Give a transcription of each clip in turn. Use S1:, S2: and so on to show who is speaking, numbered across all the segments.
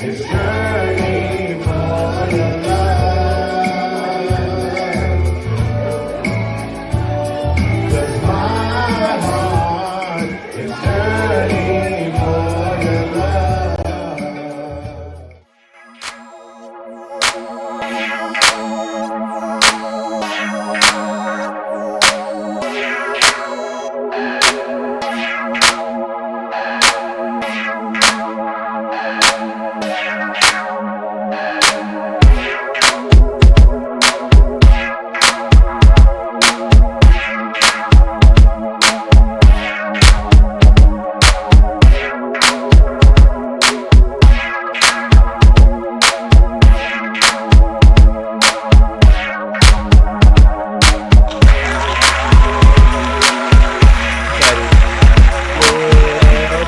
S1: It's yearning for your love. 'Cause my heart is yearning for your
S2: Buddy. Yeah,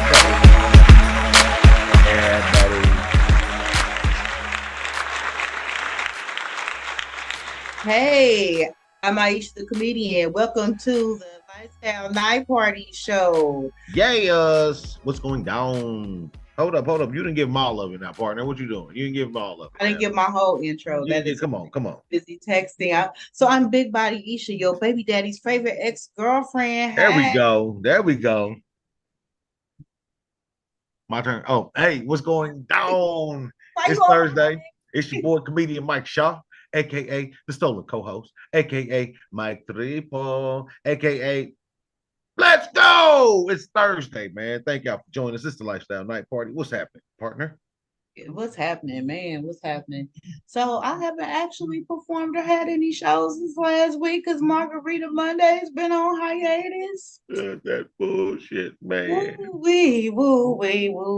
S2: buddy. Yeah,
S3: Hey, I'm Aisha the comedian. Welcome to the Lifestyle Night Party Show.
S2: buddy. Yes. What's going down? Hold up. You didn't give them all of it now, partner. What you doing? You didn't give them all of it.
S3: I didn't get my whole intro. That is
S2: Come on.
S3: busy texting. So I'm Big Body Isha, your baby daddy's favorite ex-girlfriend.
S2: There we
S3: Hey.
S2: go. My turn. Oh, hey, what's going down?
S3: Why
S2: It's
S3: you all-
S2: Thursday. It's your boy, comedian Mike Shaw, aka the stolen co-host, aka Mike Triple, aka Let's go. It's Thursday, man. Thank y'all for joining us. It's the Lifestyle Night Party. What's happening, partner?
S3: What's happening, man? What's happening? So I haven't actually performed or had any shows this last week because Margarita Monday's been on hiatus.
S2: That bullshit, man.
S3: Woo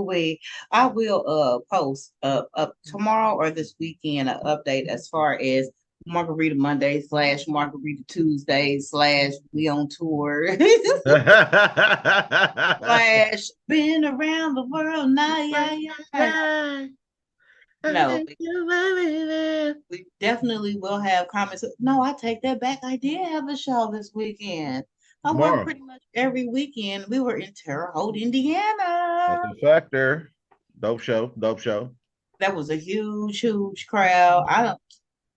S3: wee. I will post up tomorrow or this weekend an update as far as Margarita Monday / Margarita Tuesday / we on tour / been around the world now. Yeah. No, we definitely will have comments. No, I take that back. I did have a show this weekend. I
S2: Tomorrow.
S3: went pretty much every weekend. We were in Terre Haute, Indiana.
S2: That's a factor. Dope show.
S3: That was a huge crowd.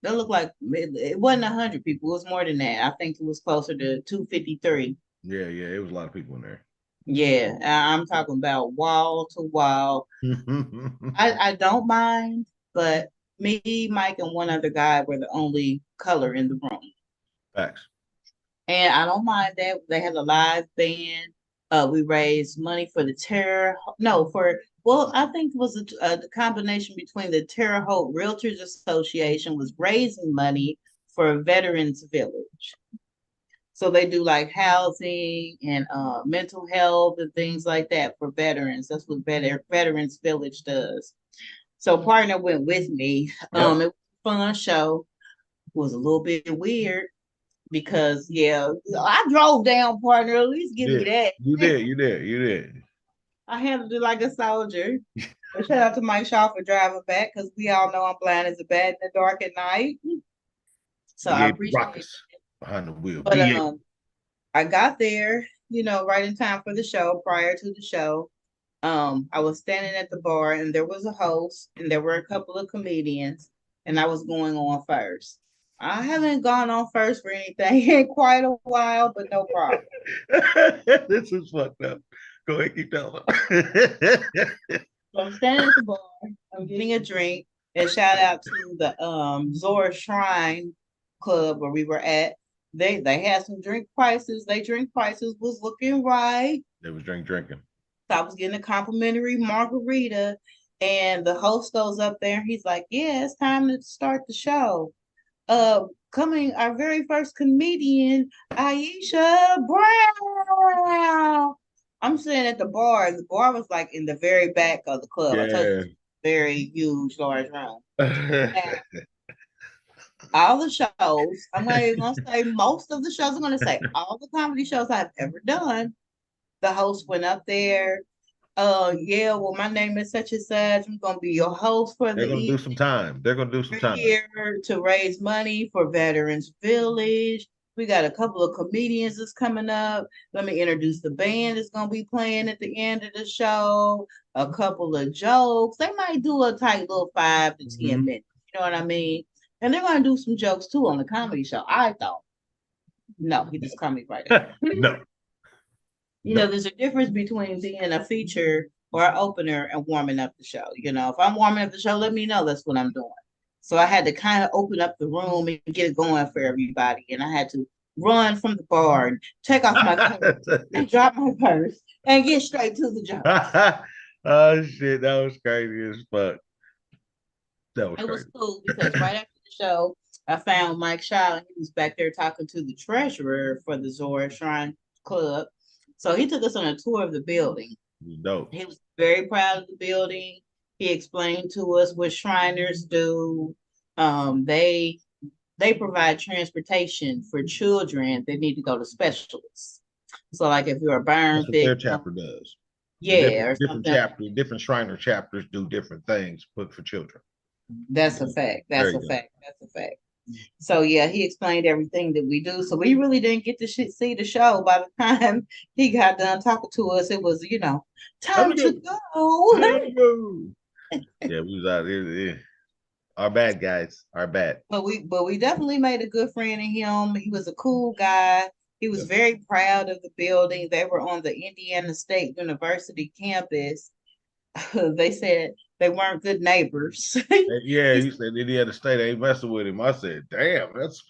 S3: That looked like it wasn't 100 people. It was more than that. I think it was closer to 253.
S2: Yeah, it was a lot of people in there.
S3: Yeah, I'm talking about wall to wall. I don't mind, but me, Mike, and one other guy were the only color in the room.
S2: Facts.
S3: And I don't mind that. They had a live band. We raised money for the I think it was a combination between the Terre Haute Realtors Association was raising money for Veterans Village. So they do like housing and mental health and things like that for veterans. That's what Veterans Village does. So partner went with me.
S2: Yep.
S3: It was a fun show. It was a little bit weird because I drove down, partner. At least give me that.
S2: You did.
S3: I handled it like a soldier. Shout out to Mike Shaw for driving back because we all know I'm blind as a bat in the dark at night. So I appreciate it.
S2: Behind the wheel.
S3: But I got there, right in time for the show. Prior to the show, I was standing at the bar and there was a host and there were a couple of comedians and I was going on first. I haven't gone on first for anything in quite a while, but no problem.
S2: This is fucked up. Go ahead, keep telling.
S3: So I'm standing at the bar. I'm getting a drink. And shout out to the Zora Shrine Club where we were at. They had some drink prices. They drink prices was looking right.
S2: They was drinking.
S3: So I was getting a complimentary margarita. And the host goes up there. He's like, yeah, it's time to start the show. Coming our very first comedian, Aisha Brown. I'm sitting at the bar, and the bar was like in the very back of the club. I told you, it's a very huge, large room. All the shows, I'm not even gonna say most of the shows, I'm gonna say all the comedy shows I've ever done. The host went up there. My name is such and such. I'm gonna be your host for
S2: They're gonna do some time.
S3: Here to raise money for Veterans Village. We got a couple of comedians that's coming up. Let me introduce the band that's gonna be playing at the end of the show. A couple of jokes. They might do a tight little 5 to 10 minutes. You know what I mean? And they're gonna do some jokes too on the comedy show. I thought. No, he just called me right there.
S2: No,
S3: You know,
S2: no.
S3: there's a difference between being a feature or an opener and warming up the show. You know, if I'm warming up the show, let me know that's what I'm doing. So I had to kind of open up the room and get it going for everybody. And I had to run from the bar and take off my coat and drop my purse and get straight to the job.
S2: Oh shit, that was crazy as fuck. That was
S3: It was
S2: crazy.
S3: cool because right after the show, I found Mike Shaw and he was back there talking to the treasurer for the Zora Shrine Club. So he took us on a tour of the building.
S2: Dope.
S3: He was very proud of the building. He explained to us what Shriners do. They provide transportation for children that need to go to specialists. So, like if you're a burn
S2: That's what their
S3: victim,
S2: chapter does.
S3: yeah, or
S2: Different
S3: something.
S2: chapters, different Shriner chapters do different things for children.
S3: That's a fact. That's
S2: There you
S3: a
S2: go.
S3: fact. That's a fact. So yeah, he explained everything that we do. So we really didn't get to see the show. By the time he got done talking to us, it was time to go.
S2: There you go. Yeah, we was out there. Yeah. Our bad guys. Our bad.
S3: But we definitely made a good friend in him. He was a cool guy. He was very proud of the building. They were on the Indiana State University campus. They said they weren't good neighbors.
S2: Yeah, he said Indiana State ain't messing with him. I said, damn, that's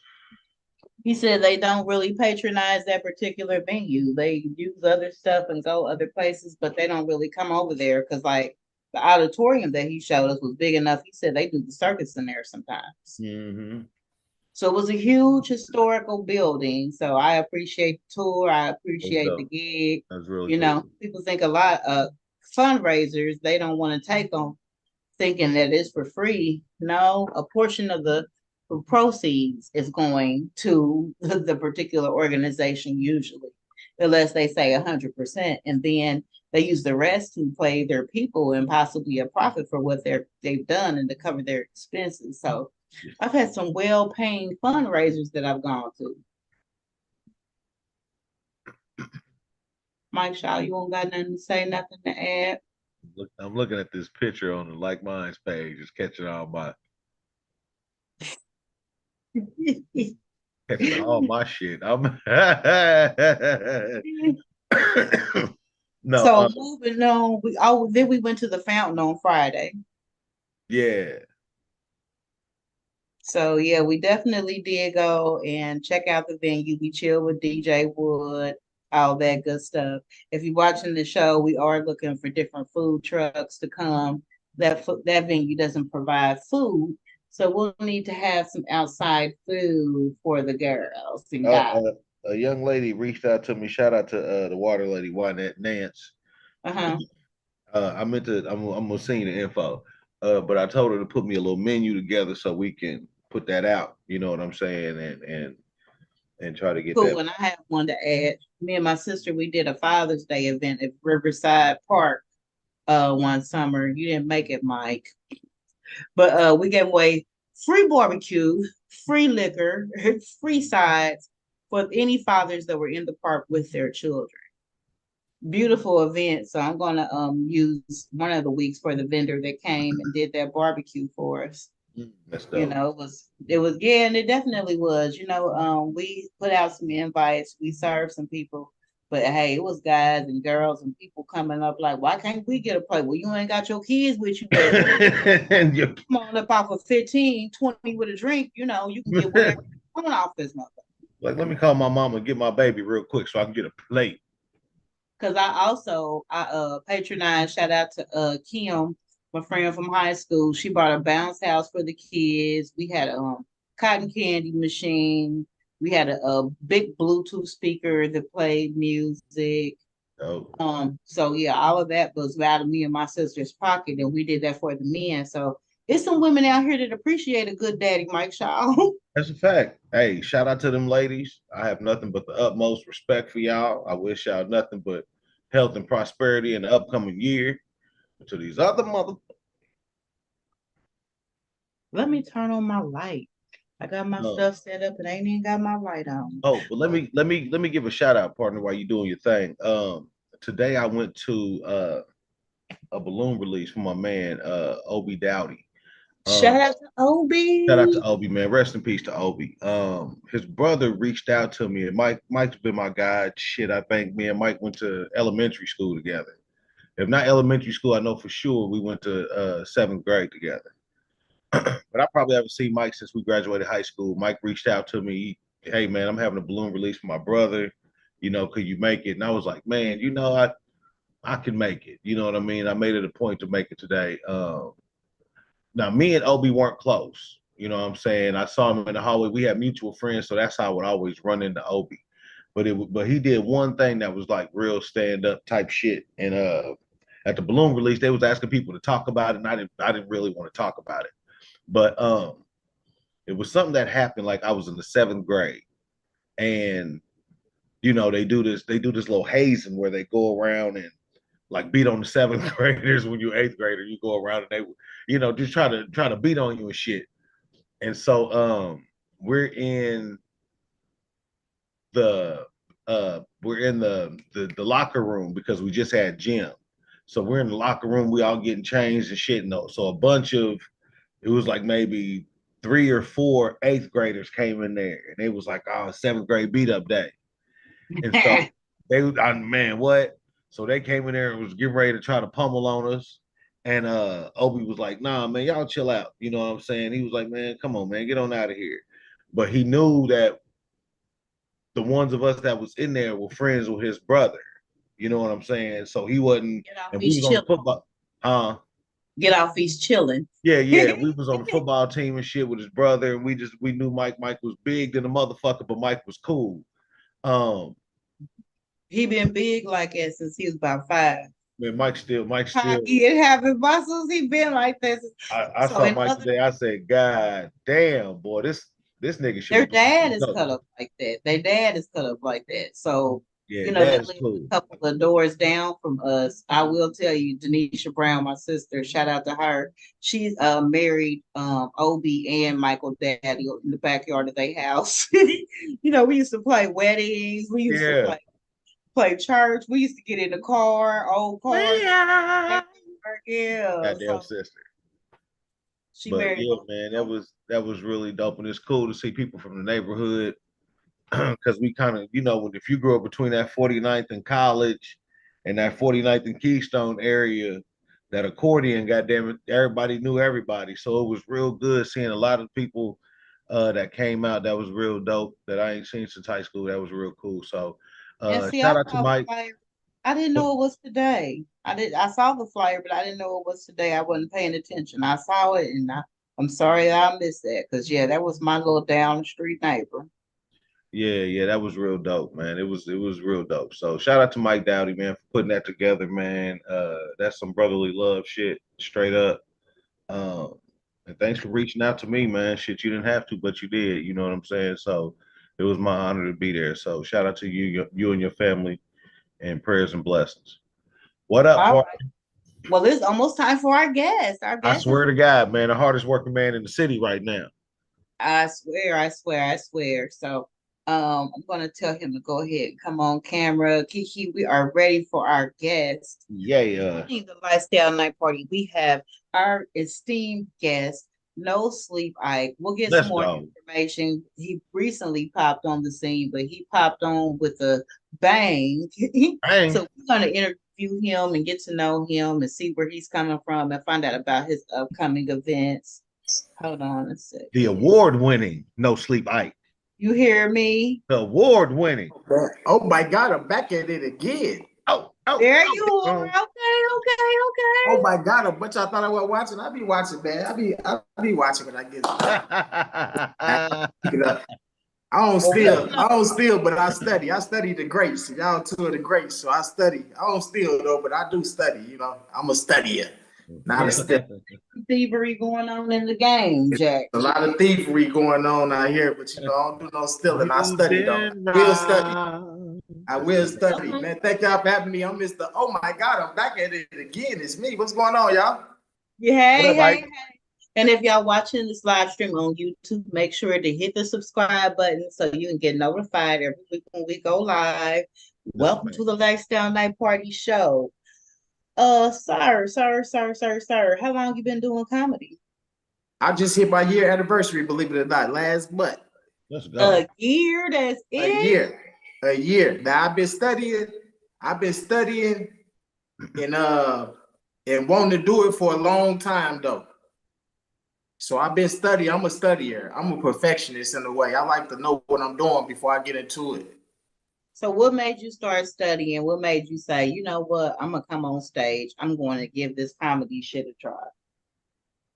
S3: He said they don't really patronize that particular venue. They use other stuff and go other places, but they don't really come over there because, like, the auditorium that he showed us was big enough. He said they do the circus in there sometimes. So it was a huge historical building. So I appreciate the tour. I appreciate the gig.
S2: that's really
S3: You know,
S2: cool.
S3: people think a lot of fundraisers, they don't want to take them thinking that it's for free. No, a portion of the proceeds is going to the particular organization usually, unless they say 100%, and then they use the rest to pay their people and possibly a profit for what they've done and to cover their expenses. So I've had some well-paying fundraisers that I've gone to. Mike Shaw, you don't got nothing to say, nothing to add?
S2: Look, I'm looking at this picture on the Like Minds page, just catching all my shit. I'm no,
S3: So moving on, then we went to the fountain on Friday.
S2: yeah.
S3: So yeah, we definitely did go and check out the venue. We chilled with DJ Wood, all that good stuff. If you're watching the show, we are looking for different food trucks to come. That venue doesn't provide food, so we'll need to have some outside food for the girls and guys.
S2: A young lady reached out to me. Shout out to the water lady, Wynette Nance.
S3: Uh-huh.
S2: I'm gonna send you the info. But I told her to put me a little menu together so we can put that out. You know what I'm saying? And try to get
S3: Cool.
S2: that.
S3: And I have one to add. Me and my sister, we did a Father's Day event at Riverside Park one summer. You didn't make it, Mike. But we gave away free barbecue, free liquor, free sides for any fathers that were in the park with their children. Beautiful event. So I'm gonna use one of the weeks for the vendor that came and did that barbecue for us.
S2: That's
S3: You
S2: dope.
S3: know, it was yeah, and it definitely was. You know, we put out some invites, we served some people, but hey, it was guys and girls and people coming up like, why can't we get a plate? Well, you ain't got your kids with you, but
S2: And you
S3: come on up off of 15, 20 with a drink, you know, you can get whatever you want off this mother.
S2: like, let me call my mama and get my baby real quick so I can get a plate.
S3: Because I patronized, shout out to Kim, my friend from high school. She bought a bounce house for the kids. We had a cotton candy machine. We had a big Bluetooth speaker that played music.
S2: Oh,
S3: So yeah, all of that was out of me and my sister's pocket, and we did that for the men. So it's some women out here that appreciate a good daddy, Mike Shaw.
S2: that's a fact. Hey, shout out to them ladies. I have nothing but the utmost respect for y'all. I wish y'all nothing but health and prosperity in the upcoming year. But to these other mother,
S3: Let me turn on my light. I got my
S2: Um,
S3: stuff set up and I ain't even got my light on.
S2: oh, but let me give a shout out, partner, while you're doing your thing. Today I went to a balloon release for my man Obi Dowdy.
S3: Shout
S2: Um,
S3: out to
S2: Shout out
S3: Obi.
S2: to Obi, man. Rest in peace to Obi. His brother reached out to me, and Mike's been my guy. Shit, I think me and Mike went to elementary school together. If not elementary school, I know for sure we went to seventh grade together. But I probably haven't seen Mike since we graduated high school. Mike reached out to me, hey man, I'm having a balloon release for my brother. Could you make it? And I was like, man, I can make it. You know what I mean? I made it a point to make it today. Now, me and Obi weren't close. You know what I'm saying? I saw him in the hallway. We had mutual friends, so that's how I would always run into Obi. But he did one thing that was like real stand up type shit. And at the balloon release, they was asking people to talk about it, and I didn't really want to talk about it. But it was something that happened like I was in the seventh grade, and they do this little hazing where they go around and like beat on the seventh graders. When you're eighth grader, you go around and they just try to beat on you and shit. And so we're in the we're in the locker room because we just had gym. So we're in the locker room, we all getting changed and shit. And so a bunch of it was like maybe 3 or 4 eighth graders came in there, and they was like, oh, seventh grade beat up day. And so man, what? So they came in there and was getting ready to try to pummel on us. And Obi was like, nah, man, y'all chill out. You know what I'm saying? He was like, man, come on, man, get on out of here. But he knew that the ones of us that was in there were friends with his brother. You know what I'm saying? So he wasn't,
S3: Get off,
S2: and we
S3: he's
S2: was on the
S3: chilling.
S2: football.
S3: Get off, he's chilling.
S2: Yeah. We was on the football team and shit with his brother, and we knew Mike. Mike was big than a motherfucker, but Mike was cool.
S3: He been big like that since he was about 5.
S2: Man, Mike still.
S3: Cocky and having muscles. He been like this.
S2: I
S3: So
S2: saw
S3: in
S2: Mike
S3: other,
S2: today. I said, God damn, boy, this nigga should
S3: their
S2: be
S3: dad
S2: doing
S3: is
S2: something.
S3: cut up like that. Their dad is cut up like that. So
S2: Yeah,
S3: they
S2: that is
S3: live
S2: cool.
S3: a couple of doors down from us. I will tell you, Denisha Brown, my sister, shout out to her. She's married Obi and Michael Daddy in the backyard of their house. We used to play weddings. We used to
S2: Yeah.
S3: play church. We used to get in the car, old cars.
S2: Yeah.
S3: Yeah.
S2: Goddamn
S3: So
S2: sister.
S3: she
S2: But
S3: married
S2: yeah,
S3: my
S2: man, that was really dope, and it's cool to see people from the neighborhood because we kind of, if you grew up between that 49th and College and that 49th and Keystone area, that accordion, goddamn it, everybody knew everybody. So it was real good seeing a lot of people that came out. That was real dope. That I ain't seen since high school. That was real cool. So
S3: And see, I
S2: shout out to
S3: saw the
S2: Mike.
S3: flyer. I didn't know it was today. I saw the flyer, but I didn't know it was today. I wasn't paying attention. I saw it, and I'm sorry that I missed that because yeah, that was my little down the street neighbor.
S2: Yeah, that was real dope, man. It was real dope. So shout out to Mike Dowdy, man, for putting that together, man. That's some brotherly love shit, straight up. Um, and thanks for reaching out to me, man. Shit, you didn't have to, but you did. You know what I'm saying? So it was my honor to be there. So shout out to you and your family, and prayers and blessings. What up,
S3: All
S2: partner?
S3: right. Well, it's almost time for our guest. Our
S2: I
S3: guest is,
S2: swear to God, man, the hardest working man in the city right now.
S3: I swear, I swear, I swear. So, I'm gonna tell him to go ahead and come on camera. Kiki, we are ready for our guest.
S2: Yeah.
S3: In the Lifestyle Night Party, we have our esteemed guest, No Sleep Ike. We'll get some
S2: Let's
S3: more
S2: go.
S3: information. He recently popped on the scene, but he popped on with a bang.
S2: Bang.
S3: So we're going to interview him and get to know him and see where he's coming from and find out about his upcoming events. Hold on a second.
S2: The award-winning No Sleep Ike.
S3: You hear me?
S2: The award-winning.
S1: Oh my God, I'm back at it again.
S2: Oh,
S3: There you are. Okay.
S1: Oh my God, a bunch I thought I was watching. I be watching, man. I be watching when I get pick it up. I don't steal, but I study. I study the greats. Y'all two of the greats, so I study. I don't steal though, but I do study. I'm a studier, not a steal.
S3: Thievery going on in the game, Jack.
S1: A lot of thievery going on out here, but I don't do no stealing. I study though. I will study, man. Thank y'all for having me. I'm Mr. Oh my God, I'm back at it again. It's me. What's going on, y'all?
S3: Yeah,
S2: What up,
S3: hey.
S2: Ike?
S3: And if y'all watching this live stream on YouTube, make sure to hit the subscribe button so you can get notified every week when we go live. Welcome to the Lifestyle Night Party Show. Sir. How long you been doing comedy?
S1: I just hit my year anniversary, believe it or not, last month.
S2: Let's go.
S3: A year, that's it?
S1: A year. Now I've been studying and wanting to do it for a long time though. So I've been studying. I'm a studier. I'm a perfectionist in a way. I like to know what I'm doing before I get into it.
S3: So what made you start studying? What made you say, you know what, I'm gonna come on stage. I'm going to give this comedy shit a try.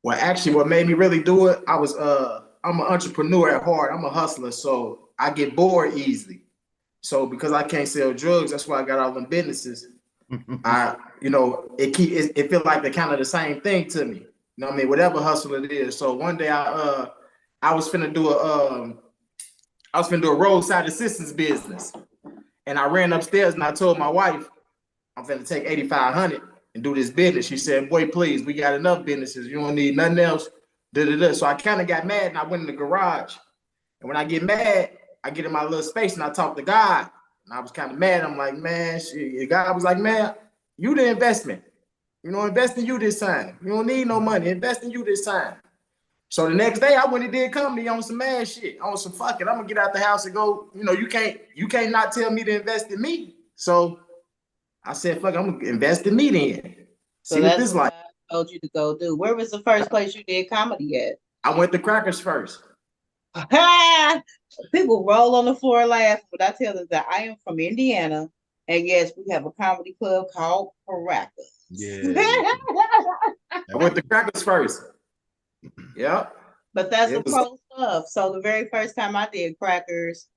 S1: Well, actually, what made me really do it, I'm an entrepreneur at heart. I'm a hustler, so I get bored easily. So because I can't sell drugs, that's why I got all them businesses. It feel like they're kind of the same thing to me. You know what I mean? Whatever hustle it is. So one day I was finna do a roadside assistance business. And I ran upstairs and I told my wife, I'm finna take 8,500 and do this business. She said, boy, please, we got enough businesses. You don't need nothing else. So I kind of got mad and I went in the garage. And when I get mad, I get in my little space and I talk to God. And I was kind of mad. I'm like, man, shit. God was like, man, you the investment. Invest in you this time. You don't need no money. Invest in you this time. So the next day I went and did comedy on some mad shit, on some fuck it. I'm gonna get out the house and go, you can't not tell me to invest in me. So I said, fuck, I'm gonna invest in me then.
S3: So that's what this like. I told you to go do. Where was the first place you did comedy at?
S1: I went to Crackers first.
S3: People roll on the floor laughing, but I tell them that I am from Indiana, and yes, we have a comedy club called Crackers.
S2: Yeah.
S1: I went to Crackers first. Yeah.
S3: But that's the pro stuff. So the very first time I did Crackers,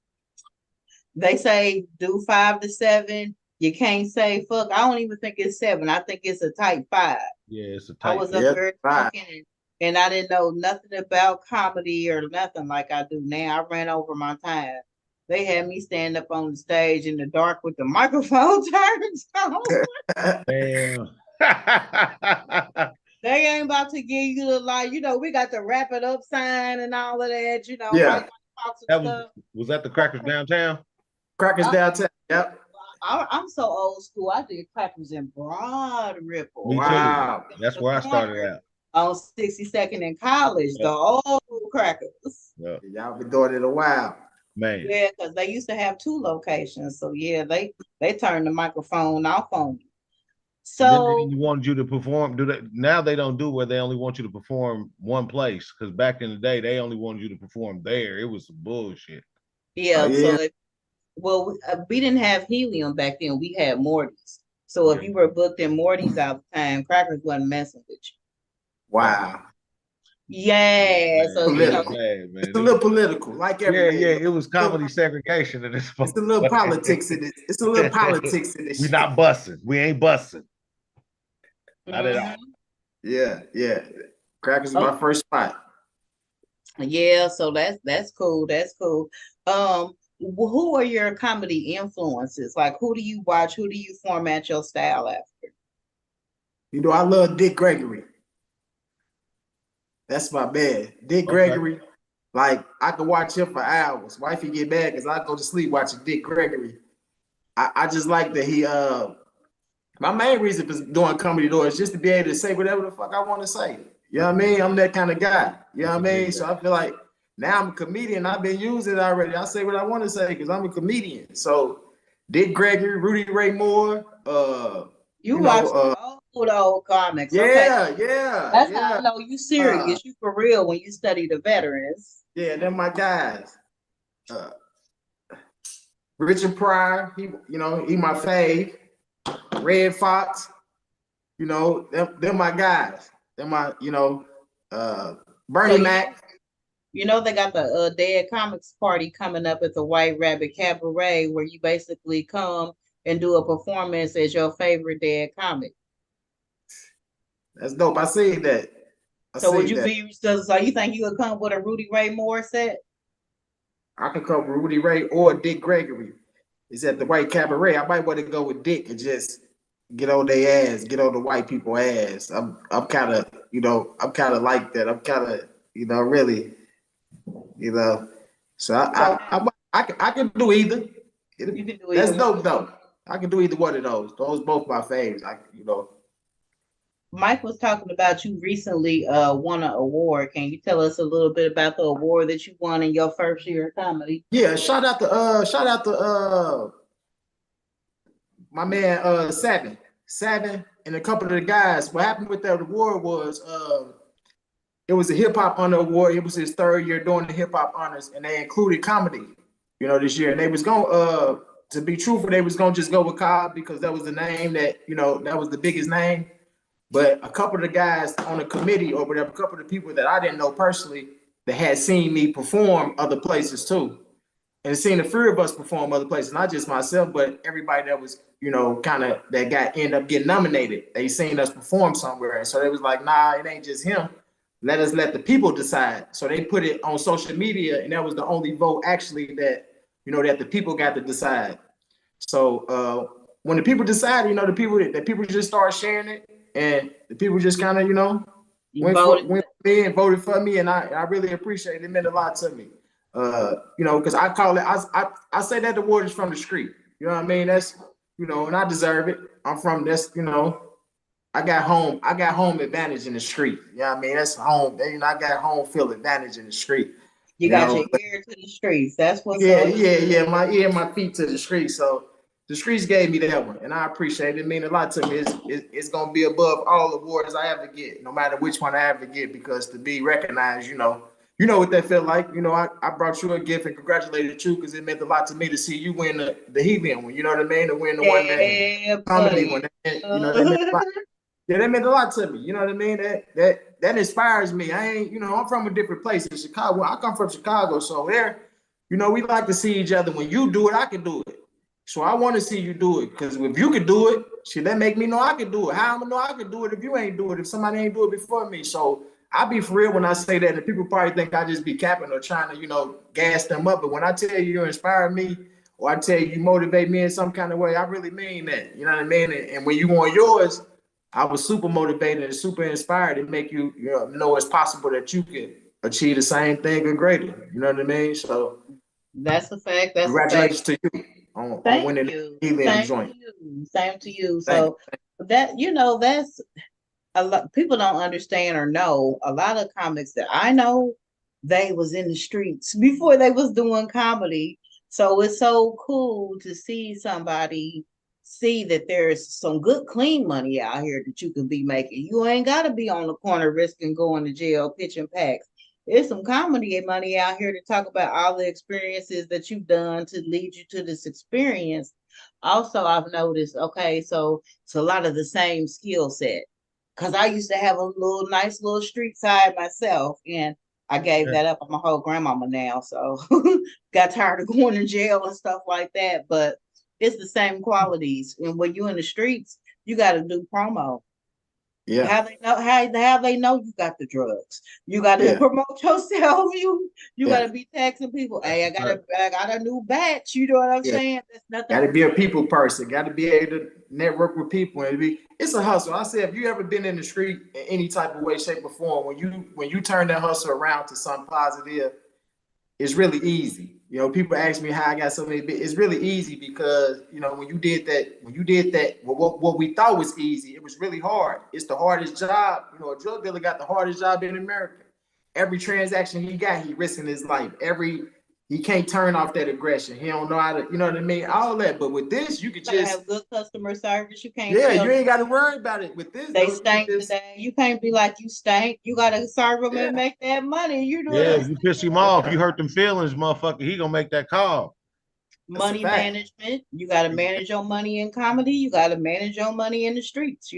S3: they say do 5 to 7. You can't say fuck. I don't even think it's 7. I think it's a type 5.
S2: Yeah, it's a type.
S3: I was up there talking and I didn't know nothing about comedy or nothing like I do now. I ran over my time. They had me stand up on the stage in the dark with the microphone turned on.
S2: Damn.
S3: They ain't about to give you the we got the wrap it up sign and all of that,
S1: Yeah.
S2: Was that the Crackers downtown?
S1: Crackers downtown, yep.
S3: I'm so old school. I did Crackers in Broad Ripple.
S2: Me
S1: wow.
S2: Too. That's where I started out.
S3: On 62nd in college, the old Crackers.
S2: Yeah.
S1: Y'all been doing it a while.
S2: Man.
S3: Yeah, because they used to have 2 locations. So yeah, they turned the microphone off on you. So
S2: they wanted you to perform. Now they don't do where they only want you to perform one place, because back in the day they only wanted you to perform there. It was some bullshit.
S3: Yeah. So we didn't have Helium back then. We had Morty's. So if you were booked in Morty's all the time, Crackers wasn't messing with you.
S1: Wow.
S3: Yeah. So
S1: it's a little political, like everything.
S2: Yeah. It was comedy segregation in this.
S1: It's a little politics in it. It's a little politics in this.
S2: We're not bussing. We ain't bussing. Not at all.
S1: Yeah. Crackers is my first spot.
S3: Yeah, so that's cool. That's cool. Who are your comedy influences? Like, who do you watch? Who do you format your style after?
S1: I love Dick Gregory. That's my man. Dick Gregory. Like, I could watch him for hours. Wifey get mad because I go to sleep watching Dick Gregory. I just like that he my main reason for doing comedy though is just to be able to say whatever the fuck I want to say. You know what I mean? I'm that kind of guy. You know what I mean? So I feel like now I'm a comedian. I've been using it already. I say what I want to say because I'm a comedian. So Dick Gregory, Rudy Ray Moore.
S3: You watch old comics.
S1: Yeah,
S3: okay.
S1: Yeah.
S3: That's how I know you serious. You for real when you study the veterans.
S1: Yeah, they're my guys. Richard Pryor, he my fave. Red Fox, they're my guys. They're my, Bernie Mac. They
S3: got the Dead Comics Party coming up at the White Rabbit Cabaret, where you basically come and do a performance as your favorite dead comic.
S1: That's dope. I see that.
S3: So you think you could come with a Rudy Ray Moore set?
S1: I could come with Rudy Ray or Dick Gregory. It's at the White Cabaret. I might want to go with Dick and just get on their ass, get on the white people ass. I'm kind of, I'm kind of like that. I'm kind of, really, so I can do either.
S3: You can do
S1: That's
S3: either.
S1: dope though. I can do either one of those. Those both my faves.
S3: Mike was talking about you recently won an award. Can you tell us a little bit about the award that you won in your first year of comedy?
S1: Yeah, shout out to my man Seven and a couple of the guys. What happened with that award was it was a hip hop honor award. It was his third year doing the hip hop honors, and they included comedy, this year. And they was going to be truthful, they was gonna just go with Cobb because that was the name that that was the biggest name. But a couple of the guys on the committee or whatever, a couple of the people that I didn't know personally that had seen me perform other places too. And seen the three of us perform other places, not just myself, but everybody that was, end up getting nominated. They seen us perform somewhere. And so they was like, nah, it ain't just him. Let us let the people decide. So they put it on social media, and that was the only vote actually that, that the people got to decide. So when the people decided, the people just started sharing it, and the people just kind of, went voted for me, and I really appreciate it. It meant a lot to me. Because I call it, I say that the award is from the street. You know what I mean? That's, and I deserve it. I'm from this, I got home advantage in the street. You know what I mean? That's home. I got home field advantage in the street.
S3: You got your ear to the streets. That's what's
S1: up. Yeah. My ear and my feet to the street. So the streets gave me that one, and I appreciate it. It means a lot to me. It's gonna be above all awards I ever get, no matter which one I ever get, because to be recognized, you know what that felt like. I brought you a gift and congratulated you because it meant a lot to me to see you win the Helium one. You know what I mean? To win the one that comedy one. That meant a lot. Yeah, that meant a lot to me. You know what I mean? That inspires me. I ain't, I'm from a different place in Chicago. I come from Chicago, so there, we like to see each other. When you do it, I can do it. So I want to see you do it, because if you could do it, shit, that make me know I can do it. How I'm gonna know I can do it if you ain't do it, if somebody ain't do it before me? So I be for real when I say that, and people probably think I just be capping or trying to, gas them up. But when I tell you inspire me, or I tell you motivate me in some kind of way, I really mean that. You know what I mean? And when you want yours, I was super motivated and super inspired to make you, know it's possible that you can achieve the same thing or greater. You know what I mean? So
S3: that's a fact. That's
S1: congratulations to you on winning the Helium joint.
S3: Same to you. So that, that's a lot. People don't understand or know. A lot of comics that I know, they was in the streets before they was doing comedy. So it's so cool to see somebody see that there's some good, clean money out here that you can be making. You ain't got to be on the corner risking going to jail, pitching packs. There's some comedy money out here to talk about all the experiences that you've done to lead you to this experience. Also, I've noticed, okay, so it's a lot of the same skill set. Because I used to have a nice little street side myself, and I gave that up. I'm a whole grandmama now, so got tired of going to jail and stuff like that. But it's the same qualities. And when you're in the streets, you got to do promo. Yeah. How they know you got the drugs. You got to promote yourself. You got to be texting people. Hey, I got a new batch. You know what I'm saying? That's nothing.
S1: Got to be a people person. Got to be able to network with people. It's a hustle. I say, if you ever been in the street in any type of way, shape, or form, when you turn that hustle around to something positive, it's really easy. People ask me how I got so many. It's really easy because when you did that, what we thought was easy, it was really hard. It's the hardest job. A drug dealer got the hardest job in America. Every transaction he got, he risking his life. He can't turn off that aggression. He don't know how to, you know what I mean? All that. But with this, you could just
S3: have good customer service. You can't.
S1: Yeah, you ain't got to worry about it. With this,
S3: they stank today. You can't be like you stank. You got to serve them and make that money. You know.
S2: Yeah, you piss him off. You hurt them feelings, motherfucker. He gonna make that call.
S3: Money management. You got to manage your money in comedy. You got to manage your money in the streets.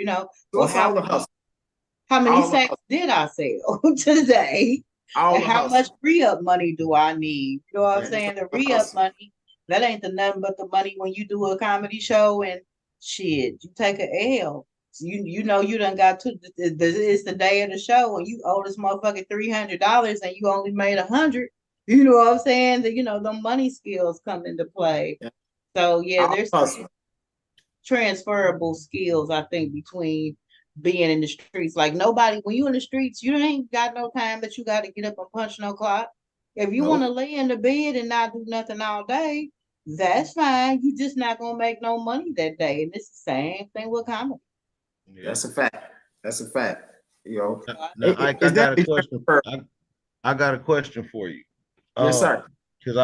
S3: Well, how many sacks did I sell today? And how much re-up money do I need? You know what I'm saying? The re-up money, that ain't nothing but the money when you do a comedy show and shit, you take an L. You done got to, it's the day of the show and you owe this motherfucker $300 and you only made $100. You know what I'm saying? The money skills come into play. Yeah. So there's transferable skills, I think, between being in the streets. Like nobody, when you in the streets, you ain't got no time that you got to get up and punch no clock. If you want to lay in the bed and not do nothing all day, that's fine. You just not gonna make no money that day. And it's the same thing with comedy.
S2: Yeah.
S1: That's a fact. That's a fact. You know,
S2: Now, Ike, I got a question. I got a question for you.
S1: Yes, sir.
S2: Because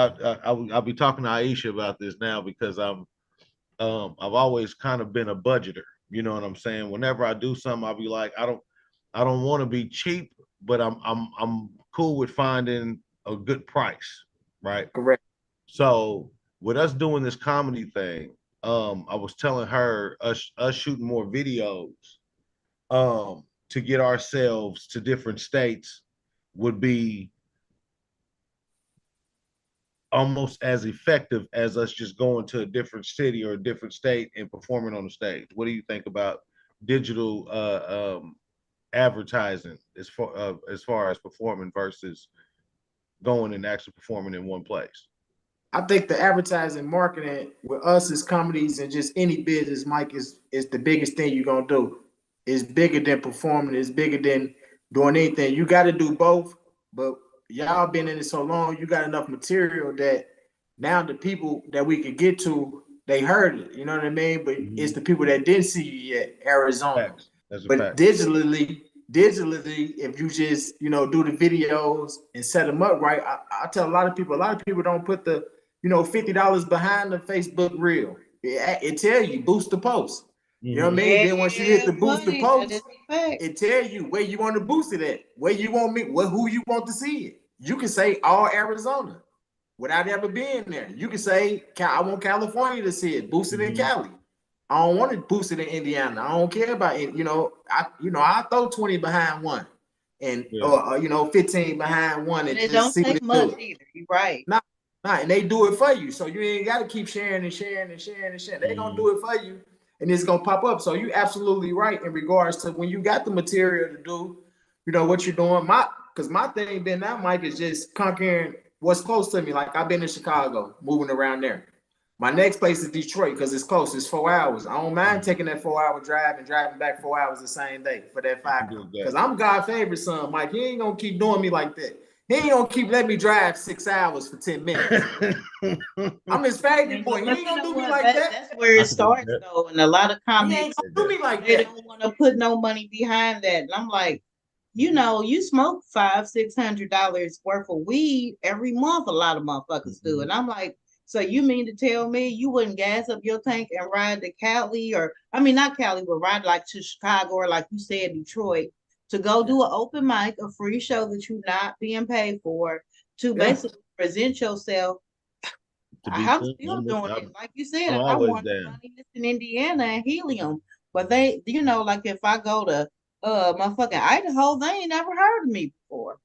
S2: I'll be talking to Aisha about this now because I've always kind of been a budgeter. You know what I'm saying? Whenever I do something, I'll be like, I don't want to be cheap, but I'm cool with finding a good price, right?
S1: Correct.
S2: So with us doing this comedy thing, I was telling her us shooting more videos, to get ourselves to different states would be almost as effective as us just going to a different city or a different state and performing on the stage. What do you think about digital advertising as far as performing versus going and actually performing in one place?
S1: I think the advertising marketing with us as comedies and just any business, Mike, is the biggest thing you're gonna do. It's bigger than performing, it's bigger than doing anything. You gotta do both, but y'all been in it so long, you got enough material that now the people that we could get to, they heard it. You know what I mean? But it's the people that didn't see you yet, Arizona. But digitally, if you just do the videos and set them up right, I tell a lot of people don't put the $50 behind the Facebook reel. It tell you boost the post. You know what I mean? Then once you hit the boost the post, it tell you where you want to boost it at, where you want me, who you want to see it. You can say all Arizona without ever being there. You can say I want California to see it, boost it in Cali. I don't want to boost it in Indiana. I don't care about it. I throw 20 behind one, and or 15 behind one, and
S3: it
S1: just
S3: don't
S1: see
S3: take
S1: what
S3: much either. You're right.
S1: Nah, and they do it for you, so you ain't got to keep sharing and sharing and sharing and sharing. They gonna do it for you, and it's gonna pop up. So you absolutely right in regards to when you got the material to do, what you're doing. Because my thing been now, Mike, is just conquering what's close to me. Like I've been in Chicago, moving around there. My next place is Detroit because it's close. It's 4 hours. I don't mind taking that 4 hour drive and driving back 4 hours the same day for that 5 hours. Because I'm God's favorite son, Mike. He ain't gonna keep doing me like that. He ain't gonna keep letting me drive 6 hours for 10 minutes. I'm his favorite boy. He ain't gonna do me like that.
S3: That's where it starts though. And a lot of comments,
S1: he ain't gonna do me like
S3: they
S1: that.
S3: don't want to put no money behind that. And I'm like, you smoke $500-600 worth of weed every month. A lot of motherfuckers do. And I'm like, so you mean to tell me you wouldn't gas up your tank and ride to Cali, or I mean not Cali, but ride like to Chicago or like you said, Detroit, to go do an open mic, a free show that you're not being paid for, to basically present yourself. I'm still doing it. Like you said, I want the money in Indiana and Helium. But they, like if I go to motherfucking Idaho, they ain't never heard of me before.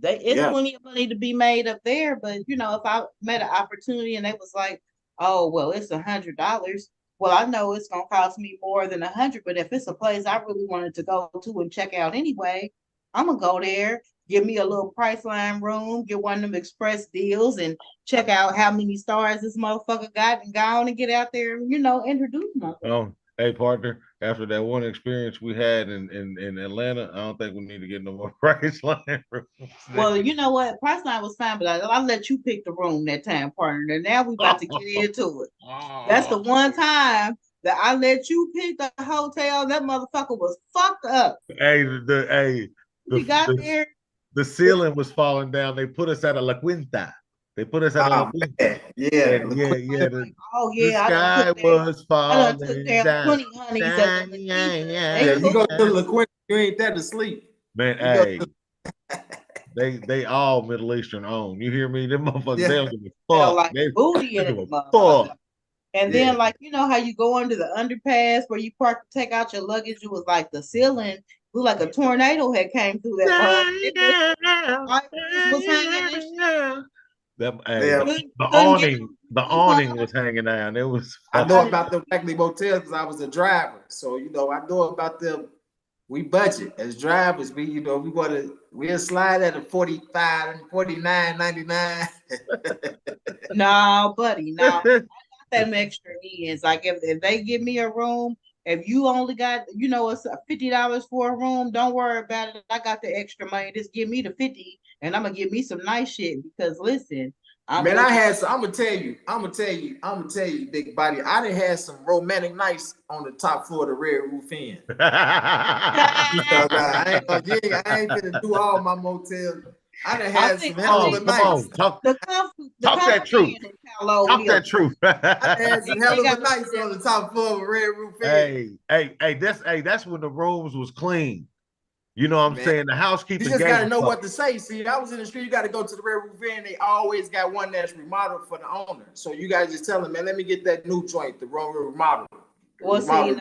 S3: It's plenty of money to be made up there, but if I met an opportunity and they was like, oh well, it's $100, well, I know it's gonna cost me more than 100, but if it's a place I really wanted to go to and check out anyway, I'm gonna go there, give me a little Priceline room, get one of them express deals, and check out how many stars this motherfucker got, and go on and get out there and introduce myself.
S2: Oh, hey partner, after that one experience we had in Atlanta, I don't think we need to get no more Priceline rooms.
S3: Well, you know what? Priceline was fine, but I'll let you pick the room that time, partner. And now we about to get into it. That's the one time that I let you pick the hotel. That motherfucker was fucked up.
S2: We
S3: got there.
S2: The ceiling was falling down. They put us at a La Quinta. They put us at a La Quinta. The sky was falling down.
S3: 20 honeys
S1: you go to La Quinta, you ain't there to sleep.
S2: Man, they all Middle Eastern owned. You hear me? Them motherfuckers, they don't give a fuck.
S3: Like booty in it, motherfucker. And then, like, how you go under the underpass where you park to take out your luggage? It was like the ceiling looked like a tornado had came through that.
S2: The awning was hanging down. It was.
S1: I know about the Beckley Motel because I was a driver, so I know about them. We budget as drivers. We'll slide at a 45, 49.99.
S3: No, buddy, no. Them extra ends. Like if they give me a room If you only got, it's $50 for a room, don't worry about it. I got the extra money. Just give me the 50 and I'm gonna give me some nice shit because listen, I'm
S1: Man, I had some. I'm gonna tell you, big body. I done had some romantic nights on the top floor of the Red Roof Inn. I ain't gonna do all my motels. I done had some hell of a nights.
S2: Talk that truth. Talk that truth.
S1: I had some hell of a nights on the top floor of the Red Roof Inn.
S2: That's when the rooms was clean. You know what I'm saying? The housekeeping.
S1: You just gotta know what to say. See, I was in the street. You got to go to the Red Roof Inn. They always got one that's remodeled for the owner. So you guys just tell them, man, let me get that new joint, the remodel.
S3: Well, see, got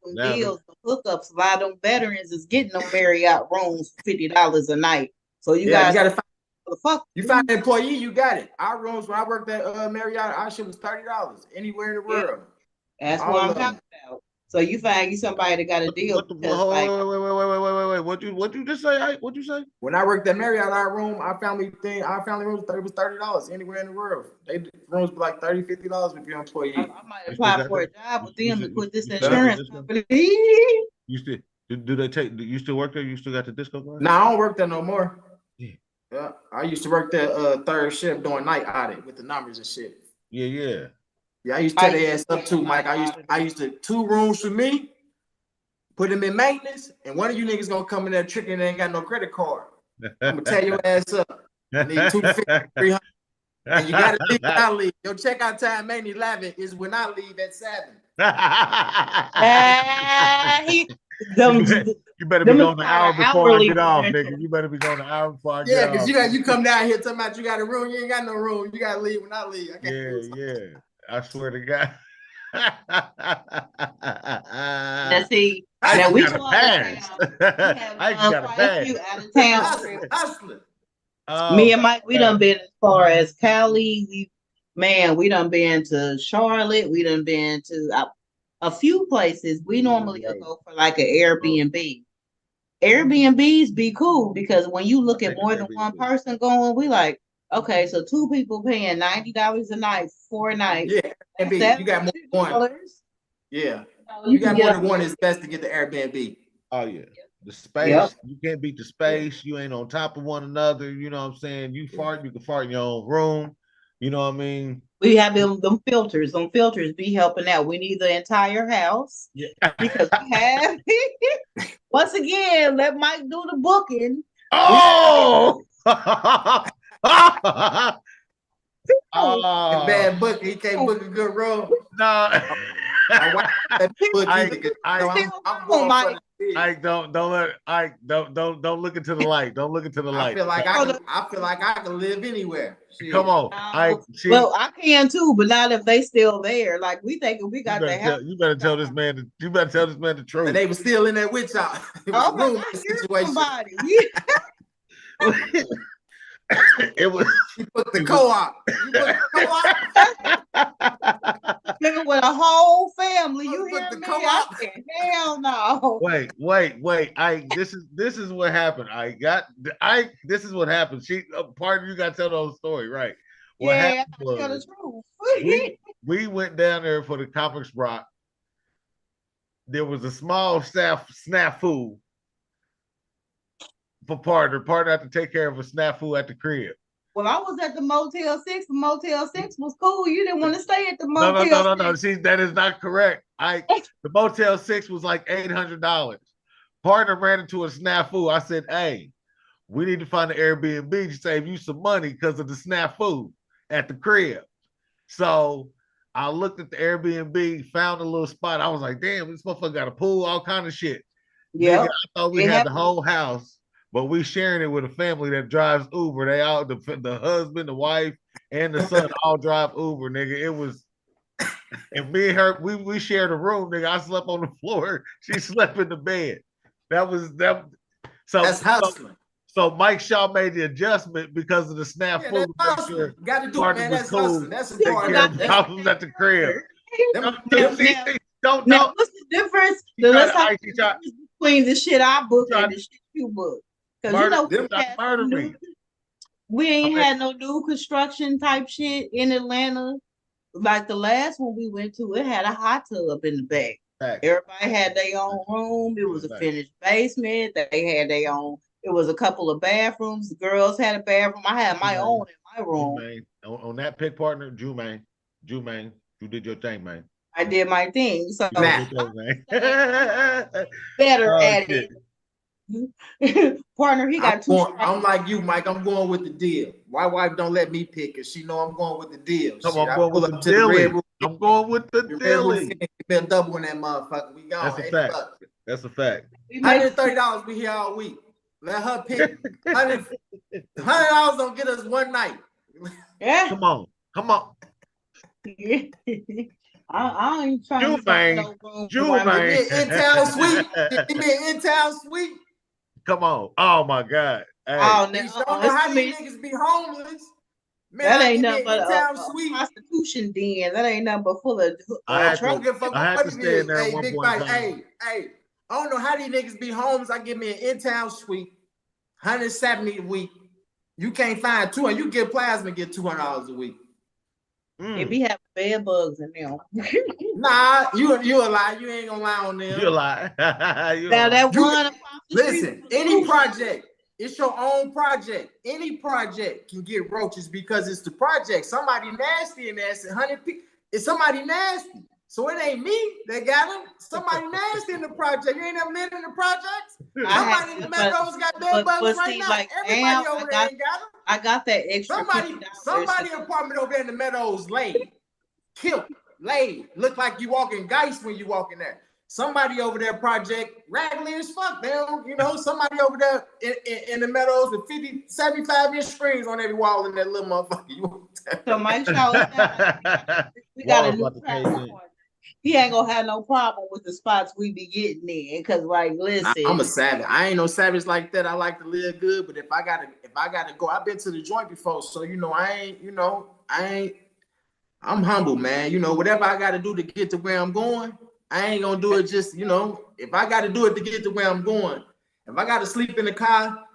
S3: some deals, some hookups. A lot of them veterans is getting them Marriott rooms for $50 a night. So you guys
S1: gotta find the fuck. You find an employee, you got it. Our rooms when I worked at Marriott, our shit was $30 anywhere in the world.
S3: That's what I'm talking about. So you find you somebody that got a deal.
S2: Wait. What you just say? What you say?
S1: When I worked at Marriott, our family rooms, it was $30 anywhere in the world. They rooms be like $30, $50 if you're an employee.
S3: I might apply for a job with them to put this insurance company.
S2: You still do they take? Do you still work there? You still got the disco card?
S1: No, I don't work there no more. Yeah, I used to work there third shift doing night audit with the numbers and shit.
S2: Yeah,
S1: I used to tell their ass up too, Mike. I used to 2 rooms for me, put them in maintenance, and one of you niggas gonna come in there tricking and ain't got no credit card. I'm gonna tear your ass up. I need $250, $300, and you gotta leave when I leave. Your checkout time ain't 11 is when I leave at 7.
S2: You better be going an hour before I get off, nigga. You better be going an hour before I get off.
S1: Yeah, because you come down here talking about you got a room, you ain't got no room. You gotta leave when I leave.
S2: Yeah. I swear to God.
S3: Now see, we got a pass.
S2: I got a pass.
S1: Hustling.
S3: Me and Mike, we done been as far as Cali. We done been to Charlotte. We done been to a few places. We normally go for like an Airbnb. Airbnbs be cool because when you look at more than one person going, we like, okay, so 2 people paying $90 a night for a night.
S1: Yeah, Airbnb, you got more than one. Yeah, you got more than one. It's best to get the Airbnb.
S2: Oh yeah, the space. You can't beat the space. You ain't on top of one another. You know what I'm saying? You fart, you can fart in your own room. You know what I mean?
S3: We have them filters. Them filters be helping out. We need the entire house.
S2: Yeah.
S3: Because we have once again, let Mike do the booking.
S2: Oh.
S1: Bad book. He can't book a good room.
S2: No. Don't look into the light. Don't look into the light.
S1: I feel like I can live anywhere. Shit.
S2: Come on.
S3: Well, I can too, but not if they still there. Like we thinking we got the house.
S2: You better tell this man the truth.
S1: And they were still in there with y'all. It was a room situation.
S2: It was.
S1: You put the co-op.
S3: Nigga with a whole family. You hear me?
S1: Co-op.
S3: Hell no.
S2: Wait. This is what happened. This is what happened. Part of you got to tell the whole story, right? What happened was,
S3: tell the truth.
S2: we went down there for the conference rock. There was a small snafu for partner. Partner had to take care of a snafu at the crib.
S3: Well, I was at the Motel 6. The Motel 6 was cool. You didn't want to stay at the Motel 6.
S2: No. See, that is not correct. The Motel 6 was like $800. Partner ran into a snafu. I said, hey, we need to find an Airbnb to save you some money because of the snafu at the crib. So I looked at the Airbnb, found a little spot. I was like, damn, this motherfucker got a pool, all kind of shit.
S3: Yeah.
S2: I thought we had the whole house. But we sharing it with a family that drives Uber. They all the husband, the wife, and the son all drive Uber, nigga. It was, and me and her, we shared a room, nigga. I slept on the floor. She slept in the bed. That was that. So
S1: that's hustling.
S2: So Mike Shaw made the adjustment because of the snafu.
S1: Yeah, got to do it, man. That's cool. Hustling. That's important.
S2: Problems at the crib.
S3: Now, what's the difference? Let's talk between the shit I book and the shit you book. Because we ain't had no new construction type shit in Atlanta. like the last one we went to, it had a hot tub in the back.
S2: Facts.
S3: Everybody had their own room. It was a finished basement. They had their own. It was a couple of bathrooms. The girls had a bathroom. I had my own in my room.
S2: On that pick partner, Jumaine, you did your thing, man.
S3: I did my thing. So
S2: better
S3: at it. Partner, he got two.
S1: I'm like you, Mike. I'm going with the deal. My wife don't let me pick because she know I'm going with the deal.
S2: I'm going with the deal. I'm going with the deal.
S1: Been double in that motherfucker. We gone.
S2: That's a fact. That's a fact.
S1: $130. We here all week. Let her pick. $100 don't get us one night.
S3: Yeah.
S2: Come on.
S3: I ain't trying to
S1: Jumaine. In-town suite. Give me an in-town suite.
S2: Come on. Oh my God.
S1: Hey. Oh, no. Don't know how these niggas be homeless. Man,
S3: that ain't nothing but a prostitution den. That ain't nothing but full of
S2: I had to stay in there one point.
S1: Hey, I don't know how these niggas be homeless. I give me an in-town suite, $170 a week. You can't find $200. You get plasma, get $200 a week.
S3: They be having bed bugs in them.
S1: Nah, you a lie. You ain't gonna lie on them.
S2: You a lie.
S1: Listen, any project, it's your own project. Any project can get roaches because it's the project. Somebody nasty in there. 100 people. It's somebody nasty. So it ain't me that got them. Somebody nasty in the project. You ain't never lived in the projects. Somebody in the Meadows got bed bugs right now.
S3: Like,
S1: everybody over there ain't got them.
S3: I got that extra.
S1: Somebody apartment over there in the Meadows laid, killed, laid. Look like you walking Geist when you walk in there. Somebody over there project raggedy as fuck. They don't, somebody over there in the Meadows with 50, 75-inch screens on every wall in that little motherfucker.
S3: So Mike Shaw, we got a new project. He ain't gonna have no problem with the spots we be getting in, because like, listen,
S1: I'm a savage. I ain't no savage like that. I like to live good, but if I gotta go, I've been to the joint before, so I'm humble, man. Whatever I gotta do to get to where I'm going, I ain't gonna do it just, if I gotta do it to get to where I'm going, if I gotta sleep in the car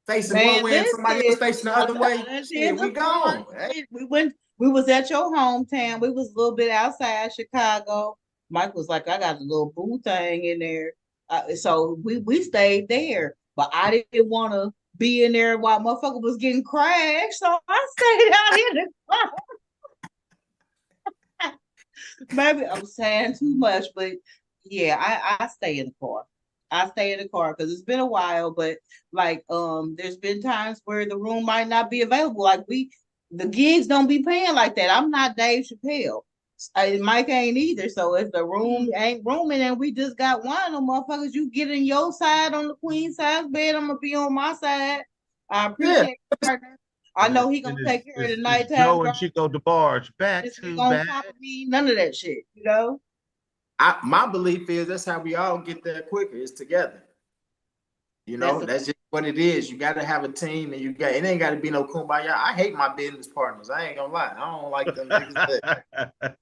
S1: facing one way and somebody else facing the other way, shit, we gone. Hey.
S3: We was at your hometown. We was a little bit outside Chicago. Mike was like, I got a little boo thing in there. So we stayed there. But I didn't want to be in there while motherfucker was getting crashed. So I stayed out in the car. Maybe I'm saying too much, but yeah, I stay in the car. I stay in the car because it's been a while, but like there's been times where the room might not be available. Like the gigs don't be paying like that. I'm not Dave Chappelle. Mike ain't either. So if the room ain't rooming and we just got one of them motherfuckers, you get in your side on the queen size bed. I'm gonna be on my side. I appreciate it. I know he gonna take care of the nighttime.
S2: Joe and Chico DeBarge back to back.
S3: None of that shit,
S1: My belief is that's how we all get there quicker. It's together. That's just what it is. You got to have a team, and it ain't got to be no kumbaya. I hate my business partners. I ain't gonna lie. I don't like them niggas.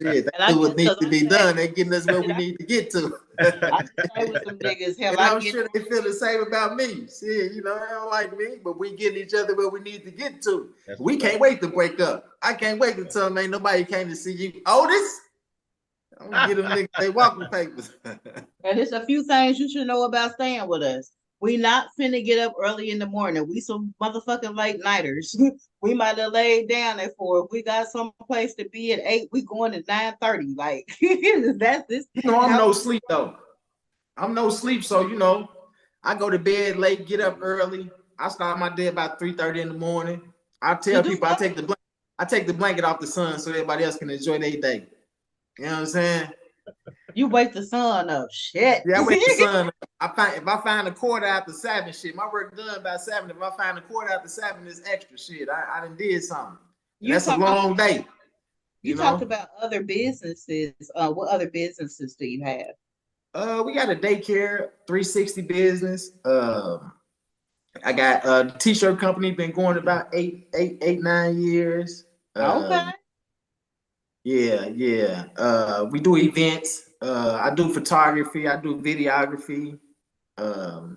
S1: They do what needs to be done. They getting us where we need to get to.
S3: I stay with some niggas.
S1: And I'm sure they feel the same about me. See, they don't like me, but we getting each other where we need to get to. We can't wait to break up. I can't wait to tell them ain't nobody came to see you. Otis. I'm gonna get them niggas they walking papers.
S3: And there's a few things you should know about staying with us. We not finna get up early in the morning. We some motherfucking late nighters. We might have laid down at 4. If we got some place to be at 8, we going at 9:30. Like that's this.
S1: I'm no sleep though. I'm no sleep, so I go to bed late, get up early. I start my day about 3:30 in the morning. I tell people I take the blanket off the sun so everybody else can enjoy their day. You know what I'm saying?
S3: You wake the sun up, shit.
S1: Yeah, I wake the sun up. If I find a quarter after 7, shit, my work done by 7. If I find a quarter after 7, it's extra shit. I done did something. That's a long day.
S3: You talked about other businesses. What other businesses do you have?
S1: We got a daycare, 360 business. I got a t-shirt company, been going about 9 years.
S3: Okay.
S1: Yeah. We do events. I do photography. I do videography. I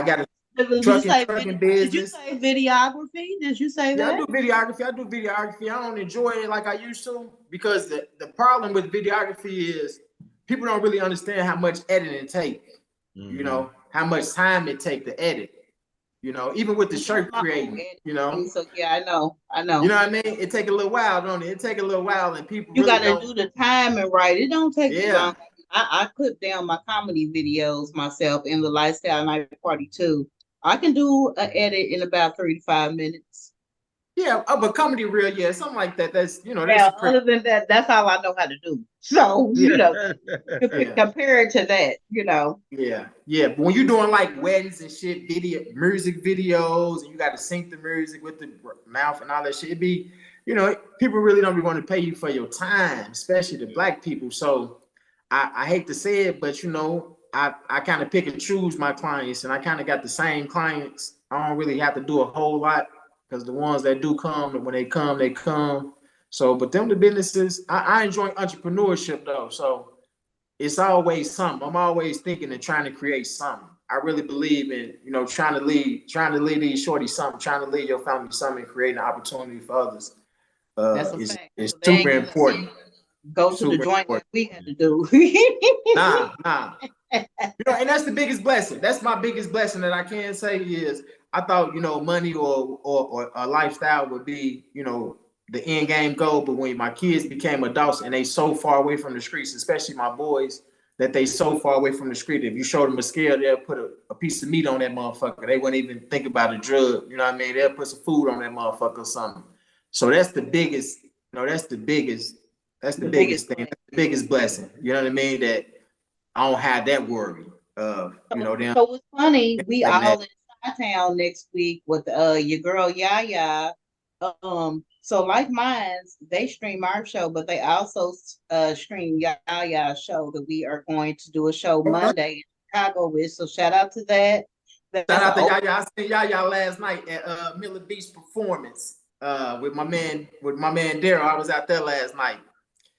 S1: got trucking
S3: Did you
S1: business.
S3: say videography? Did you say
S1: Yeah, I
S3: that?
S1: do videography. I do videography. I don't enjoy it like I used to because the problem with videography is people don't really understand how much editing it takes. You know, how much time it take to edit. You know, even with the shirt creating, you know.
S3: So yeah, I know.
S1: You know what I mean? It take a little while, don't it? It take a little while, and people
S3: You
S1: really
S3: gotta
S1: don't.
S3: do the timing right. It don't take too
S1: Yeah,
S3: long. I clip down my comedy videos myself in the Lifestyle Night Party too. I can do an edit in about 3 to 5 minutes.
S1: yeah. But comedy reel, yeah, something like that. That's that's
S3: Now,
S1: a pretty.
S3: other than that, that's all I know how to do. So,
S1: Yeah, yeah.
S3: compare it to that.
S1: Yeah, yeah. But when you're doing like weddings and shit, music videos, and you got to sync the music with the mouth and all that shit, it be, people really don't be want to pay you for your time, especially the black people. So I hate to say it, but I kind of pick and choose my clients, and I kind of got the same clients. I don't really have to do a whole lot because the ones that do come, when they come, they come. So, but them the businesses, I enjoy entrepreneurship though. So it's always something. I'm always thinking and trying to create something. I really believe in, trying to lead these shorties something, trying to lead your family something, and creating an opportunity for others.
S3: That's a
S1: Is
S3: fact.
S1: is
S3: So they
S1: super
S3: ain't gonna
S1: important.
S3: go to the
S1: Super
S3: joint
S1: important.
S3: like we had to do.
S1: Nah. And that's the biggest blessing. That's my biggest blessing that I can say is I thought, money or a lifestyle would be, the end game goal. But when my kids became adults and they so far away from the streets, especially my boys, that they so far away from the street, if you showed them a scale, they'll put a piece of meat on that motherfucker. They wouldn't even think about a drug. You know what I mean? They'll put some food on that motherfucker or something. So that's the biggest, that's the biggest thing. That's the biggest blessing. You know what I mean? That I don't have that worry of, them.
S3: So it's funny, we
S1: Like
S3: all
S1: that.
S3: in town next week with your girl Yaya. So like mine's, they stream our show, but they also stream Yaya's show that we are going to do a show Monday in Chicago with. So shout out to that.
S1: Shout out to Yaya. I seen Yaya last night at Miller Beach Performance with my man Daryl. I was out there last night.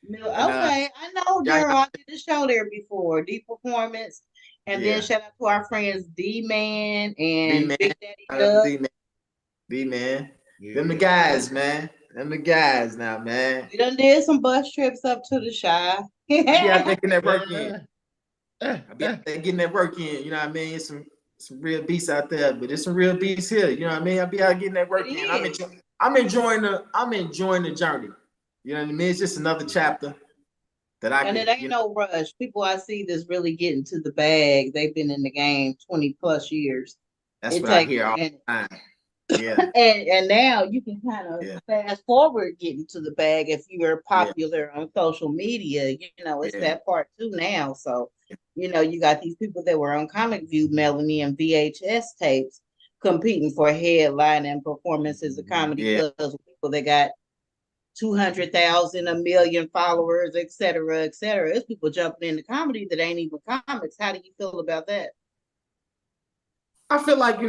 S1: And
S3: Okay, I know
S1: Yaya,
S3: Daryl. I did a show there before, D Performance. And then
S1: yeah,
S3: shout out to our friends D Man
S1: D
S3: and
S1: man,
S3: Big Daddy
S1: shout out to
S3: Doug.
S1: D man.
S2: Yeah.
S1: Them the guys, man. Them the guys now, man.
S3: We done did some bus trips up to the Shy.
S1: I be out there getting that work in. I be out there getting that work in. You know what I mean? Some real beasts out there, but there's some real beasts here. You know what I mean? I be out getting that work in. I'm enjoying the journey. You know what I mean? It's just another chapter that I
S3: And
S1: can.
S3: it ain't no rush. People I see that's really getting to the bag. They've been in the game 20 plus years.
S1: That's what I hear all the time. Yeah.
S3: And now you can kind of fast forward getting to the bag if you're popular on social media. It's that part too now. So, you got these people that were on Comic View, Melanie, and VHS tapes competing for headlining performances of comedy clubs with people that got 200,000, 1 million followers, et cetera, et cetera. There's people jumping into comedy that ain't even comics. How do you feel about that?
S1: I feel like,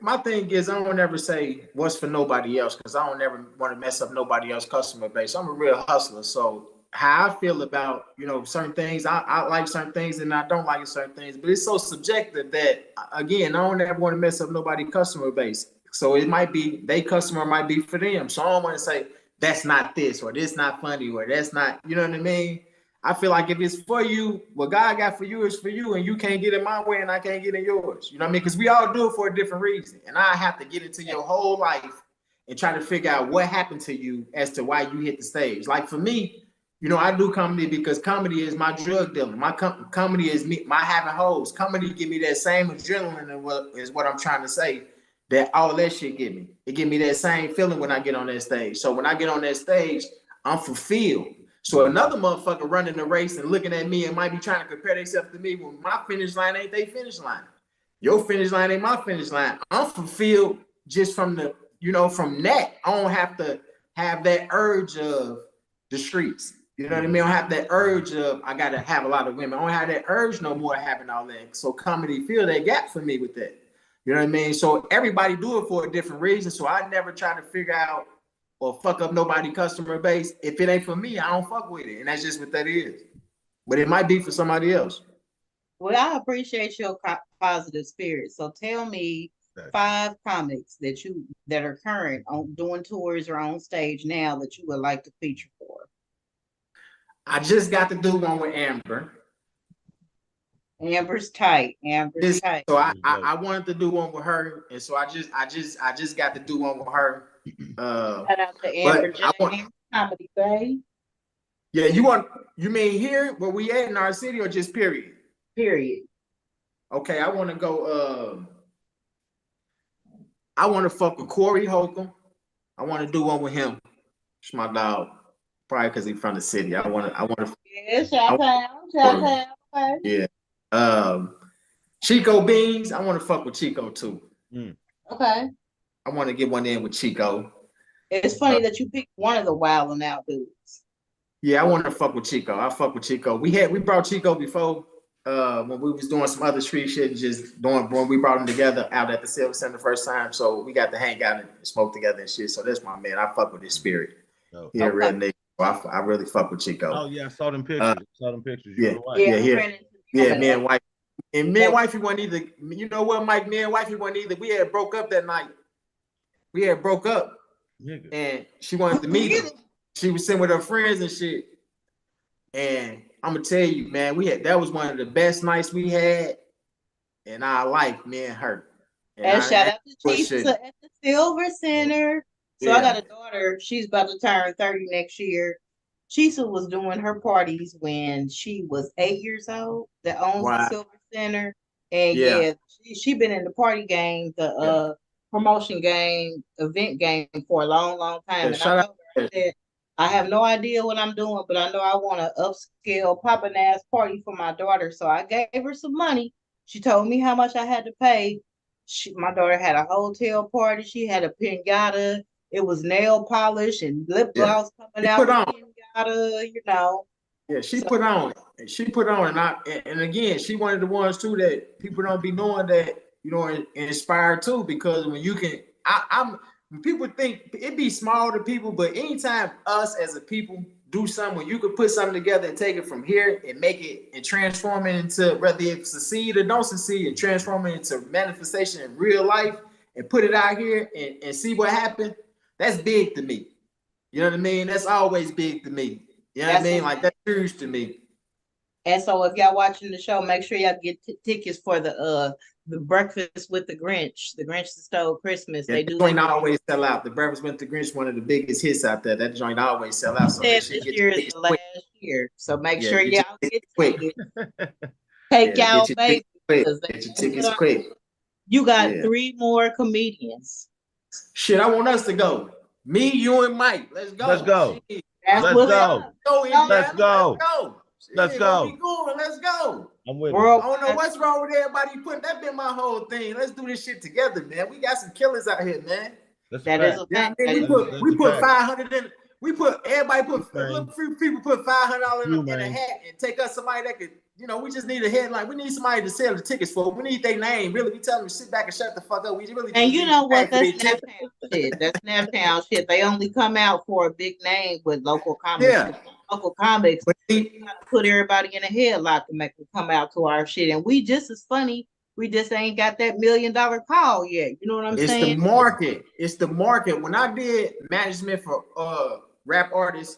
S1: my thing is I don't ever say what's for nobody else because I don't ever want to mess up nobody else's customer base. I'm a real hustler. So how I feel about, certain things, I like certain things and I don't like certain things, but it's so subjective that, again, I don't ever want to mess up nobody's customer base. So it might be, their customer might be for them. So I don't want to say that's not this or this not funny or that's not, you know what I mean? I feel like if it's for you, what God got for you is for you, and you can't get in my way and I can't get in yours. You know what I mean? Because we all do it for a different reason. And I have to get into your whole life and try to figure out what happened to you as to why you hit the stage. Like for me, I do comedy because comedy is my drug dealing. My comedy is me, my having hoes. Comedy give me that same adrenaline and is what I'm trying to say. That all that shit give me. It give me that same feeling when I get on that stage. So when I get on that stage, I'm fulfilled. So another motherfucker running the race and looking at me and might be trying to compare themselves to me when my finish line ain't their finish line. Your finish line ain't my finish line. I'm fulfilled just from from that. I don't have to have that urge of the streets. You know what I mean? I don't have that urge of I gotta have a lot of women. I don't have that urge no more having all that. So comedy fill that gap for me with that. You know what I mean? So everybody do it for a different reason. So I never try to figure out or fuck up nobody customer base. If it ain't for me, I don't fuck with it. And that's just what that is. But it might be for somebody else.
S3: Well, I appreciate your positive spirit. So tell me
S2: That-
S3: 5 comics that are current on doing tours or on stage now that you would like to feature for.
S1: I just got to do one with Amber.
S3: Amber's tight. Amber's tight.
S1: So I wanted to do one with her, and so I just got to do one with her.
S3: Shout out to Amber James, Comedy Bay.
S1: Yeah, you mean here where we at in our city or just period?
S3: Period.
S1: Okay, I want to go. I want to fuck with Corey Holcomb. I want to do one with him. It's my dog. Probably because he's from the city. I want to.
S3: Yeah, shout out.
S1: Yeah. Chico Beans. I want to fuck with Chico too.
S3: Okay.
S1: I want to get one in with Chico.
S3: It's funny that you picked one of the Wild and Out dudes.
S1: Yeah, I want to fuck with Chico. I fuck with Chico. We brought Chico before when we was doing some other street shit and just doing when we brought them together out at the Silver Center the first time. So we got to hang out and smoke together and shit. So that's my man. I fuck with his spirit. Yeah, real nigga. I really fuck with Chico.
S2: Oh yeah, I saw them pictures.
S1: Yeah, me and wife. And me and wifey wasn't either. You know what, Mike? Me and wifey wasn't either. We had broke up that night. And she wanted to meet him. She was sitting with her friends and shit. And I'm gonna tell you, man, that was one of the best nights we had in our life, me and her.
S3: And shout out to Chisa at the Silver Center. So I got a daughter. She's about to turn 30 next year. Chisa was doing her parties when she was 8 years old. That owns the Silver Center, and she been in the party game, the promotion game, event game for a long, long time. And I told her, I said, I have no idea what I'm doing, but I know I want an upscale poppin' ass party for my daughter. So I gave her some money. She told me how much I had to pay. My daughter had a hotel party. She had a pinata. It was nail polish and lip gloss coming out. Pinata, you know.
S1: Yeah, she put on, and again, she one of the ones too that people don't be knowing that, you know, inspired too, because when you can, when people think it be small to people, but anytime us as a people do something, when you can put something together and take it from here and make it and transform it into, whether it succeed or don't succeed, and transform it into manifestation in real life and put it out here and see what happens, that's big to me. You know what I mean? That's always big to me. You know what I mean? Like, that's huge to me.
S3: And so if y'all watching the show, make sure y'all get tickets for the Breakfast with the Grinch. The Grinch That Stole Christmas.
S1: Yeah, they do. Joint always sell out. The Breakfast with the Grinch, one of the biggest hits out there. That joint always sell out. So
S3: this year is the last year. So make sure y'all get tickets. Take y'all baby.
S1: Get your tickets quick.
S3: You got 3 more comedians.
S1: Shit, I want us to go. Me, you, and Mike. Let's go.
S2: Let's go.
S3: Let's
S2: go.
S1: Let's go.
S2: Let's go.
S1: Let's go.
S2: I'm with
S1: you. I don't know what's wrong with everybody putting that. Been my whole thing. Let's do this shit together, man. We got some killers out here, man.
S3: That is a fact.
S1: We put 500 in. Everybody put people put $500 in a hat and take us somebody that could. You know, we just need a headline. We need somebody to sell the tickets for. We need their name. Really, we tell them to sit back and shut the fuck up. We really.
S3: And you know what? That's Snaptown shit. That's Snaptown shit. They only come out for a big name with local comics.
S1: Yeah.
S3: Local comics. We gotta put everybody in a headlock to make them come out to our shit. And we just as funny. We just ain't got that $1 million call yet. You know what I'm saying?
S1: It's the market. It's the market. When I did management for rap artists,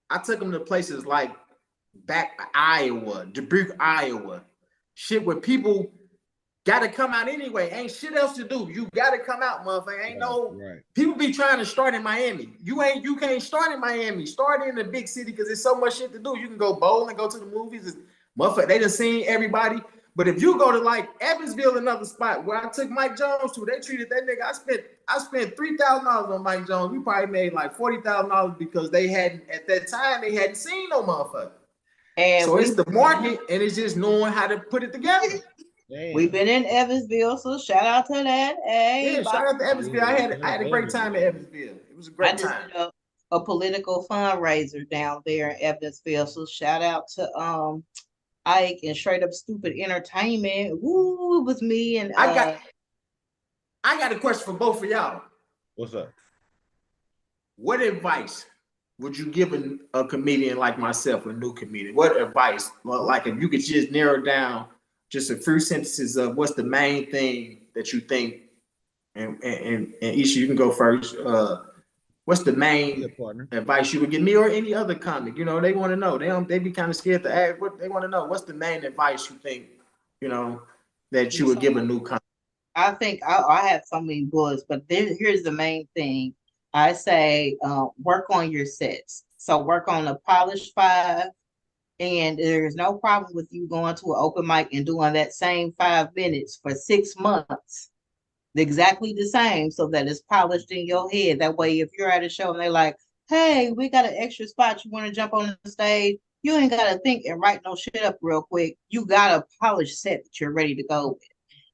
S1: I took them to places like back Iowa, Dubuque, Iowa, shit where people gotta come out anyway. Ain't shit else to do. You gotta come out, motherfucker. People be trying to start in Miami. You can't start in Miami. Start in the big city because there's so much shit to do. You can go bowling, go to the movies. Motherfucker, they done seen everybody. But if you go to like Evansville, another spot where I took Mike Jones to, they treated that nigga. I spent $3,000 on Mike Jones. We probably made like $40,000 because they hadn't seen no motherfucker. And so it's the market, and it's just knowing how to put it together.
S3: We've been in Evansville, so shout out to that. Hey,
S1: shout out to Evansville. I had a great time at Evansville. It was a great time.
S3: Did a political fundraiser down there in Evansville. So shout out to Ike and Straight Up Stupid Entertainment. Woo, it was me and
S1: I got a question for both of y'all.
S2: What's up?
S1: What advice would you give a comedian like myself, a new comedian? What advice? Well, like if you could just narrow down just a few sentences of what's the main thing that you think, and Isha, you can go first. What's the main advice you would give me or any other comic? You know, they want to know. They be kind of scared to ask. What they want to know. What's the main advice you think, you know, that you would give a new comic?
S3: I think I have so many bullets, but here's the main thing. I say work on your sets. So work on a polished 5, and there's no problem with you going to an open mic and doing that same 5 minutes for 6 months, exactly the same, so that it's polished in your head. That way, if you're at a show and they're like, "Hey, we got an extra spot, you want to jump on the stage?" You ain't gotta think and write no shit up real quick. You got a polished set that you're ready to go with,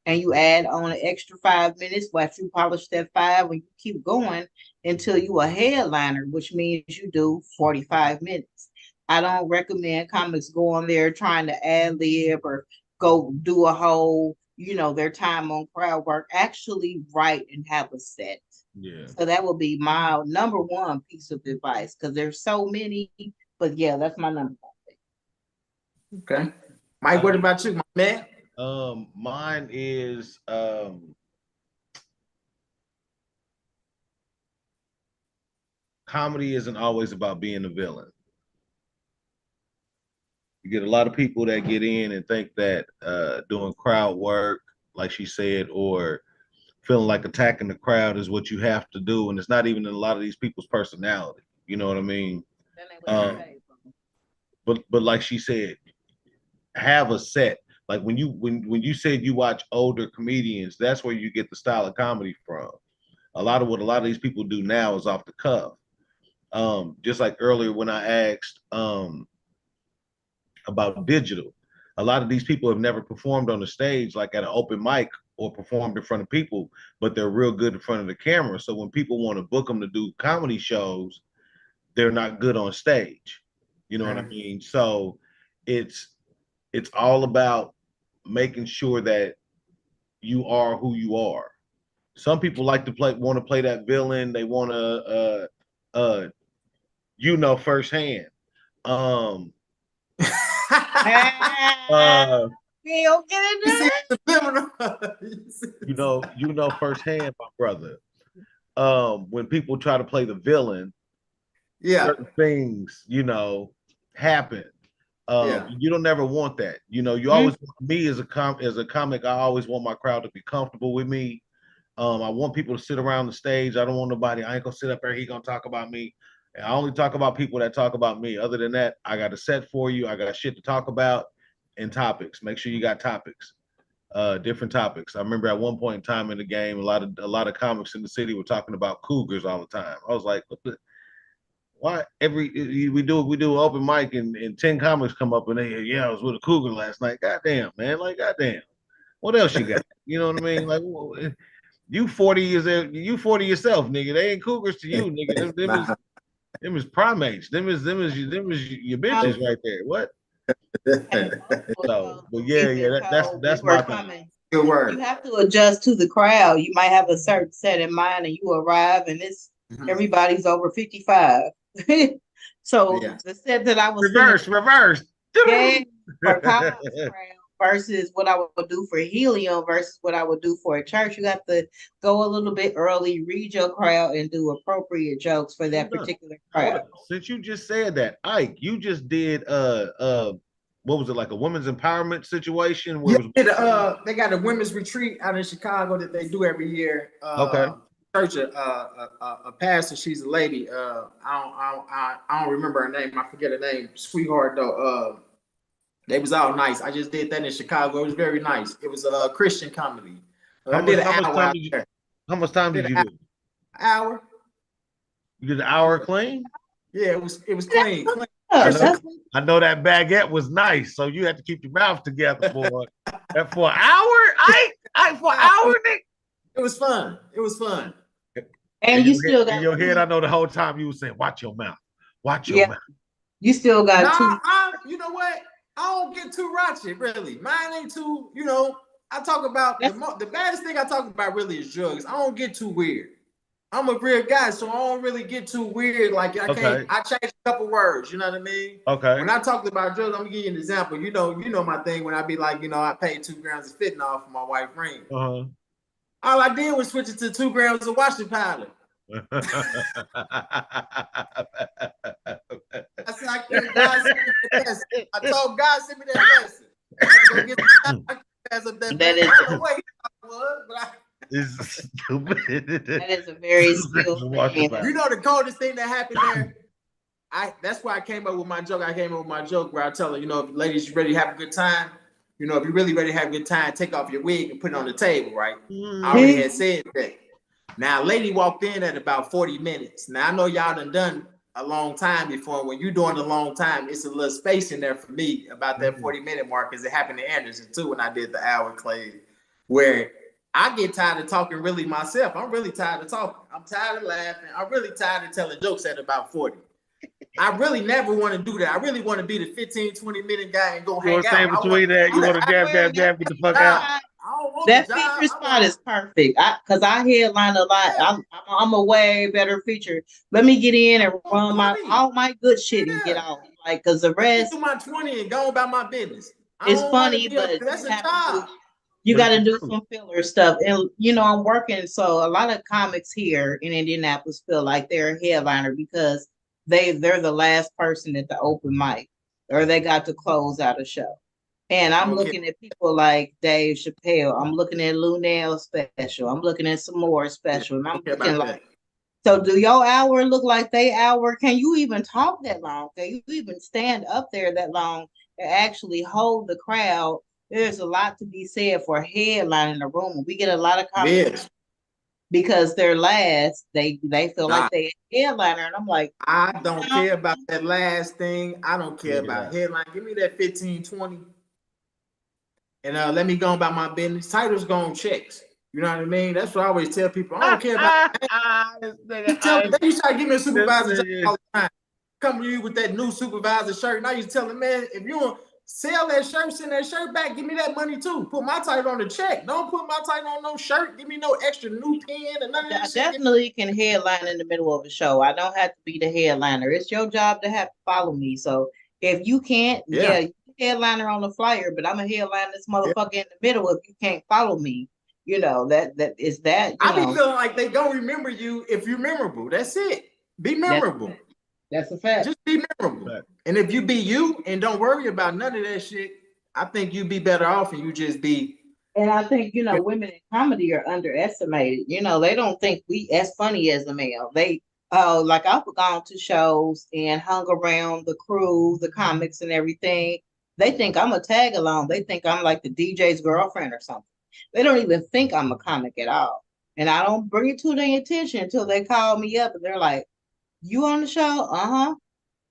S3: and you add on an extra 5 minutes after you polish that 5, and you keep going until you a headliner, which means you do 45 minutes. I don't recommend comics go on there trying to ad lib or go do a whole, their time on crowd work. Actually write and have a set.
S2: Yeah.
S3: So that would be my number one piece of advice, because there's so many, but yeah, that's my number one
S1: thing. Okay. Mike, what about you, my man?
S2: Mine is comedy isn't always about being a villain. You get a lot of people that get in and think that doing crowd work, like she said, or feeling like attacking the crowd is what you have to do, and it's not even in a lot of these people's personality. You know what I mean? But like she said, have a set. Like when you said you watch older comedians, that's where you get the style of comedy from. A lot of these people do now is off the cuff. Just like earlier when I asked about digital, a lot of these people have never performed on the stage, like at an open mic or performed in front of people, but they're real good in front of the camera. So when people want to book them to do comedy shows, they're not good on stage. You know what I mean? So it's all about making sure that you are who you are. Some people like to want to play that villain. They want to, firsthand.
S3: We don't get into
S2: it. Firsthand, my brother. When people try to play the villain, certain things, happen. You don't never want that. You always me as a comic, I always want my crowd to be comfortable with me. I want people to sit around the stage. I don't want nobody. I ain't gonna sit up there. He gonna talk about me. And I only talk about people that talk about me. Other than that, I got a set for you. I got shit to talk about and topics. Make sure you got topics, different topics. I remember at one point in time in the game, a lot of comics in the city were talking about cougars all the time. I was like, why we do open mic and 10 comics come up and they I was with a cougar last night. Goddamn, man, like goddamn. What else you got? You know what I mean? Like you 40 yourself, nigga. They ain't cougars to you, nigga. Them is primates. Them is your bitches right there. What? So, but that's my
S3: thing. Good word. You have to adjust to the crowd. You might have a certain set in mind, and you arrive, and it's everybody's over 55. So the set that I was
S2: reverse.
S3: Yeah, for crowd versus what I would do for Helium versus what I would do for a church. You have to go a little bit early, read your crowd, and do appropriate jokes for that particular crowd.
S2: Since you just said that, Ike, you just did what was it, like a women's empowerment situation? Where
S1: they got a women's retreat out in Chicago that they do every year. Church, a pastor, she's a lady. I don't remember her name. I forget her name. Sweetheart though. They was all nice. I just did that in Chicago. It was very nice. It was a Christian comedy.
S2: How much time did you do?
S1: Hour.
S2: You did an hour clean?
S1: Yeah, it was clean.
S2: I know that baguette was nice, so you had to keep your mouth together for an hour. I for an hour, Nick.
S1: It was fun.
S3: And you still got
S2: in your head. I know the whole time you were saying, "Watch your mouth. Watch your mouth."
S3: You still got
S1: you know what? I don't get too ratchet, really. Mine ain't too, I talk about the baddest thing I talk about really is drugs. I don't get too weird. I'm a real guy, so I don't really get too weird. Like I
S2: Okay.
S1: I change a couple words, you know what I mean?
S2: Okay.
S1: When I talked about drugs, I'm gonna give you an example. You know my thing when I be like, I paid 2 grams of fentanyl for my wife's ring.
S2: Uh-huh.
S1: All I did was switch it to 2 grams of washing powder. I said, I can't God send me that lesson. I told God send me that lesson. I had to go get some
S3: That is-
S1: I don't know what he was, but
S2: It's stupid.
S3: That is a very skillful
S2: Washing
S3: thing.
S2: powder.
S1: you know the coldest thing that happened there. That's why I came up with my joke. I came up with my joke where I tell her, if ladies, you ready to have a good time? If you're really ready to have a good time, take off your wig and put it on the table, right? I already had said that. Now, a lady walked in at about 40 minutes. Now, I know y'all done a long time before. When you're doing a long time, it's a little space in there for me about that 40-minute mark, because it happened to Anderson too when I did the hour clay, where I get tired of talking really myself. I'm really tired of talking. I'm tired of laughing. I'm really tired of telling jokes at about 40. I really never want to do that. I really want to be the 15, 20-minute guy and go hang out.
S2: Stay between that. You want to dab, get the fuck out.
S1: I don't want
S3: That
S1: the job.
S3: feature spot is perfect. Because I headline a lot.
S1: Yeah.
S3: I'm a way better feature. Let me get in and run
S1: Money.
S3: all my good shit and get
S1: Yeah.
S3: off. Like, because the
S1: I
S3: rest
S1: do my 20 and go about my business. I
S3: is
S1: don't wanna
S3: funny,
S1: be
S3: but
S1: that's
S3: you
S1: a
S3: have to
S1: job.
S3: you
S2: But
S3: got to
S2: it's
S3: do
S2: true.
S3: some filler stuff. And, I'm working. So a lot of comics here in Indianapolis feel like they're a headliner because they're the last person at the open mic, or they got to close out a show. And I'm
S1: Okay.
S3: looking at people like Dave Chappelle. I'm looking at Lunel special. I'm looking at some more special. And I'm
S1: Okay
S3: looking
S1: about
S3: like, so do your hour look like they hour? Can you even talk that long? Can you even stand up there that long and actually hold the crowd? There's a lot to be said for headlining the room. We get a lot of comments
S1: Yes.
S3: because they're last. They feel
S1: Nah.
S3: like they a headliner, and I'm like,
S1: I don't care about that last thing. I don't care
S2: Look at
S1: about
S2: that.
S1: headline. Give me that 15, 20. And let me go about my business. Titles go on checks. You know what I mean? That's what I always tell people. I don't care about
S2: This
S1: they
S2: nigga,
S1: used to try to give me a supervisor job
S2: nigga.
S1: all the time. Come to you with that new supervisor shirt. And I used to tell them, man, if you don't sell that shirt, send that shirt back, give me that money too. Put my title on the check. Don't put my title on no shirt. Give me no extra new pen and none of
S3: I
S1: that shit.
S3: definitely can headline in the middle of a show. I don't have to be the headliner. It's your job to have to follow me. So if you can't,
S1: Yeah.
S3: you headliner on the flyer, but I'm a headline this motherfucker in the middle if you can't follow me. That is that.
S1: I be feeling like they don't remember you if you're memorable. That's it. Be memorable.
S3: That's a fact.
S1: Just be memorable.
S2: Fact.
S1: And if you be you and don't worry about none of that shit, I think you'd be better off and you just be.
S3: And I think, women in comedy are underestimated. They don't think we as funny as a male. Like I've gone to shows and hung around the crew, the comics and everything. They think I'm a tag along. They think I'm like the DJ's girlfriend or something. They don't even think I'm a comic at all. And I don't bring it to their attention until they call me up and they're like, you on the show? Uh-huh.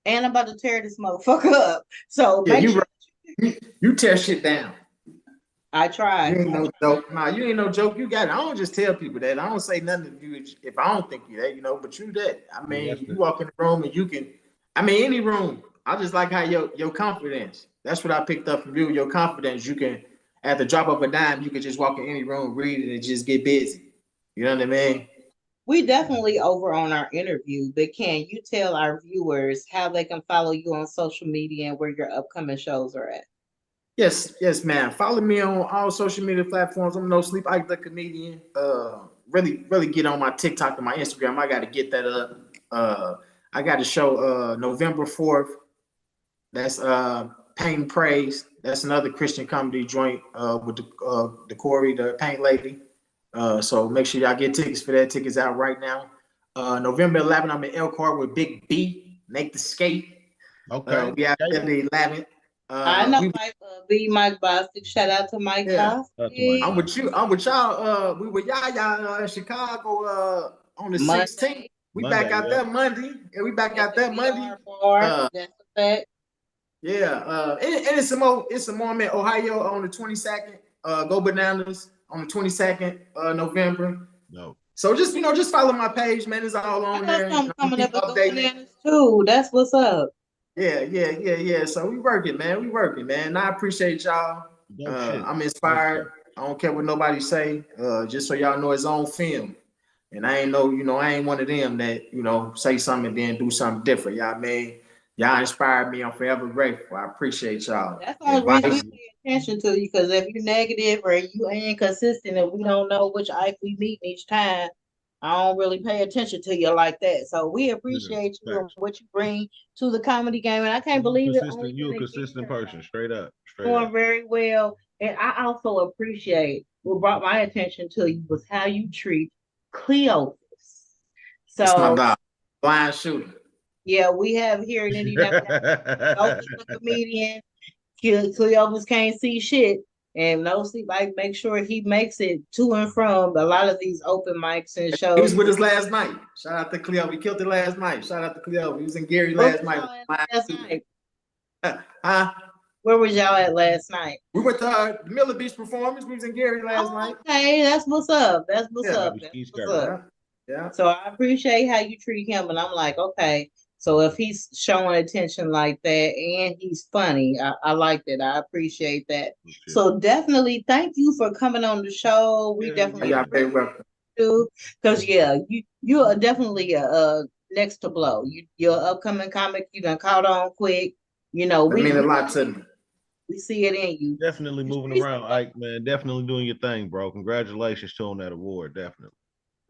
S3: And I'm about to tear this motherfucker up. So
S1: Yeah,
S3: make sure
S1: you tear shit down.
S3: I try.
S1: You ain't no joke. Nah, you ain't no joke. You got it. I don't just tell people that. I don't say nothing to you if I don't think you that, but you that. I mean,
S2: Yeah,
S1: you walk in the room and you can, any room. I just like how your confidence. That's what I picked up from you. Your confidence. You can, at the drop of a dime, you can just walk in any room, read it, and just get busy. You know what I mean?
S3: We definitely over on our interview, but can you tell our viewers how they can follow you on social media and where your upcoming shows are at?
S1: Yes, man. Follow me on all social media platforms. I'm No Sleep Ike the Comedian. Really get on my TikTok and my Instagram. I got to get that up. I got a show November 4th. That's Pain and Praise. That's another Christian comedy joint with the Corey, the Paint Lady. So make sure y'all get tickets for that. Tickets out right now. November 11th, I'm in Elkhart with Big B, Nate the Skate.
S2: Okay.
S1: We out there the 11th.
S3: I know Mike Bostic. Shout out to Mike Bostic.
S1: I'm with you. I'm with y'all. We were y'all in Chicago on the 16th. We
S2: Monday,
S1: back out there Monday. Yeah, we back out there Monday.
S3: That's a fact.
S1: Yeah. And it's some more. It's some more. I'm in Ohio on the 22nd. Go Bananas on the 22nd November.
S2: No.
S1: So just follow my page, man. It's all on there.
S3: Coming up with Go Bananas too. That's what's up.
S1: Yeah. So we working, man. And I appreciate y'all. I'm inspired. I don't care what nobody say. Just so y'all know it's on film. And I ain't I ain't one of them that, say something and then do something different. Y'all mean, y'all inspired me. I'm forever grateful. I appreciate y'all.
S3: That's the only reason we
S1: Advice.
S3: pay attention to you, because if you're negative or you inconsistent and we don't know which Ike we meet each time, I don't really pay attention to you like that. So we appreciate you and
S2: Facts.
S3: what you bring to the comedy game. And I can't believe it. Only
S2: You a
S3: been a
S2: consistent
S3: year,
S2: person, straight up, straight
S3: doing
S2: up.
S3: very well. And I also appreciate what brought my attention to you was how you treat Cleophas.
S1: That's my
S3: So
S1: dog. Blind shooter.
S3: yeah, we have here in Indianapolis a comedian. Cleophas can't see shit. And no see, like make sure he makes it to and from a lot of these open mics and
S1: He
S3: shows.
S1: was with us last night. Shout out to Cleo. We killed it last night. Shout out to Cleo. He was in Gary
S3: Where
S1: last
S3: was
S1: night.
S3: y'all at last night?
S1: Huh?
S3: Where was y'all at last night?
S1: We went to Miller Beach performance. We was in Gary last night.
S3: Okay, that's what's up. That's what's
S1: Yeah.
S3: up. That's what's up.
S1: Yeah.
S3: So I appreciate how you treat him, and I'm like, okay. So if he's showing attention like that and he's funny, I like that. I appreciate that. So definitely thank you for coming on the show. We definitely
S1: Y'all very welcome.
S3: do, because you are definitely next to blow. You're an upcoming comic. You done caught on quick.
S1: That mean a lot to me.
S3: We see it in you.
S2: Definitely moving around, Ike, man. Definitely doing your thing, bro. Congratulations to on that award. Definitely.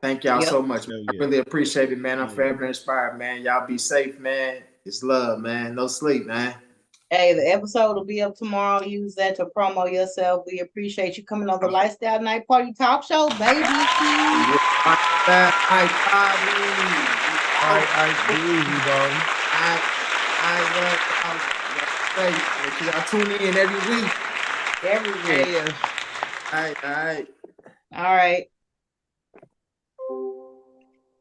S1: Thank y'all so much. I really appreciate it, man. I'm forever inspired, man. Y'all be safe, man. It's love, man. No sleep, man.
S3: Hey, the episode will be up tomorrow. Use that to promo yourself. We appreciate you coming on the Lifestyle Night Party Talk Show, baby.
S1: Y'all tune in every week.
S3: Every week. All right.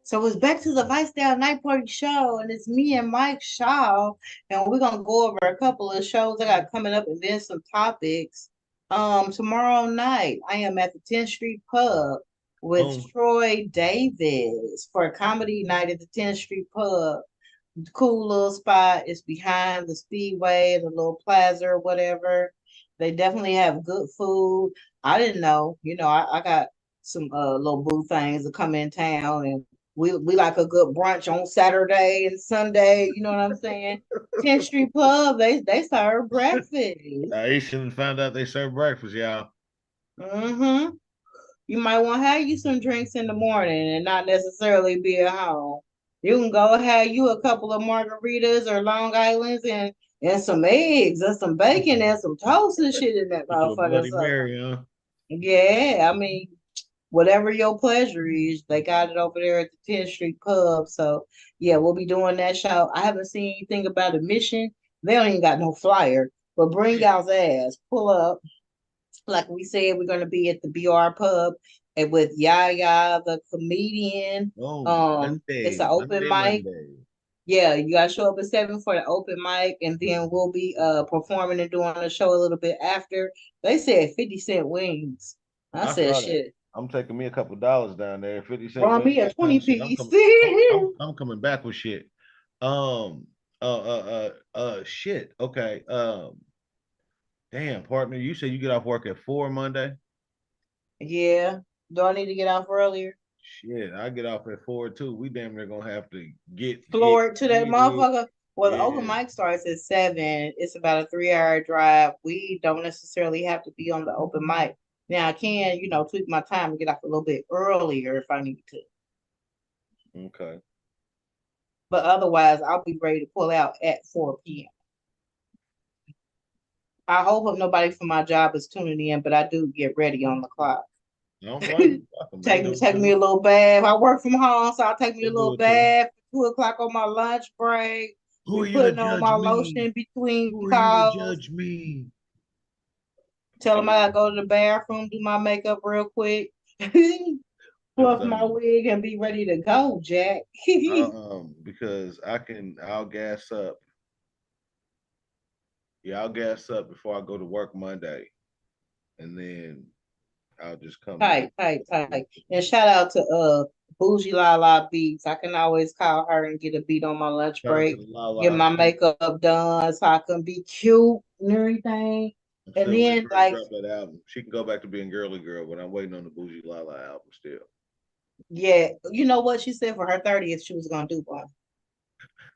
S3: So it's back to the Lifestyle Night Party Show, and it's me and Mike Shaw, and we're gonna go over a couple of shows I got coming up, and then some topics. Tomorrow night I am at the 10th Street Pub with Troy Davis for a comedy night at the 10th Street Pub. Cool little spot. It's behind the Speedway, the little plaza or whatever. They definitely have good food. I didn't know, I got some little boo things to come in town, and we like a good brunch on Saturday and Sunday. You know what I'm saying? 10th Street Pub, they serve breakfast.
S2: You should find out they serve breakfast, y'all.
S3: Mm-hmm. You might want to have you some drinks in the morning and not necessarily be at home. You can go have you a couple of margaritas or Long Islands and some eggs and some bacon and some toast and shit in that motherfucker.
S2: Mary, huh?
S3: Yeah, I mean, whatever your pleasure is, they got it over there at the 10th Street Pub. So yeah, we'll be doing that show. I haven't seen anything about admission. They don't even got no flyer, but bring y'all's ass. Pull up. Like we said, we're gonna be at the BR Pub and with Yaya the comedian. It's an open mic. Yeah, you gotta show up at 7 for the open mic, and then we'll be performing and doing a show a little bit after. They said 50-cent wings. I said shit.
S2: I'm taking me a couple dollars down there. 50-cent.
S3: Brought me a 20 piece.
S2: I'm coming back with shit. Shit. Okay. Damn, partner, you said you get off work at 4 Monday?
S3: Yeah. Do I need to get off earlier?
S2: Shit, I get off at 4 too. We damn near gonna have to get
S3: floored to that motherfucker. Well, the open mic starts at 7. It's about a 3-hour drive. We don't necessarily have to be on the open mic. Now I can, tweak my time and get off a little bit earlier if I need to.
S2: Okay.
S3: But otherwise, I'll be ready to pull out at 4 p.m. I hope nobody from my job is tuning in, but I do get ready on the clock. Take me a little bath. I work from home, so I'll take me a little bath. 2 o'clock on my lunch break.
S2: Who are you
S3: putting on my lotion between calls.
S2: Judge me.
S3: Tell them I gotta go to the bathroom, do my makeup real quick, fluff my wig, and be ready to go, Jack.
S2: Because I'll gas up. Yeah, I'll gas up before I go to work Monday, and then I'll just come.
S3: Tight. And shout out to Bougie Lala Beats. I can always call her and get a beat on my lunch break. Get my makeup done so I can be cute and everything. And then
S2: drop that album. She can go back to being girly girl, but I'm waiting on the Bougie Lala album still.
S3: Yeah, you know what she said for her 30th, she was gonna do one.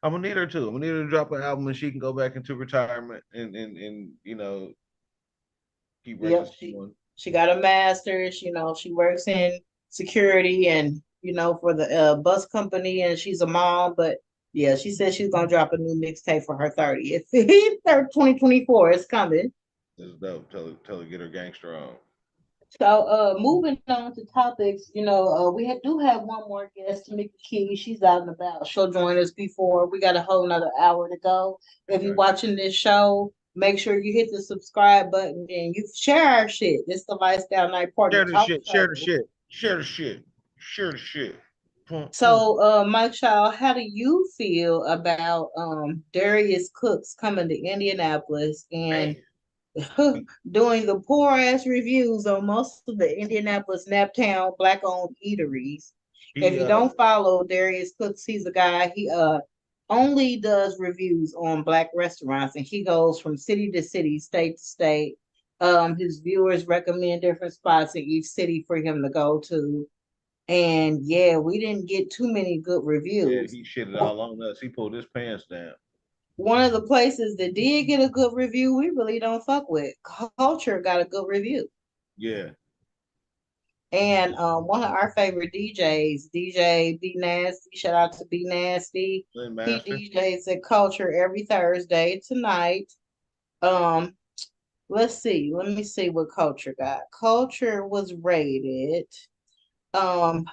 S2: I'm gonna need her too. I'm gonna need her to drop an album and she can go back into retirement and keep raising
S3: Yep,
S2: someone.
S3: she got a master's, she works in security and for the bus company, and she's a mom, but yeah, she said she's gonna drop a new mixtape for her 30th. 2024 is coming.
S2: That's dope. Tell her get her gangster on.
S3: So moving on to topics, do have one more guest, Tamika Key. She's out and about. She'll join us before we got a whole nother hour to go. If you're
S2: Okay.
S3: watching this show, make sure you hit the subscribe button and you share our shit. It's the Lifestyle Night Party
S2: Share the
S3: Talk
S2: shit. Share the
S3: Show.
S2: shit. Share the shit. Share the shit.
S3: So, Mike Shaw, how do you feel about Darius Cooks coming to Indianapolis and
S2: Man,
S3: doing the poor ass reviews on most of the Indianapolis Naptown black owned eateries? If
S2: he
S3: you don't follow Darius Cooks, he's a guy, he only does reviews on black restaurants, and he goes from city to city, state to state. His viewers recommend different spots in each city for him to go to. And yeah, we didn't get too many good
S2: yeah,
S3: reviews.
S2: he shit it all on us. He pulled his pants down.
S3: One of the places that did get a good review, we really don't fuck with. Culture got a good review.
S2: Yeah.
S3: And one of our favorite DJs, DJ B Nasty, shout out to B Nasty.
S2: Slim
S3: He
S2: Master.
S3: DJs at Culture every Thursday tonight. Um, let's see. Let me see what Culture got. Culture was rated um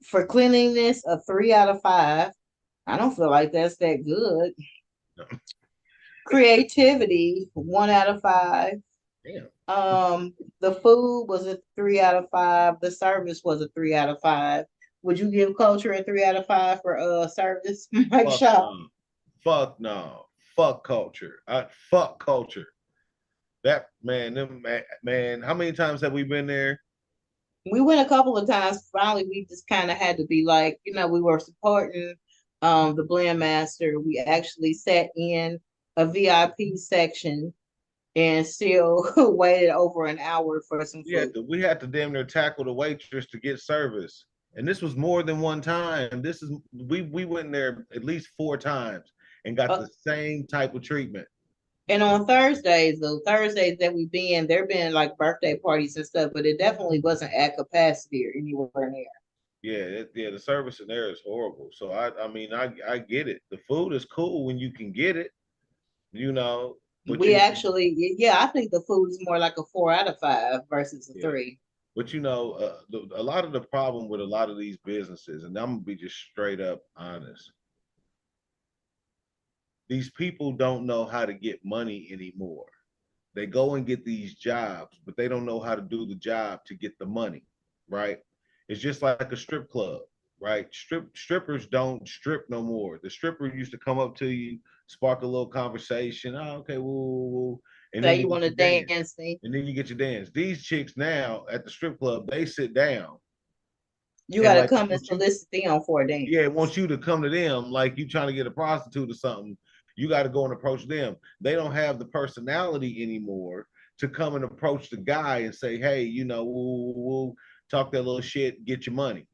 S3: for cleanliness a 3 out of 5. I don't feel like that's that good.
S2: No.
S3: Creativity, 1 out of 5.
S2: Damn.
S3: The food was a 3 out of 5. The service was a 3 out of 5. Would you give Culture a 3 out of 5 for service, Mike
S2: Fuck
S3: Shaw?
S2: no. Fuck no. Fuck culture. Fuck culture. That man, man, how many times have we been there?
S3: We went a couple of times. Finally, we just kind of had to be like, we were supporting the Blend Master. We actually sat in a VIP section and still waited over an hour for some food.
S2: We had to damn near tackle the waitress to get service. And this was more than one time. We went there at least 4 times and got
S3: Uh,
S2: the same type of treatment.
S3: and on Thursdays, the Thursdays that we've been, there been like birthday parties and stuff, but it definitely wasn't at capacity or anywhere near.
S2: Yeah, the service in there is horrible. So I mean, I get it. The food is cool when you can get it, you know, but
S3: We actually, yeah, I think the food is more like a 4 out of 5 versus a
S2: yeah.
S3: 3.
S2: But a lot of the problem with a lot of these businesses, and I'm gonna be just straight up honest, these people don't know how to get money anymore. They go and get these jobs, but they don't know how to do the job to get the money, right? It's just like a strip club, right? Strippers don't strip no more. The stripper used to come up to you, spark a little conversation. Oh, okay, woo. And then
S3: Say
S2: you
S3: you
S2: get
S3: want to
S2: your dance.
S3: dance me.
S2: And then you get your dance. These chicks now at the strip club, they sit down
S3: You
S2: and
S3: got to
S2: like
S3: come and solicit them for a dance.
S2: yeah, want you to come to them like you trying to get a prostitute or something. You got to go and approach them. They don't have the personality anymore to come and approach the guy and say, hey, woo, talk that little shit, get your money.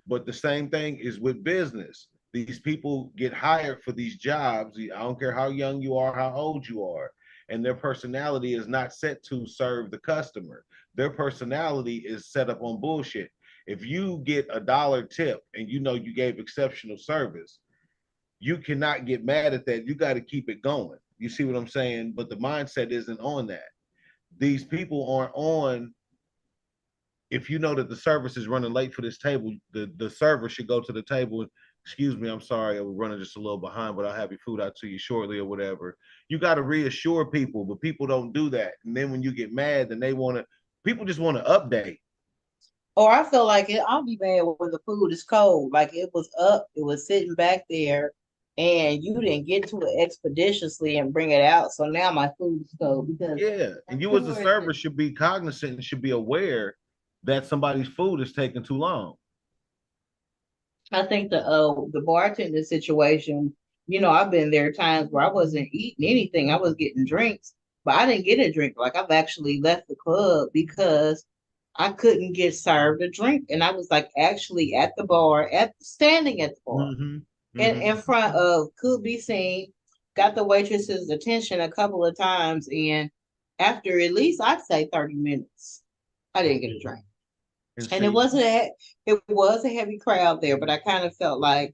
S2: But the same thing is with business. These people get hired for these jobs. I don't care how young you are, how old you are. And their personality is not set to serve the customer. Their personality is set up on bullshit. If you get $1 tip and you gave exceptional service, you cannot get mad at that. You got to keep it going. You see what I'm saying? But the mindset isn't on that. These people aren't on. If you know that the service is running late for this table, the server should go to the table. Excuse me, I'm sorry, we're running just a little behind, but I'll have your food out to you shortly or whatever. You got to reassure people, but people don't do that. And then when you get mad, then people just want to update.
S3: Or I feel like I'll be mad when the food is cold. Like it was up, it was sitting back there, and you didn't get to it expeditiously and bring it out. So now my food is cold because
S2: yeah, and you as a server should be cognizant and should be aware that somebody's food is taking too long.
S3: I think the bartender situation, I've been there times where I wasn't eating anything. I was getting drinks, but I didn't get a drink. Like I've actually left the club because I couldn't get served a drink. And I was like actually at the bar, standing at the bar in front of, could be seen, got the waitress's attention a couple of times. And after at least I'd say 30 minutes, I didn't get a drink. And it was a heavy crowd there, but I kind of felt like,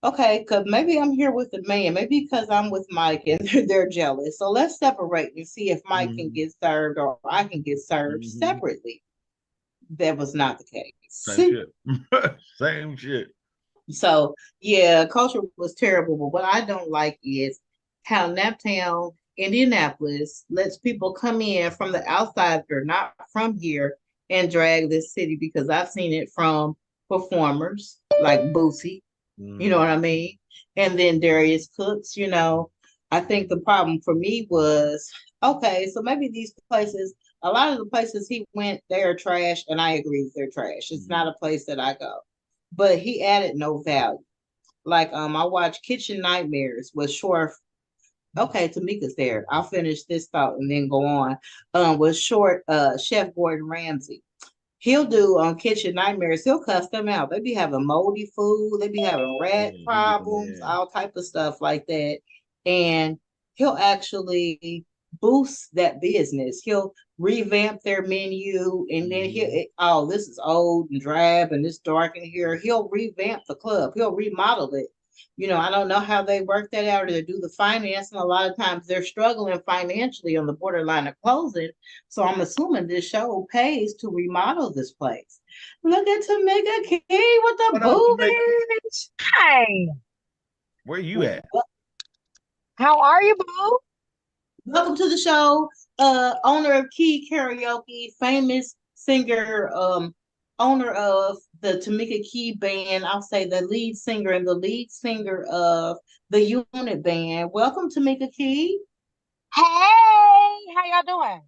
S3: okay, because maybe I'm here with the man, maybe because I'm with Mike and they're jealous. So let's separate and see if Mike can get served or I can get served separately. That was not the case.
S2: Same shit. Same shit.
S3: So yeah, culture was terrible. But what I don't like is how Naptown, Indianapolis, lets people come in from the outside or not from here and drag this city, because I've seen it from performers like Boosie, you know what I mean? And then Darius Cooks, you know. I think the problem for me was, okay, so maybe these places, a lot of the places he went, they are trash, and I agree they're trash. It's not a place that I go. But he added no value. Like I watched Kitchen Nightmares with Short. Okay, Tamika's there. I'll finish this thought and then go on. With Short Chef Gordon Ramsay. He'll do on Kitchen Nightmares, he'll cuss them out. They be having moldy food, they be having rat problems, all type of stuff like that. And he'll actually boost that business. He'll revamp their menu, and then oh, this is old and drab and this dark in here. He'll revamp the club, he'll remodel it. You know, I don't know how they work that out or they do the finance. And a lot of times they're struggling financially on the borderline of closing. So I'm assuming this show pays to remodel this place. Look at Tamika Key with the boobies.
S4: Hey,
S2: where you at?
S4: How are you, boo?
S3: Welcome to the show. Owner of Key Karaoke, famous singer, owner of the Tamika Key Band. I'll say the lead singer and the lead singer of the Unit Band. Welcome, Tamika Key.
S4: Hey, how y'all doing?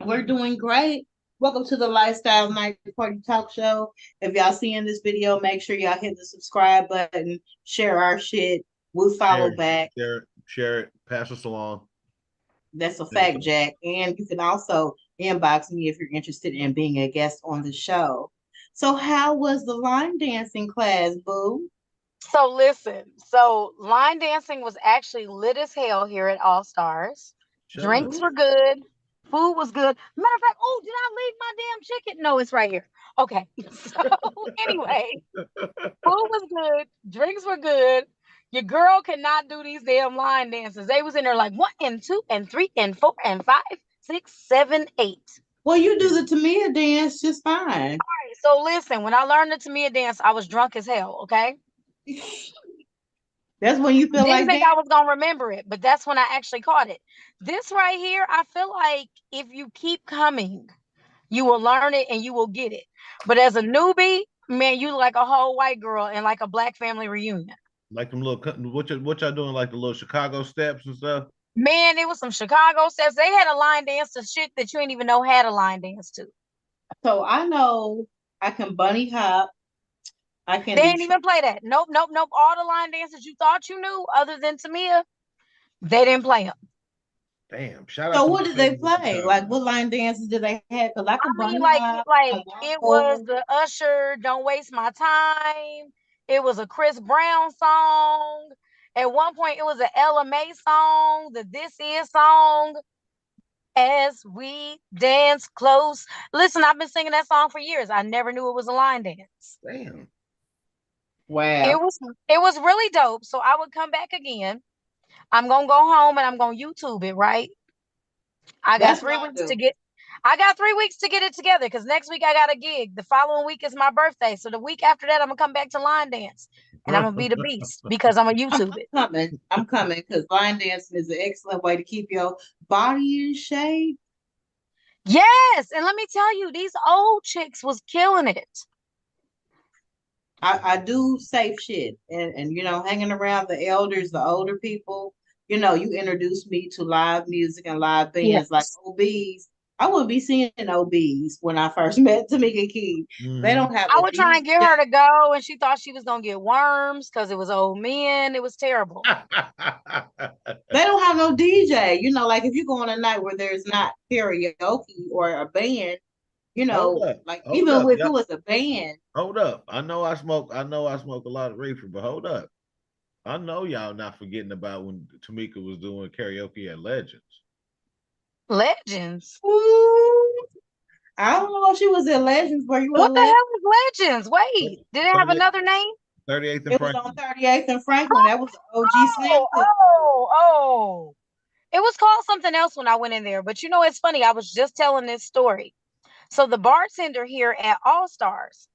S3: We're doing great. Welcome to the Lifestyle Night Party Talk Show. If y'all seeing this video, make sure y'all hit the subscribe button, share our shit. We'll follow back.
S2: Share it, pass us along.
S3: That's a fact, Jack. And you can also inbox me if you're interested in being a guest on the show. So how was the line dancing class, boo?
S4: So listen, line dancing was actually lit as hell here at All Stars. Drinks were good. Food was good. Matter of fact, oh, did I leave my damn chicken? No, it's right here. Okay. So anyway, food was good. Drinks were good. Your girl cannot do these damn line dances. They was in there like 1 and 2 and 3 and 4 and 5, 6, 7, 8.
S3: Well, you do the Tamia dance just fine.
S4: All right. So listen, when I learned the Tamia dance, I was drunk as hell. Okay.
S3: That's when you feel
S4: Didn't think I was gonna remember it, but that's when I actually caught it. This right here, I feel like if you keep coming, you will learn it and you will get it. But as a newbie, man, you like a whole white girl in like a black family reunion.
S2: Like them little, what y'all doing? Like the little Chicago steps and stuff.
S4: Man, it was some Chicago steps. They had a line dance to shit that you didn't even know had a line dance to.
S3: So I know I can bunny hop. I can.
S4: They didn't even play that. Nope. All the line dances you thought you knew, other than Tamia, they didn't play them.
S2: Damn! Shout out.
S3: So what did they play? Like what line dances did they have? Because I can bunny hop.
S4: Like it was the Usher "Don't Waste My Time." It was a Chris Brown song. At one point, it was an Ella Mai song, the This Is song. As we dance close. Listen, I've been singing that song for years. I never knew it was a line dance.
S2: Damn.
S3: Wow.
S4: It was really dope. So I would come back again. I'm gonna go home and I'm gonna YouTube it, right? I got 3 weeks to get it together because next week I got a gig. The following week is my birthday. So the week after that, I'm gonna come back to line dance. And I'm gonna be the beast because I'm gonna YouTube it.
S3: I'm coming because line dancing is an excellent way to keep your body in shape.
S4: Yes, and let me tell you, these old chicks was killing it.
S3: I do safe shit, and you know, hanging around the elders, the older people. You know, you introduced me to live music and live bands like OBs. I wouldn't be seeing OBs when I first met Tamika Key. They don't have.
S4: I would try and get her to go, and she thought she was gonna get worms because it was old men. It was terrible.
S3: They don't have no DJ. You know, like if you go on a night where there's not karaoke or a band, You
S2: Hold
S3: know,
S2: up.
S3: like
S2: Hold
S3: even
S2: up.
S3: if it
S2: Yep.
S3: was a band.
S2: Hold up. I know I smoke a lot of reefer, but hold up. I know y'all not forgetting about when Tamika was doing karaoke at Legends.
S4: Legends.
S3: Ooh, I don't know if she was in Legends. Were you
S4: What
S3: in
S4: the
S3: Legends?
S4: hell is Legends? Wait, did it have
S2: 38th,
S4: another name?
S2: 38th and
S3: It was on
S2: Franklin.
S3: 38th and Franklin. That was OG Slam
S4: Oh,
S3: Cook.
S4: oh. It was called something else when I went in there. But you know, it's funny. I was just telling this story. So the bartender here at All Stars,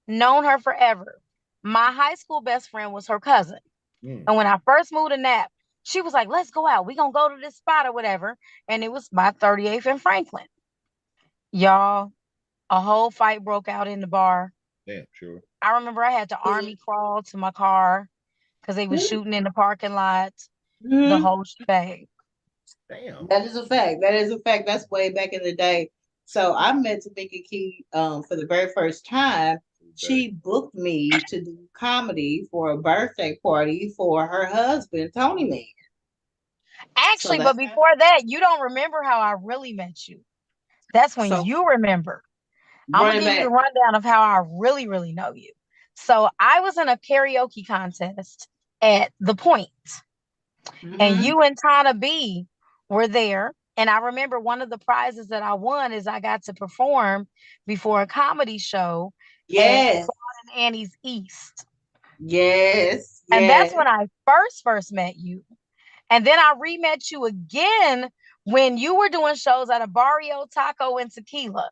S4: known her forever. My high school best friend was her cousin.
S2: Mm.
S4: And when I first moved to Nap, she was like, let's go out. We're going to go to this spot or whatever. And it was by 38th and Franklin. Y'all, a whole fight broke out in the bar.
S2: Damn, sure.
S4: I remember I had to army crawl to my car because they was shooting in the parking lot, the
S3: Mhm.
S4: whole shebang.
S2: Damn.
S3: That is a fact. That is a fact. That's way back in the day. So I met Tamika Key for the very first time. She booked me to do comedy for a birthday party for her husband, Tony Man. So
S4: Actually, but
S3: that's how,
S4: before that, you don't remember how I really met you. That's when
S3: so
S4: you remember. I'm
S3: run
S4: gonna
S3: it
S4: give you the
S3: back.
S4: rundown of how I really, really know you. So I was in a karaoke contest at the Point, and
S3: Hmm.
S4: you and Tana B were there. And I remember one of the prizes that I won is I got to perform before a comedy show at
S3: Yes,
S4: Claude and Annie's East.
S3: yes,
S4: And that's
S3: yes,
S4: when I first met you. And then I re-met you again when you were doing shows at a Barrio Taco and Tequila.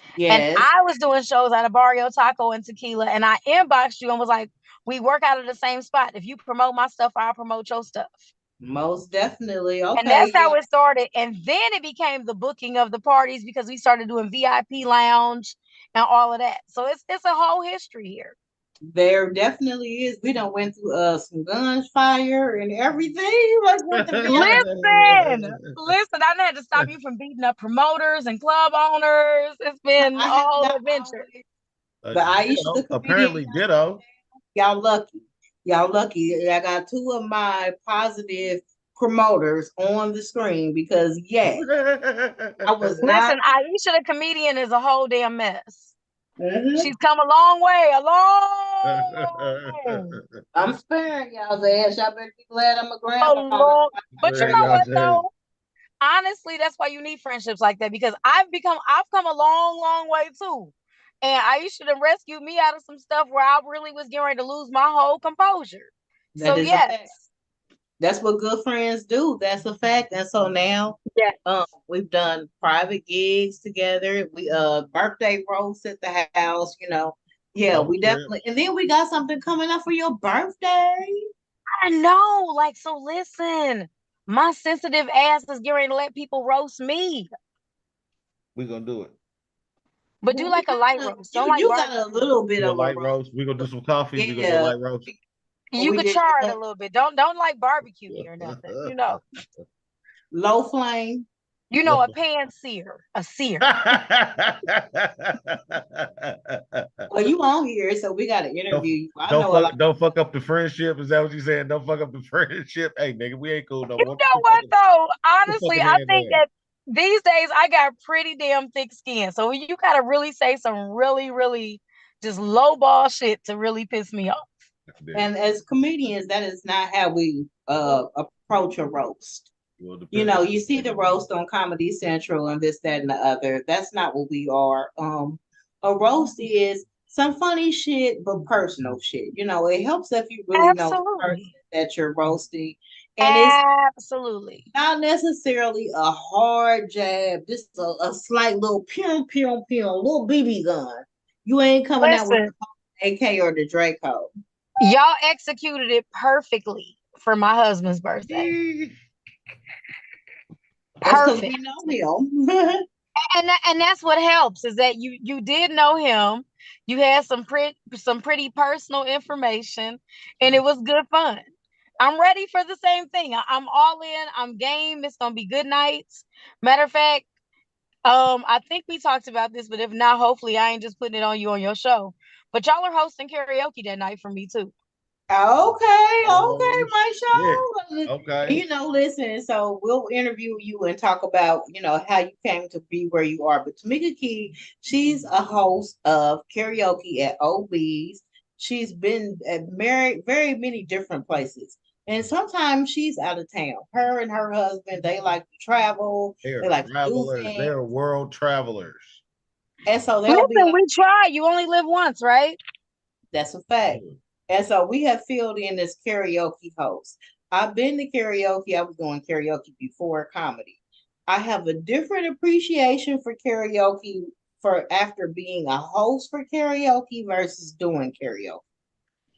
S4: And
S3: yes.
S4: I was doing shows at a Barrio Taco and Tequila. And I inboxed you and was like, we work out of the same spot. If you promote my stuff, I'll promote your stuff.
S3: Most definitely.
S4: And that's
S3: Okay,
S4: how
S3: yeah.
S4: it started. And then it became the booking of the parties because we started doing VIP lounge and all of that. So it's a whole history here.
S3: There definitely is. We done went through some gunfire and everything. Like went to VIP.
S4: Listen, I done had to stop you from beating up promoters and club owners. It's been
S3: I
S4: a
S3: have
S4: whole
S3: not
S4: adventure.
S3: always, but Aisha the comedian,
S2: Apparently ditto.
S3: y'all lucky. Y'all lucky. I got two of my positive promoters on the screen because yes, I was not.
S4: Listen, Aisha the comedian is a whole damn mess.
S3: Mhm.
S4: She's come a long way, a long way.
S3: I'm sparing y'all's ass. Y'all better be glad I'm a
S4: A
S3: grandma.
S4: long. But you
S2: Very
S4: know what
S2: y'all
S4: though? Honestly, that's why you need friendships like that because I've come a long, long way too. And Aisha done rescued me out of some stuff where I really was getting ready to lose my whole composure.
S3: That
S4: So
S3: is a
S4: yes.
S3: fact. That's what good friends do. That's a fact. And so now,
S4: Yeah.
S3: we've done private gigs together. We birthday roast at the house. Yeah,
S2: Road
S3: we
S2: trip.
S3: definitely. And then we got something coming up for your birthday.
S4: I know. Like, so listen, my sensitive ass is getting ready to let people roast me.
S2: We gonna do it.
S4: But do
S3: Well, we
S4: like a light
S3: got
S4: roast. Don't
S3: you.
S4: like
S3: You got a
S4: barbecue.
S3: little bit
S2: Do a
S3: of a
S2: light
S3: roast.
S2: roast. We gonna do some coffee. We gonna do a
S3: Yeah,
S2: light roast.
S4: You
S3: we
S4: could
S3: did
S4: char it a little bit. Don't like barbecue me or nothing.
S3: low flame.
S4: A pan sear, a sear.
S3: Well, you on here, so we got to interview
S2: don't
S3: you. I
S2: don't
S3: know a lot.
S2: fuck up the friendship. Is that what you saying? Don't fuck up the friendship. Hey, nigga, we ain't cool no
S4: You
S2: more.
S4: know what though?
S2: Put the
S4: Honestly,
S2: fucking
S4: I
S2: hand
S4: think
S2: down.
S4: that these days I got pretty damn thick skin. So you gotta really say some really, really just low ball shit to really piss me off.
S3: And as comedians, that is not how we approach a roast.
S2: Well,
S3: You see the roast on Comedy Central and this, that, and the other. That's not what we are. A roast is some funny shit, but personal shit. It helps if you really know the person
S4: Absolutely.
S3: that you're roasting. And it's
S4: Absolutely.
S3: not necessarily a hard jab, just a slight little pew, pew, pew, little BB gun. You ain't coming out with
S4: Listen,
S3: the AK or the Draco.
S4: y'all executed it perfectly for my husband's birthday.
S3: That's because
S4: Perfect.
S3: we know him.
S4: And that's what helps is that you did know him. You had some pretty personal information, and it was good fun. I'm ready for the same thing. I'm all in. I'm game. It's gonna be good nights. Matter of fact, I think we talked about this, but if not, hopefully I ain't just putting it on you on your show. But y'all are hosting karaoke that night for me too.
S3: Okay,
S2: Oh,
S3: Mike
S2: shit.
S3: Shaw.
S2: Okay.
S3: Listen, so we'll interview you and talk about, how you came to be where you are. But Tamika Key, she's a host of karaoke at OB's. She's been at very many different places. And sometimes she's out of town. Her and her husband, they like to travel,
S2: They
S3: they
S2: are
S3: like to do
S2: travelers.
S3: things.
S2: They're world travelers.
S3: And so they'll be
S4: Listen,
S3: like,
S4: we try. You only live once, right?
S3: that's a fact. And so we have filled in this karaoke host. I've been to karaoke. I was doing karaoke before comedy. I have a different appreciation for karaoke for after being a host for karaoke versus doing karaoke.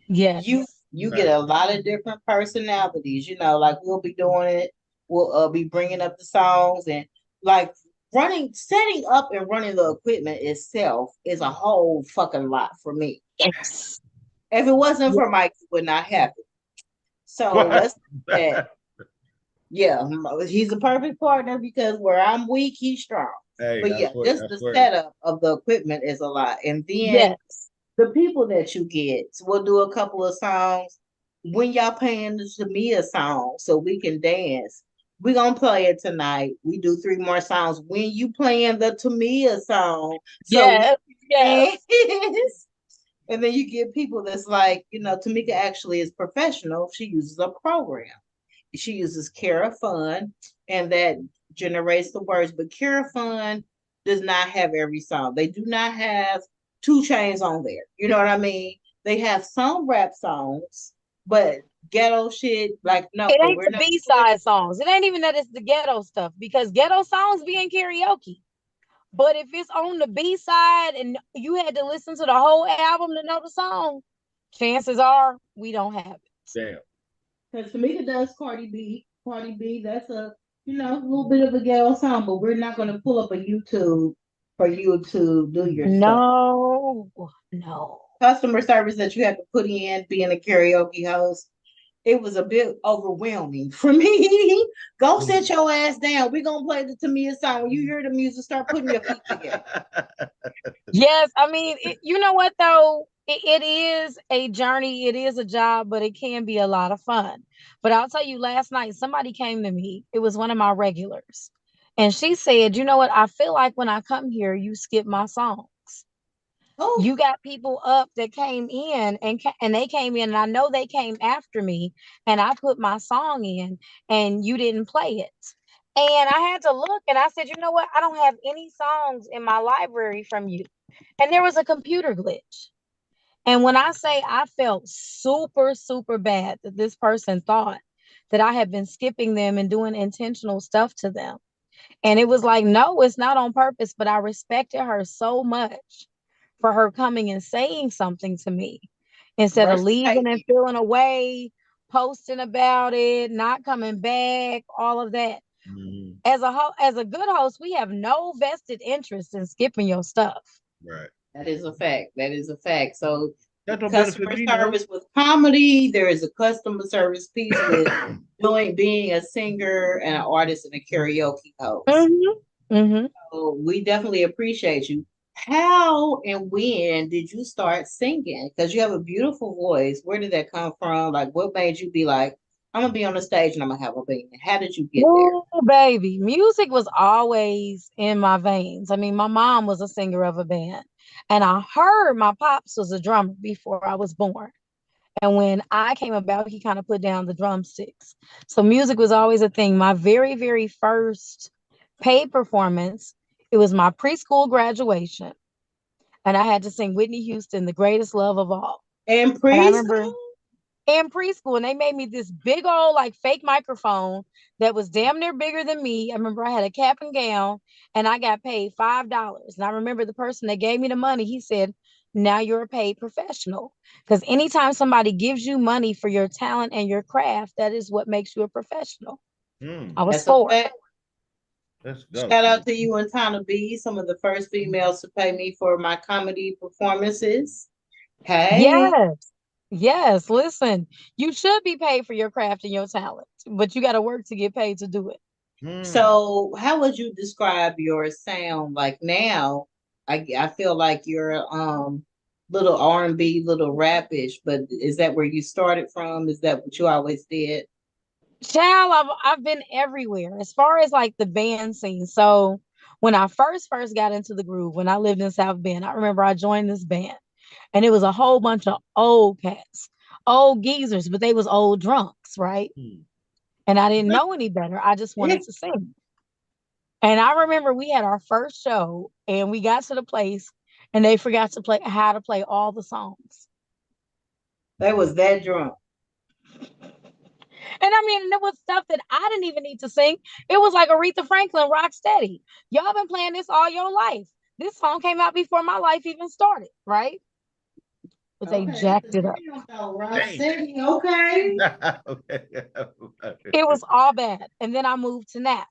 S3: You
S4: Yes.
S3: you
S2: Okay.
S3: get a lot of different personalities. Like we'll be doing it. We'll be bringing up the songs and like setting up and running the equipment itself is a whole fucking lot for me.
S4: Yes.
S3: If it wasn't for Mike, it would not happen. So
S2: What?
S3: let's that. Yeah, he's a perfect partner because where I'm weak, he's strong.
S2: Hey,
S3: But
S2: I
S3: yeah,
S2: swear,
S3: just
S2: I
S3: the
S2: swear.
S3: setup of the equipment is a lot. And then
S4: Yes.
S3: the people that you get. So we'll do a couple of songs. When y'all playing the Tamia song so we can dance, we gonna play it tonight. We do 3 more songs. When you playing the Tamia song, so we
S4: Yes.
S3: can
S4: Yes.
S3: dance. And then you get people that's like, Tamika actually is professional. She uses a program. She uses Kara Fun, and that generates the words. But Kara Fun does not have every song. They do not have 2 Chainz on there. You know what I mean? They have some rap songs, but ghetto shit, like no,
S4: It ain't
S3: we're
S4: the
S3: not doing
S4: B-side songs. It ain't even that it's the ghetto stuff because ghetto songs be in karaoke. But if it's on the B side and you had to listen to the whole album to know the song, chances are we don't have it.
S2: Damn.
S3: because Tamika does Cardi B. Cardi B, that's a little bit of a ghetto song, but we're not gonna pull up a YouTube for you to do your stuff.
S4: No, no.
S3: Customer service that you have to put in being a karaoke host, it was a bit overwhelming for me. Go sit your ass down. We're gonna play the Tamia song. When you hear the music, start putting your feet together.
S4: Yes, I mean, you know what though? It is a journey, it is a job, but it can be a lot of fun. But I'll tell you, last night somebody came to me. It was one of my regulars, and she said, "You know what? I feel like when I come here, you skip my songs.
S3: Oh,
S4: You got people up that came in and they came in, and I know they came after me, and I put my song in, and you didn't play it." And I had to look, and I said, "You know what? I don't have any songs in my library from you." And there was a computer glitch. And when I say I felt super, super bad that this person thought that I had been skipping them and doing intentional stuff to them. And it was like, no, it's not on purpose, but I respected her so much for her coming and saying something to me instead of leaving and
S3: reciprocate.
S4: feeling away, posting about it, not coming back, all of that.
S2: Mhm.
S4: As a good host, we have no vested interest in skipping your stuff.
S2: Right.
S3: That is a fact. That is a fact. So
S2: That don't benefit
S3: customer
S2: me none.
S3: service with comedy, there is a customer service piece with being a singer and an artist and a karaoke host.
S4: Mm-hmm. Mm-hmm.
S3: So we definitely appreciate you. How and when did you start singing? Because you have a beautiful voice. Where did that come from? Like, what made you be like, I'm gonna be on the stage and I'm gonna have a band? How did you get there?
S4: Oh, baby. Music was always in my veins. I mean, my mom was a singer of a band, and I heard my pops was a drummer before I was born. And when I came about, he kind of put down the drumsticks. So music was always a thing. My very, very first paid performance, it was my preschool graduation, and I had to sing Whitney Houston, The Greatest Love of All.
S3: In
S4: And I remember
S3: preschool?
S4: in preschool, and they made me this big old like fake microphone that was damn near bigger than me. I remember I had a cap and gown, and I got paid $5. And I remember the person that gave me the money, he said, "Now you're a paid professional." Because anytime somebody gives you money for your talent and your craft, that is what makes you a professional. I was
S3: That's a
S4: 4.
S3: fact.
S2: Let's go.
S3: Shout out to you and Tana B, some of the first females to pay me for my comedy performances. Hey.
S4: Yes. Yes. Listen, you should be paid for your craft and your talent, but you got to work to get paid to do it.
S2: Mm.
S3: So, how would you describe your sound like now? I feel like you're little R&B, little rapish, but is that where you started from? Is that what you always did?
S4: Child, I've been everywhere as far as like the band scene. So when I first got into the groove, when I lived in South Bend, I remember I joined this band, and it was a whole bunch of old cats, old geezers, but they was old drunks, right?
S2: Hmm.
S4: And I didn't know any better. I just wanted to sing. And I remember we had our first show, and we got to the place, and they forgot to play how to play all the songs.
S3: They was that drunk.
S4: And I mean, there was stuff that I didn't even need to sing. It was like Aretha Franklin, Rock Steady. Y'all been playing this all your life. This song came out before my life even started, right? But they jacked it up.
S3: Rocksteady, okay.
S2: Okay.
S4: It was all bad. And then I moved to Nap.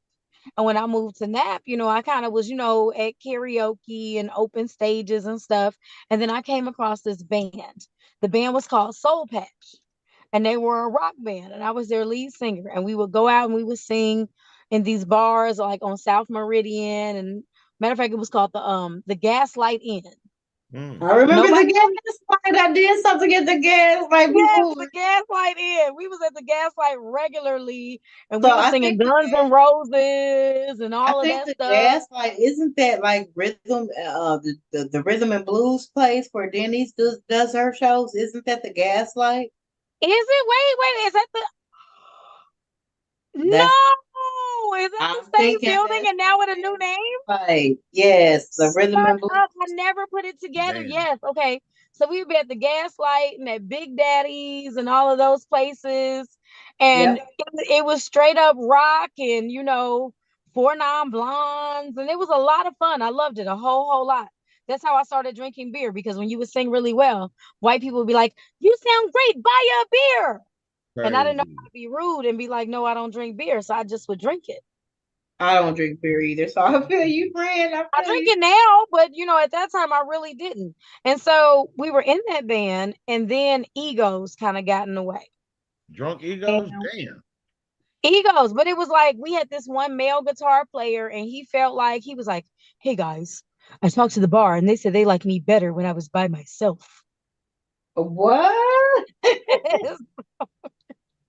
S4: And when I moved to Nap, I kind of was, at karaoke and open stages and stuff. And then I came across this band. The band was called Soul Patch. And they were a rock band, and I was their lead singer. And we would go out and we would sing in these bars like on South Meridian. And matter of fact, it was called the Gaslight Inn.
S3: I remember
S4: Nobody,
S3: the Gaslight. I did something at the Gaslight
S4: yes,
S3: before.
S4: the Gaslight Inn. We was at the Gaslight regularly, and
S3: So
S4: we were
S3: I
S4: singing
S3: think
S4: Guns N' Roses and
S3: I
S4: all of
S3: think
S4: that
S3: the
S4: stuff.
S3: Gaslight, isn't that like rhythm, the rhythm and blues place where Denny's does her shows? Isn't that the Gaslight?
S4: Is it? Wait, is that the? No,
S3: That's
S4: is that the
S3: I'm
S4: same
S3: thinking
S4: building
S3: that's
S4: and now with a new name?
S3: like yes, the rhythm
S4: Shut
S3: and blues.
S4: up. I never put it together.
S2: Damn.
S4: Yes. Okay. So we would be at the Gaslight and at Big Daddy's and all of those places. And
S3: Yep.
S4: it was straight up rock and, 4 Non Blondes. And it was a lot of fun. I loved it a whole lot. That's how I started drinking beer, because when you would sing really well, white people would be like, "You sound great. Buy you a beer." And I didn't know
S2: Crazy.
S4: how to be rude and be like, "No, I don't drink beer." So I just would drink it.
S3: I don't drink beer either, so I feel you, friend. I
S4: I
S3: feel
S4: drink
S3: you.
S4: it now, but at that time I really didn't. And so we were in that band, and then egos kind of got in the way.
S2: Drunk
S4: And
S2: egos? Damn.
S4: egos, but it was like we had this one male guitar player, and he felt like he was like, "Hey guys, I talked to the bar, and they said they liked me better when I was by myself."
S3: What?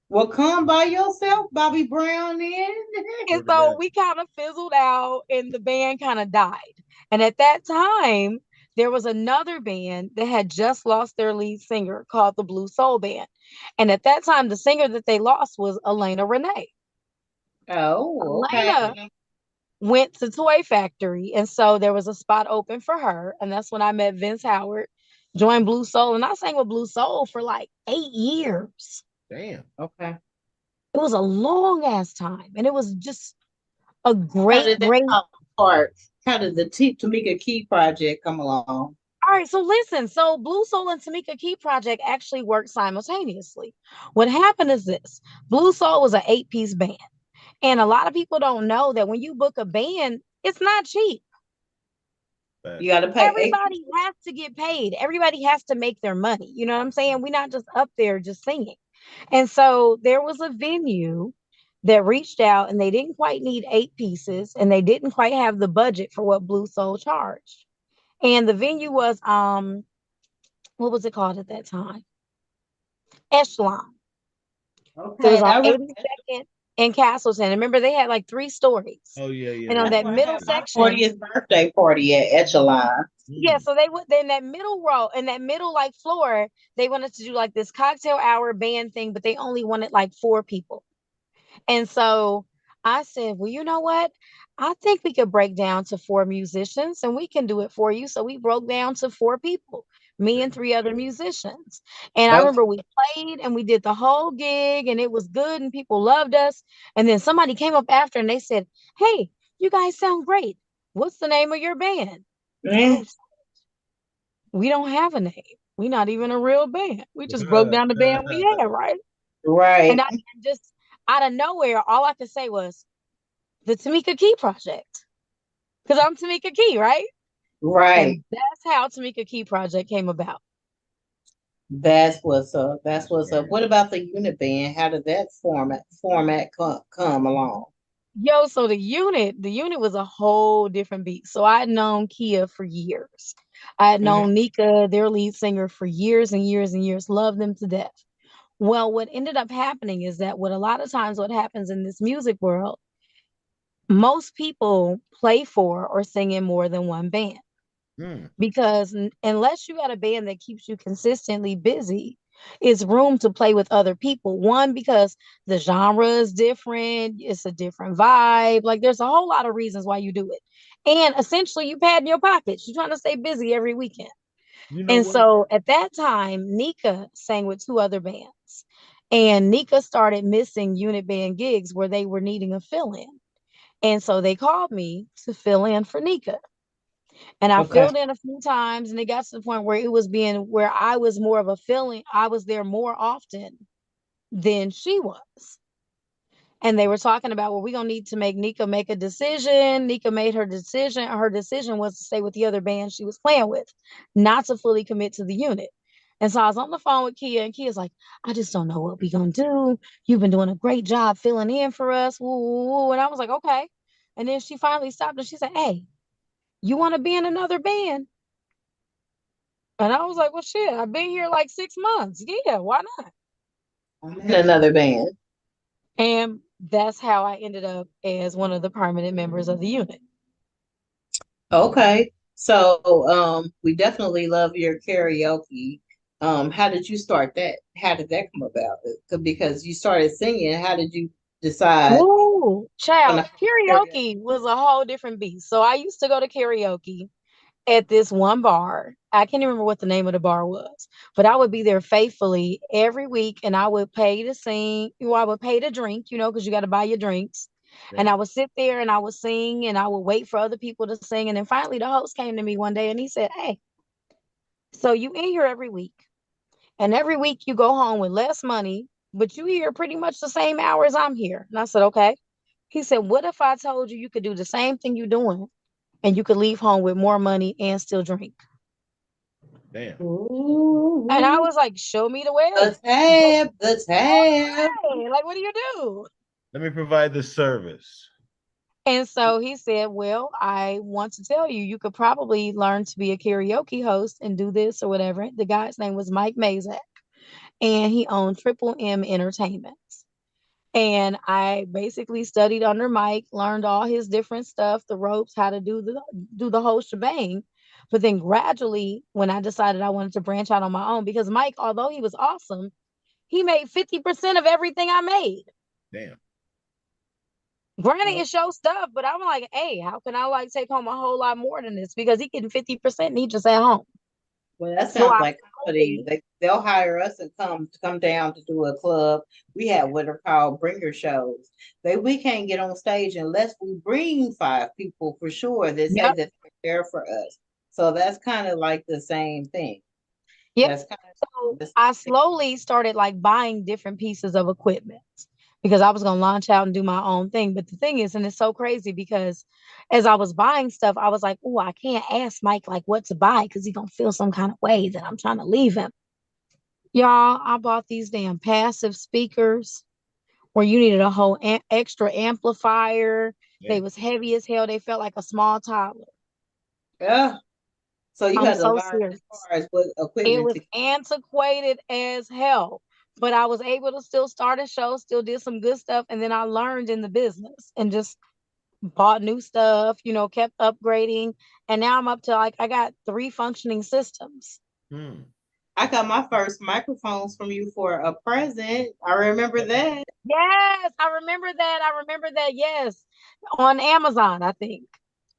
S3: Well, come by yourself, Bobby Brown. Then
S4: And
S2: Look at
S4: so
S2: that.
S4: we kind of fizzled out, and the band kind of died. And at that time, there was another band that had just lost their lead singer called the Blue Soul Band. And at that time, the singer that they lost was Elena Renee.
S3: oh,
S4: Elena
S3: okay.
S4: went to Toy Factory. And so there was a spot open for her. And that's when I met Vince Howard, joined Blue Soul. And I sang with Blue Soul for like 8 years.
S2: Damn.
S3: Okay.
S4: It was a long ass time. And it was just a
S3: How
S4: great,
S3: did that
S4: great.
S3: part? How did the Tamika Key project come along?
S4: All right, so listen. So Blue Soul and Tamika Key project actually worked simultaneously. What happened is this: Blue Soul was an 8-piece band. And a lot of people don't know that when you book a band, it's not cheap.
S3: You got to pay
S4: Everybody has to get paid. Everybody has to make their money. You know what I'm saying? We're not just up there just singing. And so there was a venue that reached out, and they didn't quite need 8 pieces, and they didn't quite have the budget for what Blue Soul charged. And the venue was what was it called at that time? Echelon. It was
S3: Okay,
S4: on
S3: I remember
S4: 82nd and Castleton. Remember, they had like 3 stories.
S2: Oh yeah, yeah.
S4: And on
S2: Yeah.
S3: that's
S4: that
S3: where I
S4: middle
S3: had my
S4: section,
S3: 40th birthday party at Echelon.
S4: yeah, so they would in that middle row, in that middle like floor, they wanted to do like this cocktail hour band thing, but they only wanted like 4 people. And so I said, well, you know what? I think we could break down to 4 musicians and we can do it for you. So we broke down to 4 people, me and 3 other musicians. And I
S3: Okay.
S4: remember we played and we did the whole gig, and it was good and people loved us. And then somebody came up after and they said, "Hey, you guys sound great. What's the name of your band?"
S3: Mm,
S4: Oh, we don't have a name. We're not even a real band. We just broke down the band we had, right? And
S3: right.
S4: I just out of nowhere, all I could say was the Tamika Key Project. Because I'm Tamika Key, right?
S3: Right.
S4: And that's how Tamika Key Project came about.
S3: That's what's up. That's
S2: That's
S3: what's up.
S2: crazy.
S3: What about the unit band? How did that format come along?
S4: Yo, so the unit was a whole different beat. So I had known Kia for years. I had
S3: Mhm.
S4: known Nika, their lead singer, for years and years and years, loved them to death. Well, what ended up happening is that what a lot of times what happens in this music world, most people play for or sing in more than one band
S2: Hmm.
S4: because unless you got a band that keeps you consistently busy, it's room to play with other people. One, because the genre is different, it's a different vibe. Like there's a whole lot of reasons why you do it. And essentially you pad in your pockets. You're trying to stay busy every weekend.
S2: You know
S4: And
S2: what?
S4: so at that time, Nika sang with two other bands. And Nika started missing unit band gigs where they were needing a fill-in. And so they called me to fill in for Nika. And I
S3: Okay.
S4: filled in a few times, and it got to the point where it was being where I was more of a filling. I was there more often than she was. And they were talking about, well, we're gonna need to make Nika make a decision. Nika made her decision. Her decision was to stay with the other band she was playing with, not to fully commit to the unit. And so I was on the phone with Kia, and Kia's like, I just don't know what we're gonna do. You've been doing a great job filling in for us. Woo, woo, woo. And I was like, okay. And then she finally stopped and she said, hey, you want to be in another band? And I was like, well, shit, I've been here like 6 months. Yeah, why not?
S3: I'm in another band.
S4: And that's how I ended up as one of the permanent members of the unit.
S3: Okay. So we definitely love your karaoke. How did you start that? How did that come about? Because you started singing, how did you decide
S4: Ooh,
S3: on
S4: child,
S3: a karaoke?
S4: karaoke was a whole different beast. So I used to go to karaoke at this one bar. I can't even remember what the name of the bar was, but I would be there faithfully every week and I would pay to sing. I would pay to drink, because you got to buy your drinks.
S2: Yeah.
S4: And I would sit there and I would sing and I would wait for other people to sing. And then finally the host came to me one day and he said, hey, so you in here every week and every week you go home with less money, but you here pretty much the same hours I'm here. And I said, okay. He said, what if I told you you could do the same thing you're doing and you could leave home with more money and still drink?
S2: Damn.
S4: And I
S3: Ooh,
S4: was like, show me the way.
S3: the
S4: Show
S3: tab, the tab.
S4: me the way. Like, what do you do?
S2: Let me provide this service.
S4: And so he said, well, I want to tell you, you could probably learn to be a karaoke host and do this or whatever. The guy's name was Mike Mazak, and he owned Triple M Entertainment. And I basically studied under Mike, learned all his different stuff, the ropes, how to do the whole shebang. But then gradually, when I decided I wanted to branch out on my own, because Mike, although he was awesome, he made 50% of everything I made.
S2: Damn.
S4: Granted, it's show stuff, but I'm like, hey, how can I like take home a whole lot more than this? Because he getting 50% and he just at home.
S3: Well, that
S4: So
S3: sounds
S4: I
S3: like comedy.
S4: slowly,
S3: They'll hire us and come down to do a club. We have what are called bringer shows. We can't get on stage unless we bring 5 people for sure that say
S4: yep,
S3: that they're there for us. So that's kind of like the same thing.
S4: yep.
S3: That's kind
S4: So
S3: of the
S4: I
S3: same
S4: slowly started like buying different pieces of equipment because I was gonna launch out and do my own thing. But the thing is, and it's so crazy because as I was buying stuff, I was like, oh, I can't ask Mike like what to buy because he's gonna feel some kind of way that I'm trying to leave him. Y'all, I bought these damn passive speakers where you needed a whole extra amplifier. They
S2: Damn.
S4: was heavy as hell. They felt like a small toddler.
S3: Yeah. So you
S4: I'm
S3: had to
S4: so
S3: learn as
S4: serious.
S3: far as what
S4: It
S3: equipment
S4: was
S3: to.
S4: antiquated as hell, but I was able to still start a show, still did some good stuff, and then I learned in the business and just bought new stuff, kept upgrading, and now I'm up to like I got 3 functioning systems.
S2: Hmm.
S3: I got my first microphones from you for a present. I remember that.
S4: Yes, I remember that. I remember that. Yes, on Amazon, I think.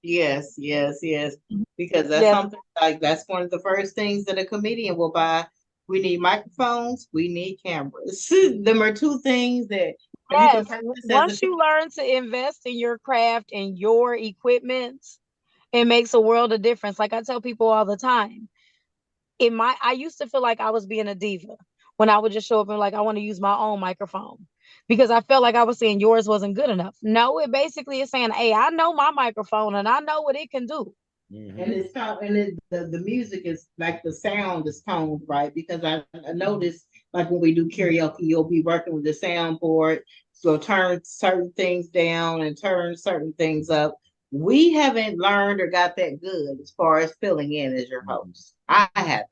S3: Yes, yes, yes. Because that's
S4: Yes,
S3: something like that's one of the first things that a comedian will buy. We need microphones, we need cameras. Them are 2 things that if you can
S4: yes.
S3: purchase as a
S4: Once you learn to invest in your craft and your equipment, it makes a world of difference. Like I tell people all the time, I used to feel like I was being a diva when I would just show up and like I want to use my own microphone because I felt like I was saying yours wasn't good enough. No, it basically is saying, hey, I know my microphone and I know what it can do.
S3: and
S2: Mm-hmm.
S3: it's and the music is like the sound is toned right because I noticed like when we do karaoke, you'll be working with the soundboard. So turn certain things down and turn certain things up. We haven't learned or got that good as far as filling in as your host. I haven't.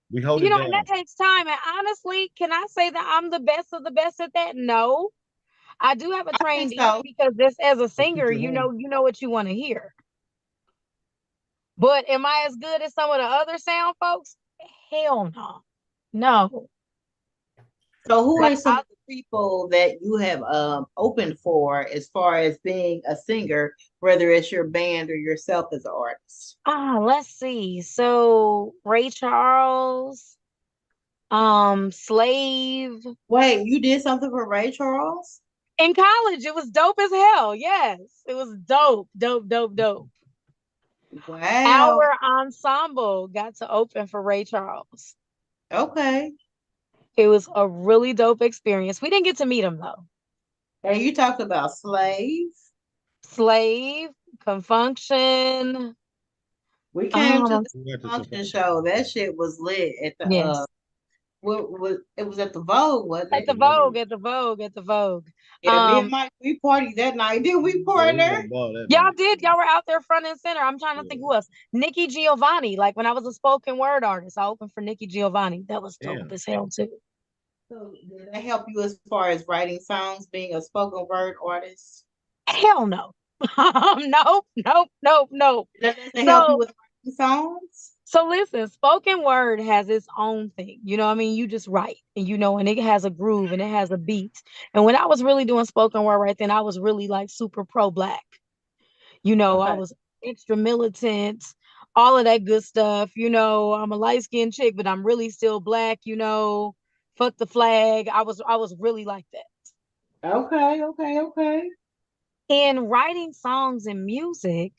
S2: We hold
S4: You
S2: it
S4: know,
S2: down.
S4: and that takes time. And honestly, can I say that I'm the best of the best at that? No. I do have a
S3: I
S4: trained
S3: think
S4: ear
S3: so.
S4: because this as a
S2: Let's teach
S4: singer,
S2: you home.
S4: you know what you want to hear. But am I as good as some of the other sound folks? Hell no. No.
S3: So who
S4: Like
S3: are some of the people that you have opened for as far as being a singer, whether it's your band or yourself as an artist?
S4: let's see. So Ray Charles, Slave.
S3: Wait, you did something for Ray Charles?
S4: In college, it was dope as hell. Yes. It was dope, dope, dope, dope.
S3: Wow.
S4: Our ensemble got to open for Ray Charles.
S3: Okay.
S4: It was a really dope experience. We didn't get to meet him though.
S3: And you talked about Slave.
S4: Slave, Confunction.
S3: We came to
S4: Um,
S3: the
S2: We got to
S3: function
S2: some-
S3: show. That shit was lit at the
S4: yes.
S3: what it was at the Vogue, wasn't
S4: At
S3: it?
S4: the Vogue, at the Vogue, at the Vogue.
S3: Yeah, me and Mike, we partied that night. Did we
S2: Yeah, we
S3: partner?
S2: got ball that
S4: Y'all
S2: night.
S4: did. Y'all were out there front and center. I'm trying to think who else. Nikki Giovanni. Like when I was a spoken word artist, I opened for Nikki Giovanni. That was dope
S2: Yeah.
S4: as hell too.
S3: So did that help you as far as writing songs, being a spoken word artist?
S4: Hell no. Nope, nope, nope, nope.
S3: That doesn't help you
S4: So,
S3: with writing songs?
S4: so listen, spoken word has its own thing. You know what I mean? You just write and you know, and it has a groove and it has a beat. And when I was really doing spoken word right then, I was really like super pro-black. You know, I
S3: Okay.
S4: was extra militant, all of that good stuff. You know, I'm a light-skinned chick, but I'm really still black, you know. Fuck the flag. I was really like that.
S3: Okay.
S4: In writing songs and music,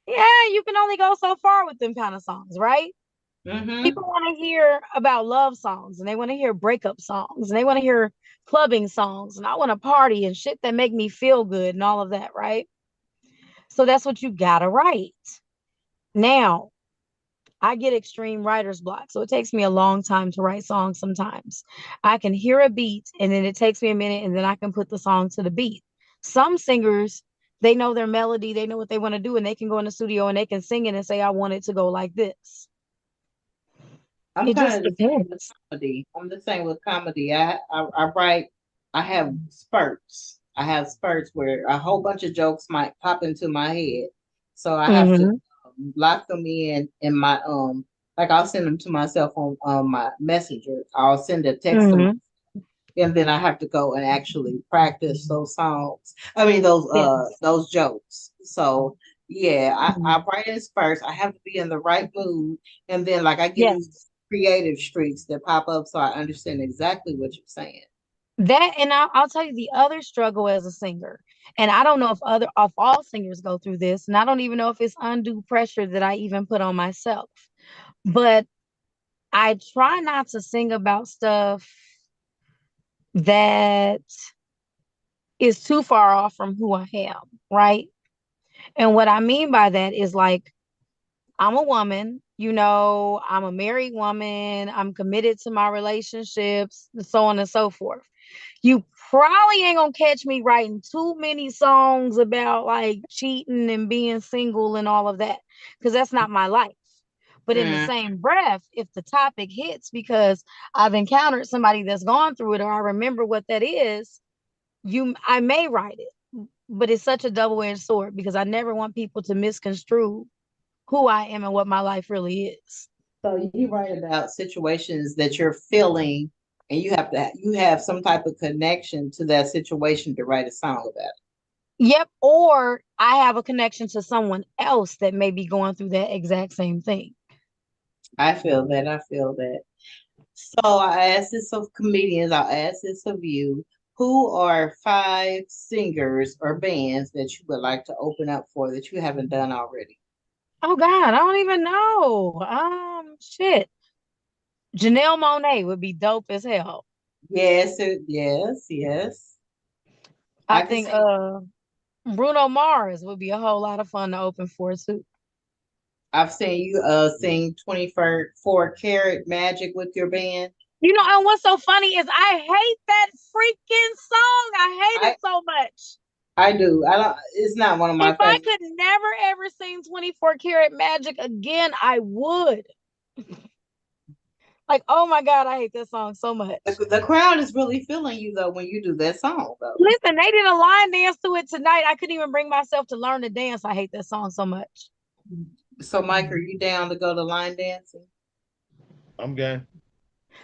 S4: yeah, you can only go so far with them kind of songs, right?
S3: Mm-hmm.
S4: People want to hear about love songs and they want to hear breakup songs and they want to hear clubbing songs and I want to party and shit that make me feel good and all of that, right? So that's what you gotta write. Now, I get extreme writer's block. So it takes me a long time to write songs sometimes. I can hear a beat and then it takes me a minute and then I can put the song to the beat. Some singers, they know their melody, they know what they want to do, and they can go in the studio and they can sing it and say, I want it to go like this.
S3: I'm
S4: It
S3: kind
S4: just
S3: of the same with
S4: depends.
S3: comedy. I'm the same with comedy. I write, I have spurts. I have spurts where a whole bunch of jokes might pop into my head. So I have to
S4: Mhm.
S3: lock them in my like I'll send them to myself on my messenger. I'll send a text to
S4: Mhm.
S3: and then I have to go and actually practice those songs. I mean
S4: Yes.
S3: those jokes. So yeah, I
S4: Mhm.
S3: write in spurts. I have to be in the right mood, and then like I get these
S4: Yes.
S3: creative streaks that pop up, so I understand exactly what you're saying.
S4: That and I'll tell you the other struggle as a singer. And I don't know if all singers go through this, and I don't even know if it's undue pressure that I even put on myself. But I try not to sing about stuff that is too far off from who I am, right? And what I mean by that is like I'm a woman, you know, I'm a married woman, I'm committed to my relationships, and so on and so forth. You probably ain't gonna catch me writing too many songs about like cheating and being single and all of that, because that's not my life. But in the
S3: Mm.
S4: same breath, if the topic hits because I've encountered somebody that's gone through it or I remember what that is, I may write it. But it's such a double-edged sword because I never want people to misconstrue who I am and what my life really is.
S3: So you write about situations that you're feeling, and you have some type of connection to that situation to write a song about it.
S4: Yep. Or I have a connection to someone else that may be going through that exact same thing.
S3: I feel that. I feel that. So I asked this of comedians. I'll ask this of you. Who are 5 singers or bands that you would like to open up for that you haven't done already?
S4: Oh God, I don't even know. Shit. Janelle Monáe would be dope as hell.
S3: Yes.
S4: I
S3: I can
S4: think
S3: see.
S4: Bruno Mars would be a whole lot of fun to open for too.
S3: I've seen you sing 24 Karat Magic with your band.
S4: You know, and what's so funny is I hate that freaking song. I hate it so much.
S3: I do. I don't. It's not one of my
S4: If I
S3: favorites.
S4: could never ever sing 24 Karat Magic again, I would. Like, oh my God, I hate that song so much.
S3: The crowd is really feeling you though when you do that song though.
S4: Listen, they did a line dance to it tonight. I couldn't even bring myself to learn to dance. I hate that song so much.
S3: So, Mike, are you down to go to line dancing?
S2: I'm game.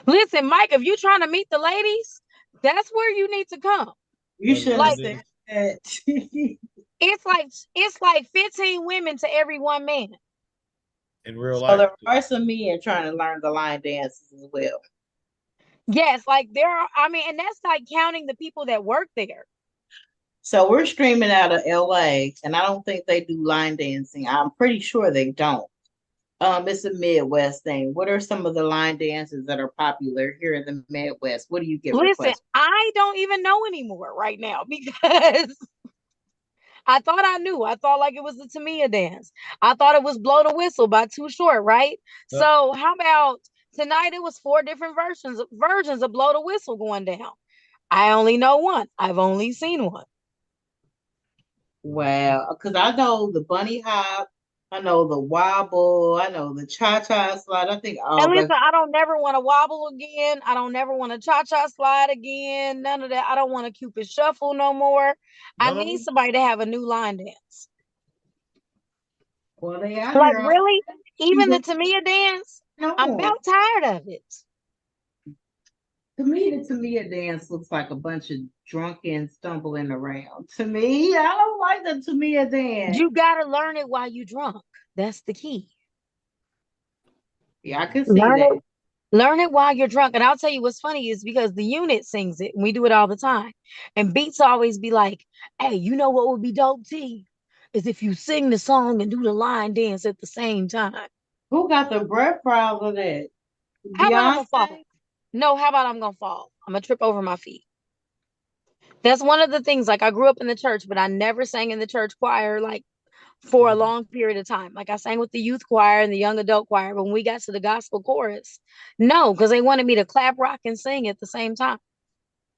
S4: Listen, Mike, if you're trying to meet the ladies, that's where you need to come.
S3: You should
S4: Like,
S3: have said that.
S4: it's like 15 women to every one man.
S2: In real
S3: So
S2: life.
S3: there are some men trying to learn the line dances as well.
S4: Yes, like there are, I mean, and that's like counting the people that work there.
S3: So we're streaming out of LA, and I don't think they do line dancing. I'm pretty sure they don't. It's a Midwest thing. What are some of the line dances that are popular here in the Midwest? What do you get
S4: Listen,
S3: requests?
S4: I don't even know anymore right now because I thought I knew. I thought like it was the Tamia dance. I thought it was Blow the Whistle by Too Short, right?
S2: Yep.
S4: So how about tonight? It was 4 different versions of Blow the Whistle going down. I only know one. I've only seen one.
S3: Wow, because I know the bunny hop, I know the wobble, I know the cha-cha slide. I think all
S4: And listen,
S3: that.
S4: I don't never want to wobble again. I don't never want to cha-cha slide again. None of that. I don't want to Cupid shuffle no more. I
S2: No.
S4: need somebody to have a new line dance.
S3: Well, they out
S4: Like
S3: here.
S4: really, even the Tamia dance, I'm
S3: No.
S4: about tired of it.
S3: To me, the Tamia dance looks like a bunch of drunken stumbling around. To me, I don't like the Tamia dance.
S4: You gotta learn it while you drunk. That's the key.
S3: Yeah, I can see that.
S4: Learn it while you're drunk. And I'll tell you what's funny is because the unit sings it and we do it all the time. And Beats always be like, hey, you know what would be dope, T? Is if you sing the song and do the line dance at the same time.
S3: Who got the breath for all of that?
S4: How about I'm gonna fall?
S3: Beyonce?
S4: No, how about I'm gonna fall? I'm gonna trip over my feet. That's one of the things. Like I grew up in the church, but I never sang in the church choir like for a long period of time. Like I sang with the youth choir and the young adult choir, but when we got to the gospel chorus, no, because they wanted me to clap, rock, and sing at the same time.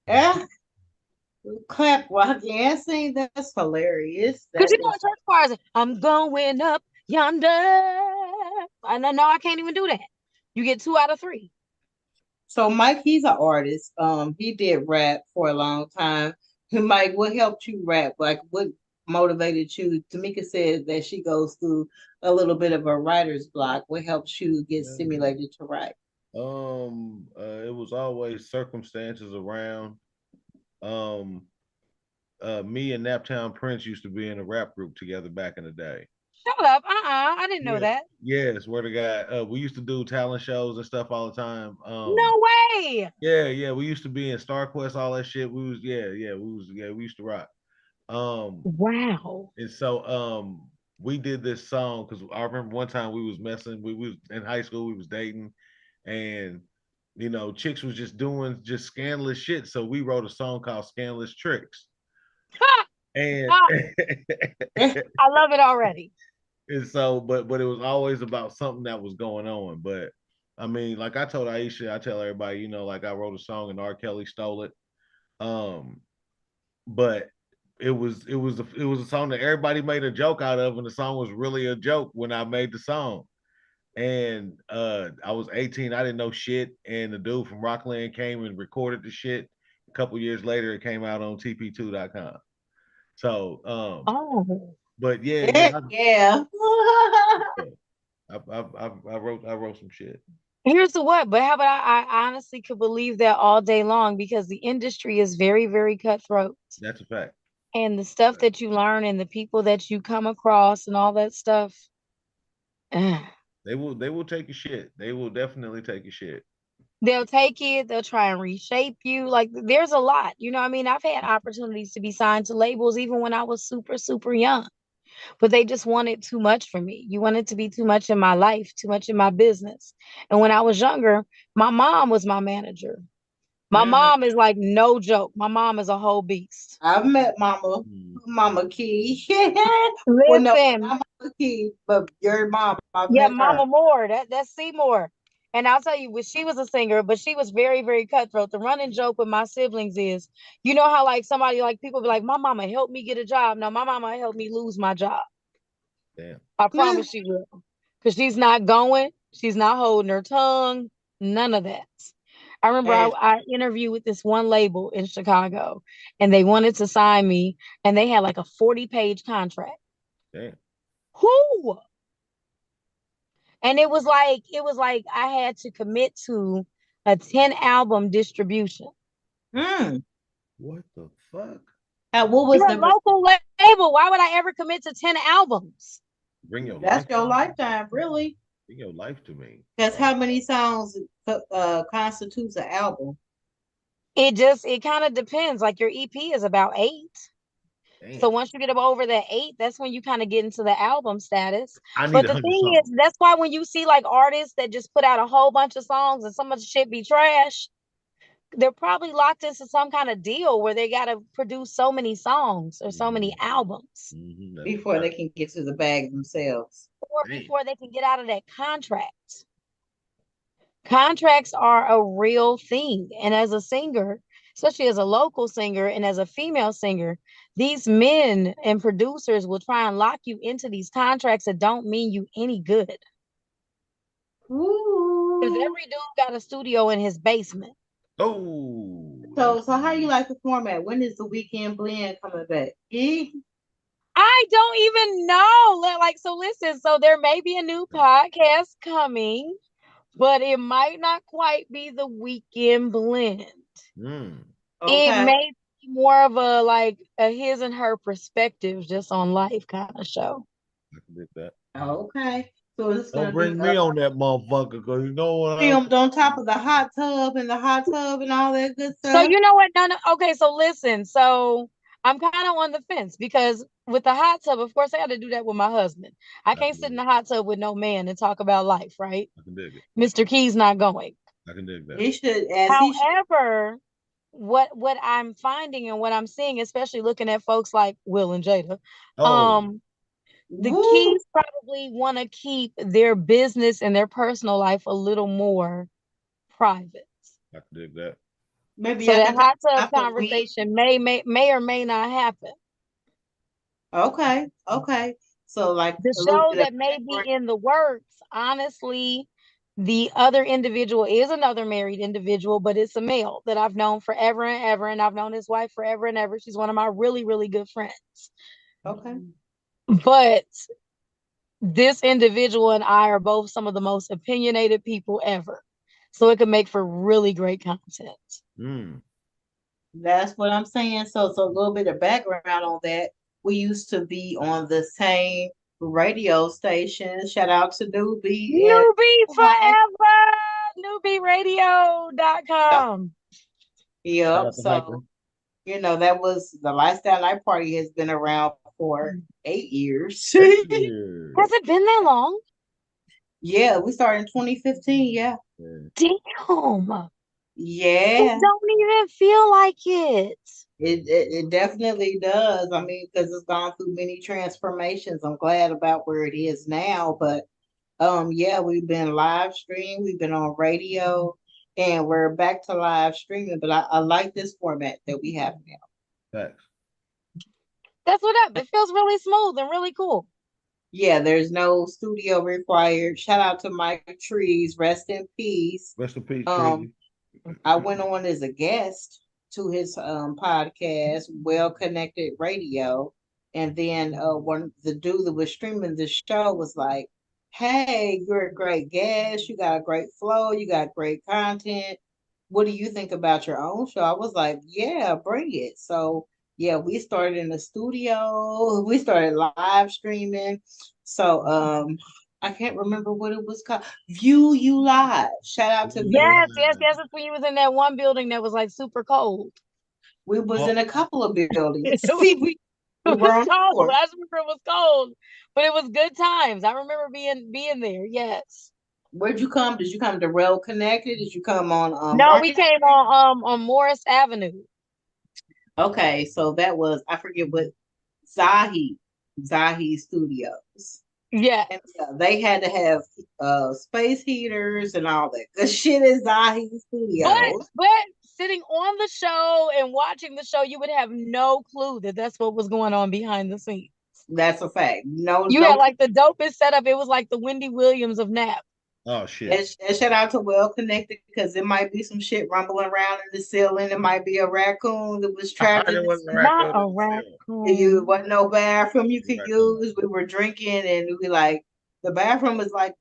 S3: Yeah. Clap rock and sing. That's hilarious.
S4: Because
S3: That
S4: you know,
S3: is.
S4: church choirs, I'm going up yonder. I know I can't even do that. You get 2 out of 3.
S3: So Mike, he's an artist. He did rap for a long time. Mike, what helped you rap? Like, what motivated you? Tamika said that she goes through a little bit of a writer's block. What helps you get stimulated to write?
S2: It was always circumstances around. Me and Naptown Prince used to be in a rap group together back in the day.
S4: Shut up. I didn't know that.
S2: Yeah, swear to God. We used to do talent shows and stuff all the time.
S4: No way.
S2: Yeah. We used to be in Star Quest, all that shit. We used to rock.
S4: Wow.
S2: And so we did this song because I remember one time we was messing, we was in high school, we was dating, and you know, chicks was just doing just scandalous shit. So we wrote a song called Scandalous Tricks. And
S4: I love it already.
S2: And so, but it was always about something that was going on. But I mean, like I told Aisha, I tell everybody, you know, like I wrote a song and R. Kelly stole it. But it was a song that everybody made a joke out of, and the song was really a joke when I made the song. And I was 18, I didn't know shit, and the dude from Rockland came and recorded the shit. A couple years later, it came out on TP2.com. So, but yeah, I wrote some shit.
S4: Here's the what, but how about I honestly could believe that all day long because the industry is very, very cutthroat.
S2: That's a fact.
S4: And the stuff that you learn and the people that you come across and all that stuff.
S2: They will take your shit. They will definitely take your shit.
S4: They'll take it, they'll try and reshape you. Like there's a lot, you know what I mean? I've had opportunities to be signed to labels even when I was super, super young. But they just wanted too much for me. You wanted to be too much in my life, too much in my business. And when I was younger, my mom was my manager. My mom is like no joke. My mom is a whole beast.
S3: I've met Mama Key.
S4: Listen,
S3: well, no, not Mama Key, but your mom.
S4: Mama Moore. That's Seymour. And I'll tell you, when she was a singer, but she was very, very cutthroat. The running joke with my siblings is, you know how like somebody like people be like, my mama helped me get a job. No, my mama helped me lose my job.
S2: Damn.
S4: I promise she will. Because she's not going, she's not holding her tongue, none of that. I remember
S3: And
S4: I interviewed with this one label in Chicago and they wanted to sign me and they had like a 40-page contract.
S2: Damn.
S4: Who? And it was like I had to commit to a 10 album distribution.
S2: What the fuck?
S3: what was
S4: You're a
S3: the
S4: local label. Why would I ever commit to 10 albums?
S2: Bring your
S3: that's
S2: life.
S3: your
S2: to me.
S3: lifetime, really?
S2: Bring your life to me.
S3: Because how many songs constitutes an album?
S4: It kind of depends. Like your EP is about 8.
S2: Damn.
S4: So once you get up over that 8, that's when you kind of get into the album status.
S2: I need
S4: But the
S2: 100
S4: thing
S2: songs.
S4: is, that's why when you see like artists that just put out a whole bunch of songs and some of the shit be trash, they're probably locked into some kind of deal where they got to produce so many songs or so many albums
S3: Before they can get to the bag themselves.
S4: or before they can get out of that contract. Contracts are a real thing. And as a singer, especially as a local singer and as a female singer, these men and producers will try and lock you into these contracts that don't mean you any good. Because
S3: Ooh.
S4: every dude got a studio in his basement.
S2: Oh.
S3: So how you like the format? When is the Weekend Blend coming back?
S4: I don't even know. So listen, so there may be a new podcast coming, but it might not quite be the Weekend Blend. It
S3: Okay.
S4: may be more of a his and her perspective just on life kind of show.
S2: I can dig that.
S3: Okay. So it's
S2: Don't
S3: gonna
S2: bring
S3: be
S2: me on that motherfucker, because you know what
S3: filmed on top of the hot tub and all that good
S4: So
S3: stuff.
S4: you know what? No. Okay, so listen. So I'm kind of on the fence because with the hot tub, of course, I got to do that with my husband. I can't sit in the hot tub with no man and talk about life, right?
S2: I can dig it.
S4: Mr. Key's not going.
S2: I can dig that.
S3: He should,
S4: However, what I'm finding and what I'm seeing, especially looking at folks like Will and Jada, the Keys probably want to keep their business and their personal life a little more private.
S2: I can dig that.
S3: Maybe
S4: so that hot tub conversation may or may not happen.
S3: Okay. So like
S4: the show that may be in the works, honestly, the other individual is another married individual, but it's a male that I've known forever and ever, and I've known his wife forever and ever. She's one of my really, really good friends.
S3: Okay.
S4: But this individual and I are both some of the most opinionated people ever. So it could make for really great content.
S3: That's what I'm saying. So a little bit of background on that. We used to be on the same radio station. Shout out to Newbie.
S4: Newbie forever. NewbieRadio.com.
S3: Yep. So, that was the Lifestyle Night Party has been around for 8 years.
S4: Has it been that long?
S3: Yeah, we started in 2015. Yeah.
S4: Damn.
S3: Yeah.
S4: It don't even feel like it.
S3: It definitely does. I mean, because it's gone through many transformations. I'm glad about where it is now. But yeah, we've been live stream, we've been on radio, and we're back to live streaming. But I like this format that we have now.
S2: Thanks.
S4: That's what up. It feels really smooth and really cool.
S3: Yeah, there's no studio required. Shout out to Mike Trees. Rest in peace.
S2: Rest in peace.
S3: I went on as a guest to his podcast, Well Connected Radio. And then the dude that was streaming the show was like, hey, you're a great guest. You got a great flow. You got great content. What do you think about your own show? I was like, yeah, bring it. So, yeah, we started in the studio. We started live streaming. So, I can't remember what it was called. View You Live. Shout out to
S4: Yes. That's when you was in that one building that was like super cold.
S3: We was in a couple of buildings.
S4: we were on cold. I remember it was cold, but it was good times. I remember being there. Yes.
S3: Where'd you come? Did you come to Rail Connected? Did you come on?
S4: No, we came on Morris Avenue.
S3: Okay, so that was, I forget what, Zahi Studios.
S4: Yeah.
S3: And they had to have space heaters and all that good shit inside his studio.
S4: But sitting on the show and watching the show, you would have no clue that that's what was going on behind the scenes.
S3: That's a fact. No,
S4: You had
S3: no.
S4: like the dopest setup. It was like the Wendy Williams of Nap.
S2: Oh shit.
S3: And shout out to Well Connected because it might be some shit rumbling around in the ceiling. It might be a raccoon that was trapped in
S2: It
S3: the
S2: wasn't a
S4: Not a
S3: You
S4: raccoon.
S3: wasn't no bathroom you could
S2: Raccoon.
S3: use. We were drinking and we like the bathroom is like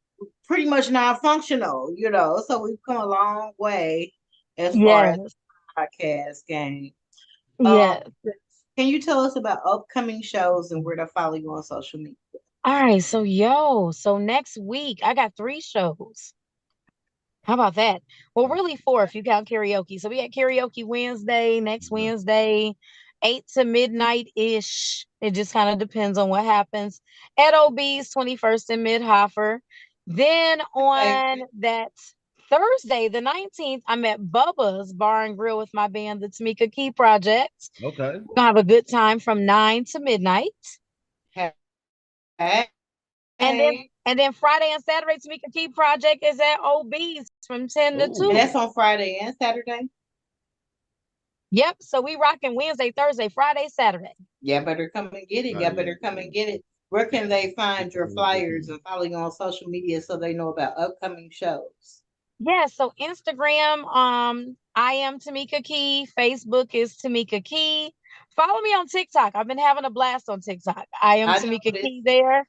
S3: pretty much non-functional, you know. So we've come a long way as far
S4: Yes.
S3: as podcast game.
S4: Yes.
S3: Can you tell us about upcoming shows and where to follow you on social media?
S4: All right. So next week I got 3 shows. How about that? Well, really 4 if you count karaoke. So we got karaoke Wednesday, next Wednesday, 8 to midnight-ish. It just kind of depends on what happens. At OB's 21st in Mid-Hoffer. Then on that Thursday, the 19th, I'm at Bubba's Bar and Grill with my band, the Tamika Key Project.
S2: Okay.
S4: We're gonna have a good time from 9 to midnight.
S3: Hey.
S4: And then Friday and Saturday, Tamika Key Project is at OB's from 10 to
S2: Ooh.
S4: 2.
S3: And that's on Friday and Saturday?
S4: Yep. So we rocking Wednesday, Thursday, Friday, Saturday.
S3: Yeah, better come and get it. Yeah, better come and get it. Where can they find your flyers and follow you on social media so they know about upcoming shows?
S4: Yeah, so Instagram, I am Tamika Key. Facebook is Tamika Key. Follow me on TikTok. I've been having a blast on TikTok. I am Tamika Key there.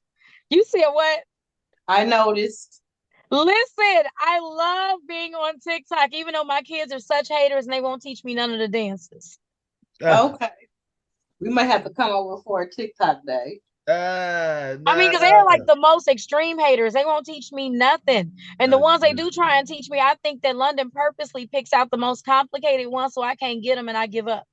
S4: You see what?
S3: I noticed.
S4: Listen, I love being on TikTok, even though my kids are such haters and they won't teach me none of the dances.
S3: Okay. We might have to come over for a TikTok day.
S4: I mean, because they're like the most extreme haters. They won't teach me nothing. And the ones they do try and teach me, I think that London purposely picks out the most complicated ones so I can't get them and I give up.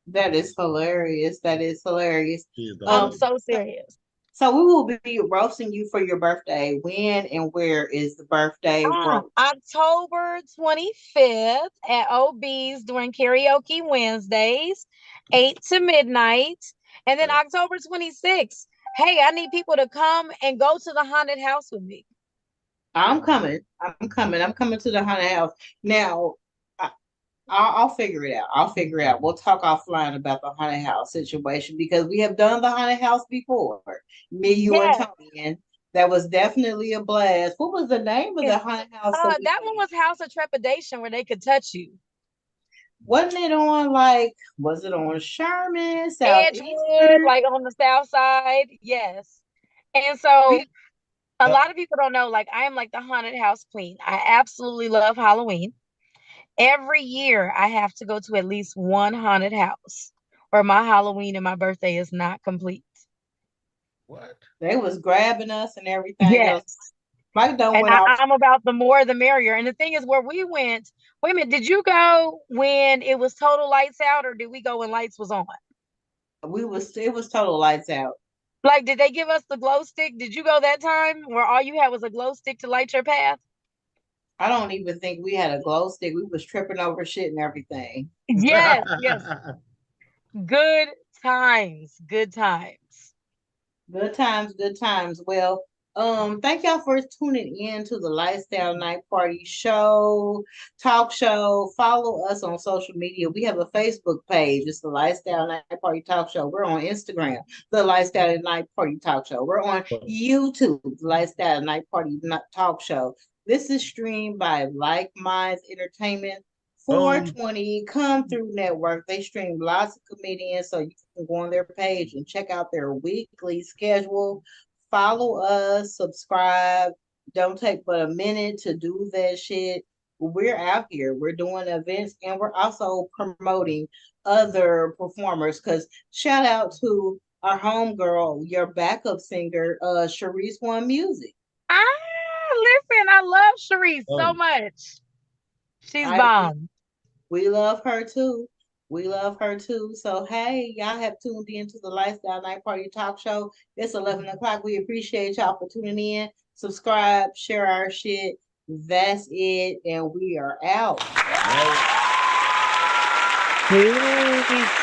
S3: That is hilarious. That is hilarious.
S4: I'm so serious.
S3: So we will be roasting you for your birthday. When and where is the birthday roast?
S4: October 25th at OB's during karaoke Wednesdays, 8 to midnight. And then October 26th, hey, I need people to come and go to the haunted house with me.
S3: I'm coming. I'm coming to the haunted house. Now, I'll figure it out. We'll talk offline about the haunted house situation because we have done the haunted house before. Me, you, and Tony. And that was definitely a blast. What was the name of the haunted house?
S4: That one was House of Trepidation where they could touch you.
S3: Wasn't it on was it on Sherman,
S4: Edgewood, like on the south side? Yes. And so a lot of people don't know, like I am like the haunted house queen. I absolutely love Halloween. Every year I have to go to at least one haunted house or my Halloween and my birthday is not complete.
S2: What?
S3: They was grabbing us and everything.
S4: Yes.
S3: Mike don't
S4: and I'm about the more the merrier. And the thing is, where we went, wait a minute, did you go when it was total lights out or did we go when lights was on?
S3: It was total lights out.
S4: Like, did they give us the glow stick? Did you go that time where all you had was a glow stick to light your path?
S3: I don't even think we had a glow stick. We was tripping over shit and everything.
S4: Yes, yes. Good times, good times.
S3: Good times, good times. Well, thank y'all for tuning in to the Lifestyle Night Party show, talk show. Follow us on social media. We have a Facebook page. It's the Lifestyle Night Party Talk Show. We're on Instagram, the Lifestyle Night Party Talk Show. We're on YouTube, the Lifestyle Night Party Talk Show. This is streamed by Like Minds Entertainment. 420 Come Through Network. They stream lots of comedians, so you can go on their page and check out their weekly schedule. Follow us, subscribe. Don't take but a minute to do that shit. We're out here. We're doing events and we're also promoting other performers. Because shout out to our homegirl, your backup singer, Sharice One Music.
S4: Listen, I love Sharice so much. She's bomb.
S3: We love her too. We love her too. So, hey, y'all have tuned into the Lifestyle Night Party Talk Show. It's 11 o'clock. We appreciate y'all for tuning in. Subscribe, share our shit. That's it. And we are out.
S4: Peace.